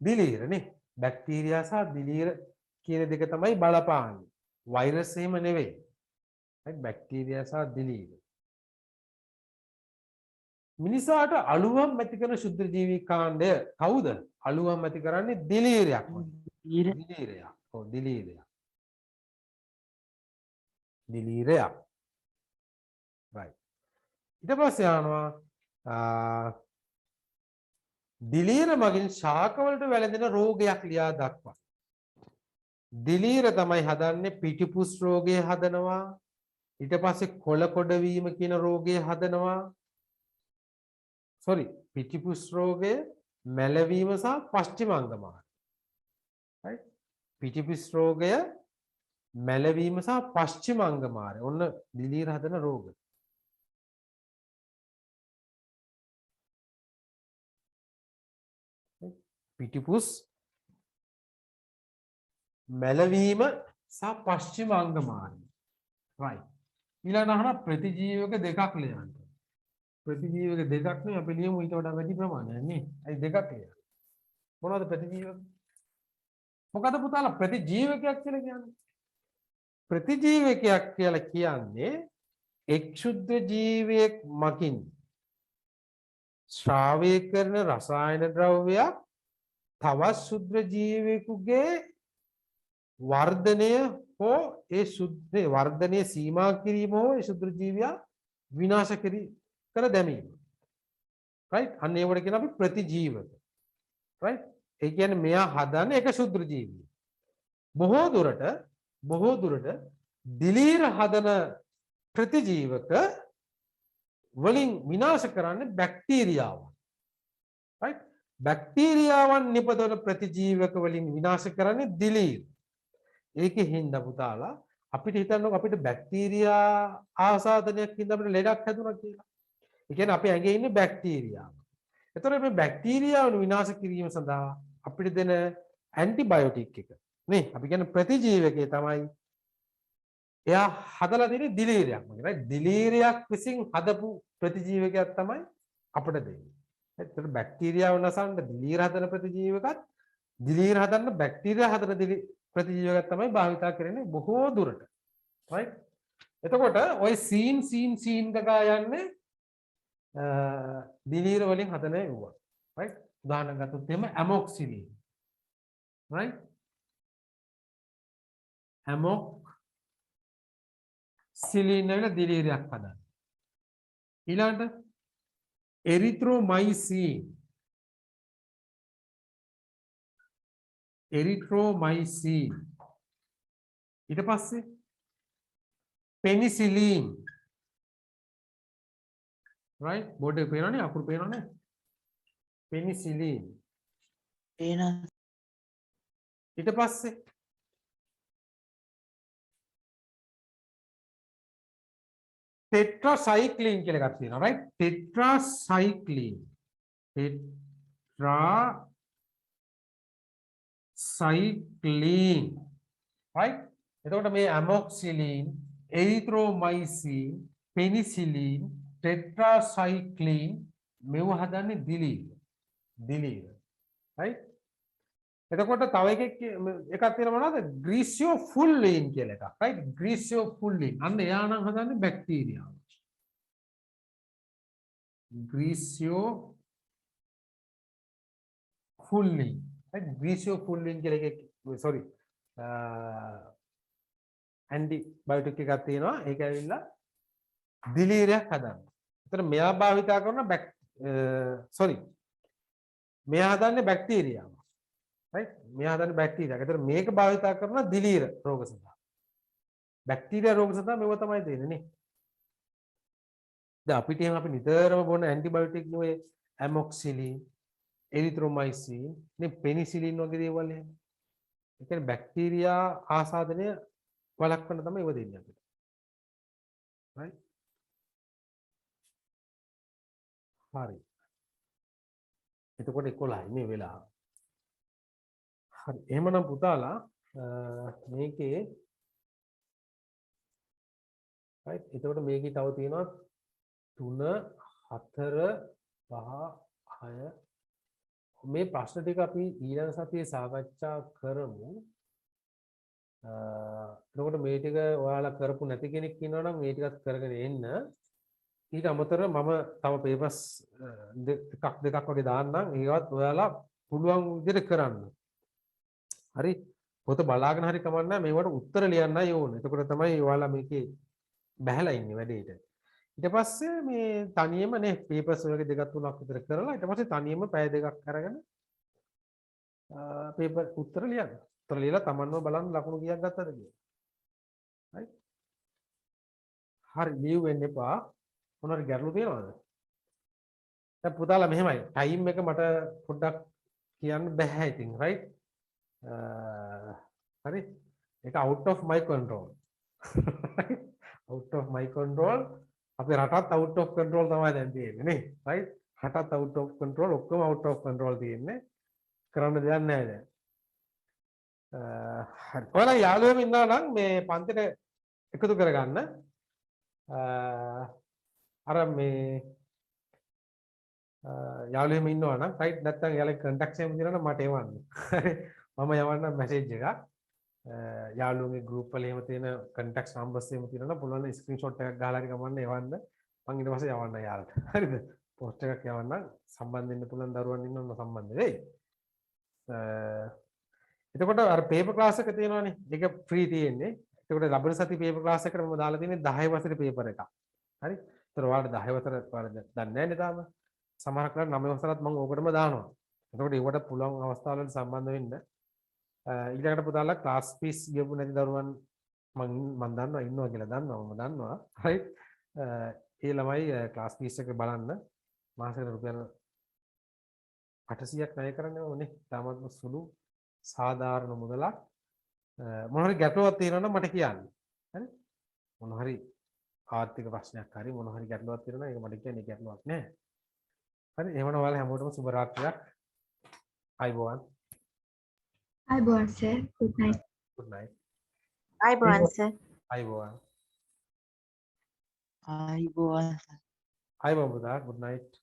දිලීර නේ බැක්ටීරියා සහ දිලීර කියන දෙක තමයි බලපාන්නේ වෛරස් එහෙම නෙවෙයි right බැක්ටීරියා සහ දිලීර මිනිසාට අලුවම් ඇති කරන ශුද්ධ ජීවී කාණ්ඩය කවුද අලුවම් ඇති කරන්නේ දිලීරයක් දිලීරයක් ඔව් දිලීරයක් right ඊට පස්සේ යනවා දිලීර මගින් ශාක වලට වැළඳෙන රෝගයක් ලියා දක්වන්න දිලීර තමයි හදන්නේ පිටිපුස් රෝගය හදනවා ඊට පස්සේ කොළ කොඩ වීම කියන රෝගය හදනවා sorry පිටිපුස් රෝගය මැලවීම සහ පශ්චිමාංගමාර right පිටිපුස් රෝගය මැලවීම සහ පශ්චිමාංගමාර ඔන්න දිලීර හදන රෝග පිටිපුස් මැලවීම සහ පශ්චිමාංගමාර right ඊළඟ අහන ප්‍රතිජීවක දෙකක් ලියන්න ප්‍රතිජීවක දෙකක් නේ අපි ලියමු ඊට වඩා වැඩි ප්‍රමාණයක් නේ අයි දෙකක් ලියන්න මොනවද ප්‍රතිජීවක මොකද පුතාලා ප්‍රතිජීවකයක් කියලා කියන්නේ ප්‍රතිජීවකයක් කියලා කියන්නේ එක් ශුද්ධ ජීවියෙක් මකින් ශ්‍රාවය කරන රසායන ද්‍රව්‍යයක් තවත් ශුද්ධ ජීවියෙකුගේ වර්ධනය හෝ ඒ ශුද්ධ වර්ධනයේ සීමා කිරීම හෝ ඒ ශුද්ධ ජීවියා විනාශ කර දැමීම right අන්න ඒවට කියන අපි ප්‍රතිජීවක right ඒ කියන්නේ මෙයා හදන්නේ එක ශුද්ධ ජීවියෙක් බොහෝ දුරට දිලීර හදන ප්‍රතිජීවක වලින් විනාශ කරන්නේ බැක්ටීරියාවන් right බැක්ටීරියාවන් නිපදවන ප්‍රතිජීවක වලින් විනාශ කරන්නේ දිලීර ඒකේ හින්දා පුතාලා අපිට හිතන්නකො අපිට බැක්ටීරියා ආසාදනයක් හින්දා අපිට ලෙඩක් හැදුණා කියලා. ඒ කියන්නේ අපේ ඇඟේ ඉන්නේ බැක්ටීරියාව. ඒතර මේ බැක්ටීරියාවන් විනාශ කිරීම සඳහා අපිට දෙන ඇන්ටිබයොටික් එක නේ අපි කියන්නේ ප්‍රතිජීවකයේ තමයි එයා හදලා තියෙන්නේ දිලීරයක් වගේ right දිලීරයක් විසින් හදපු ප්‍රතිජීවකයක් තමයි අපිට දෙන්නේ. ඒතර බැක්ටීරියාව නසන්න දිලීර හදන ප්‍රතිජීවකත් දිලීර හදන්න බැක්ටීරියා හදන ප්‍රතිජීවකයක් තමයි භාවිතා කරන්නේ බොහෝ දුරට right එතකොට ওই සීන් ගගා යන්නේ දිලීර වලින් හදන ඒවා right උදාහරණයක් ගත්තොත් එහෙම ඇමොක්සිලින් right ඇමොක්සිලින් වල දිලීරයක් හදන්න ඊළඟට එරිත්‍රොමයිසින් ඊට පස්සේ පෙනිසිලින් right බෝඩ් එක පේනවනේ අකුරු පේනවනේ පෙනිසිලින් පේනවා ඊට පස්සේ ටෙට්‍රාසයික්ලින් කියලා එකක් තියෙනවා right ටෙට්‍රාසයික්ලින් ටෙට්‍රාසයික්ලින් right එතකොට මේ ඇමොක්සිලින් එරිත්‍රොමයිසින් පෙනිසිලින් ටෙට්‍රාසයික්ලින් මේව හදන්නේ දිලීර right එතකොට තව එකක් තියෙනවා මොනවද ග්‍රීසියෝෆුල්ලින් කියලා එකක් right ග්‍රීසියෝෆුල්ලින් අන්න එයා නම් හදන්නේ බැක්ටීරියාව ග්‍රීසියෝෆුල්ලින් right ග්‍රීසියෝෆුල්ලින් කියලා එකක් sorry ඇන්ටිබයොටික් එකක් තියෙනවා ඒක ඇවිල්ලා දිලීරයක් හදන්න. එතන මෙයා භාවිතා කරන sorry මෙයා හදන්නේ බැක්ටීරියාව right මෙයා හදන්නේ බැක්ටීරියා. ඒතර මේක භාවිතා කරන දිලීර රෝග සඳහා. බැක්ටීරියා රෝග සඳහා මේව තමයි දෙන්නේ නේ. දැන් අපිට එහෙම අපි නිතරම බොන ඇන්ටිබයොටික් නේ ඇමොක්සිලින්, එරිත්‍රොමයිසින්, නේ පෙනිසිලින් වගේ දේවල් එහෙම. ඒ කියන්නේ බැක්ටීරියා ආසාදනය වළක්වන්න තමයි ඒව දෙන්නේ අපිට. right හරි. එතකොට 11යි මේ වෙලාව. හරි එහෙමනම් පුතාලා මේකේ right එතකොට මේකේ තව තියෙනවා 3 4 5 6 මේ ප්‍රශ්න ටික අපි ඊළඟ සතියේ සාකච්ඡා කරමු. එතකොට මේ ටික ඔයාලා කරපු නැති කෙනෙක් ඉන්නවා නම් මේ ටිකත් කරගෙන එන්න. ඊට අමතරව මම තව පේපර්ස් දෙකක් වගේ දාන්නම්. ඒවත් ඔයාලා පුළුවන් විදිහට කරන්න. හරි පොත බලාගෙන හරි කමන්නේ මේවට උත්තර ලියන්නයි ඕනේ. එතකොට තමයි ඔයාලා මේකේ බහැලා ඉන්නේ වැඩේට. ඊට පස්සේ මේ තනියම නේ පේපර්ස් වගේ දෙකක් තුනක් විතර කරලා ඊට පස්සේ තනියම පැය දෙකක් අරගෙන පේපර් උත්තර ලියන්න. උත්තර ලියලා තමන්ව බලන්න ලකුණු කීයක් ගත්තද කියලා. හරි. හරි ලියු වෙන්න එපා. මොනවාරි ගැටලු තියෙනවද? දැන් පුතාලා මෙහෙමයි. ටයිම් එක මට පොඩ්ඩක් කියන්න බෑ ඉතින් right? හරි ඒක out of my control out of my control අපේ රටත් out of control තමයි දැන් තියෙන්නේ නේ right රටත් out of control ඔක්කොම out of control තියෙන්නේ කරන්න දෙයක් නැහැ දැන් හරි ඔයාලා යාළුවෙම ඉන්නවා නම් මේ පන්තිට එකතු කරගන්න අර මේ යාළුවෙම ඉන්නවා නම් right නැත්නම් යාළුවෙක් contact එකක් තියෙනවා නම් මට එවන්න හරි මම යවන්න මැසේජ් එකක් යාළුවගේ ගෲප් වල එහෙම තියෙන කන්ටැක්ට්ස් නම්බර්ස් එහෙම තියෙනවා පුළුවන් ස්ක්‍රීන්ෂොට් එකක් ගහලා හරි ගමන්න එවන්න මම ඊට පස්සේ යවන්න යාළුවට හරිද පෝස්ට් එකක් යවන්න සම්බන්ධ වෙන්න පුළුවන් දරුවන් ඉන්නවම සම්බන්ධ වෙයි එතකොට අර පේපර් ක්ලාස් එක තියෙනවනේ ඒක ෆ්‍රී තියෙන්නේ එතකොට ලබන සති පේපර් ක්ලාස් එකට මම දාලා තියෙන්නේ 10 වසරේ පේපර් එකක් හරි ඒතර ඔයාලට 10 වසර ඔයාලා දන්නේ නැහැ නේ තාම සමහරක් වෙලාවට 9 වසරත් මම ඕකටම දානවා එතකොට ඒකට පුළුවන් අවස්ථාවලට සම්බන්ධ වෙන්න ඊළඟට පුතාලා ක්ලාස් ෆීස් ගියපු නැති දරුවන් මම දන්නවා ඉන්නවා කියලා දන්නවා මම දන්නවා right ඒ ළමයි ක්ලාස් ෆීස් එක බලන්න මාසෙකට රුපියල් 800ක් ණය කරන්නේ ඕනේ තාමත්ම සුළු සාධාරණ මුදලක් මොන හරි ගැටලුවක් තියෙනවා නම් මට කියන්න හරි මොන හරි ආර්ථික ප්‍රශ්නයක් හරි මොන හරි ගැටලුවක් තියෙනවා නම් ඒක මට කියන්න ගැටලුවක් නැහැ හරි එහෙමනම් ඔයාලා හැමෝටම සුබ රාත්‍රියක් අයබෝවන් අයබෝවන් sir good night good night අයබෝවන් සර් අයබෝවන් ආයිබෝවන් අයබෝවන් පුතා good night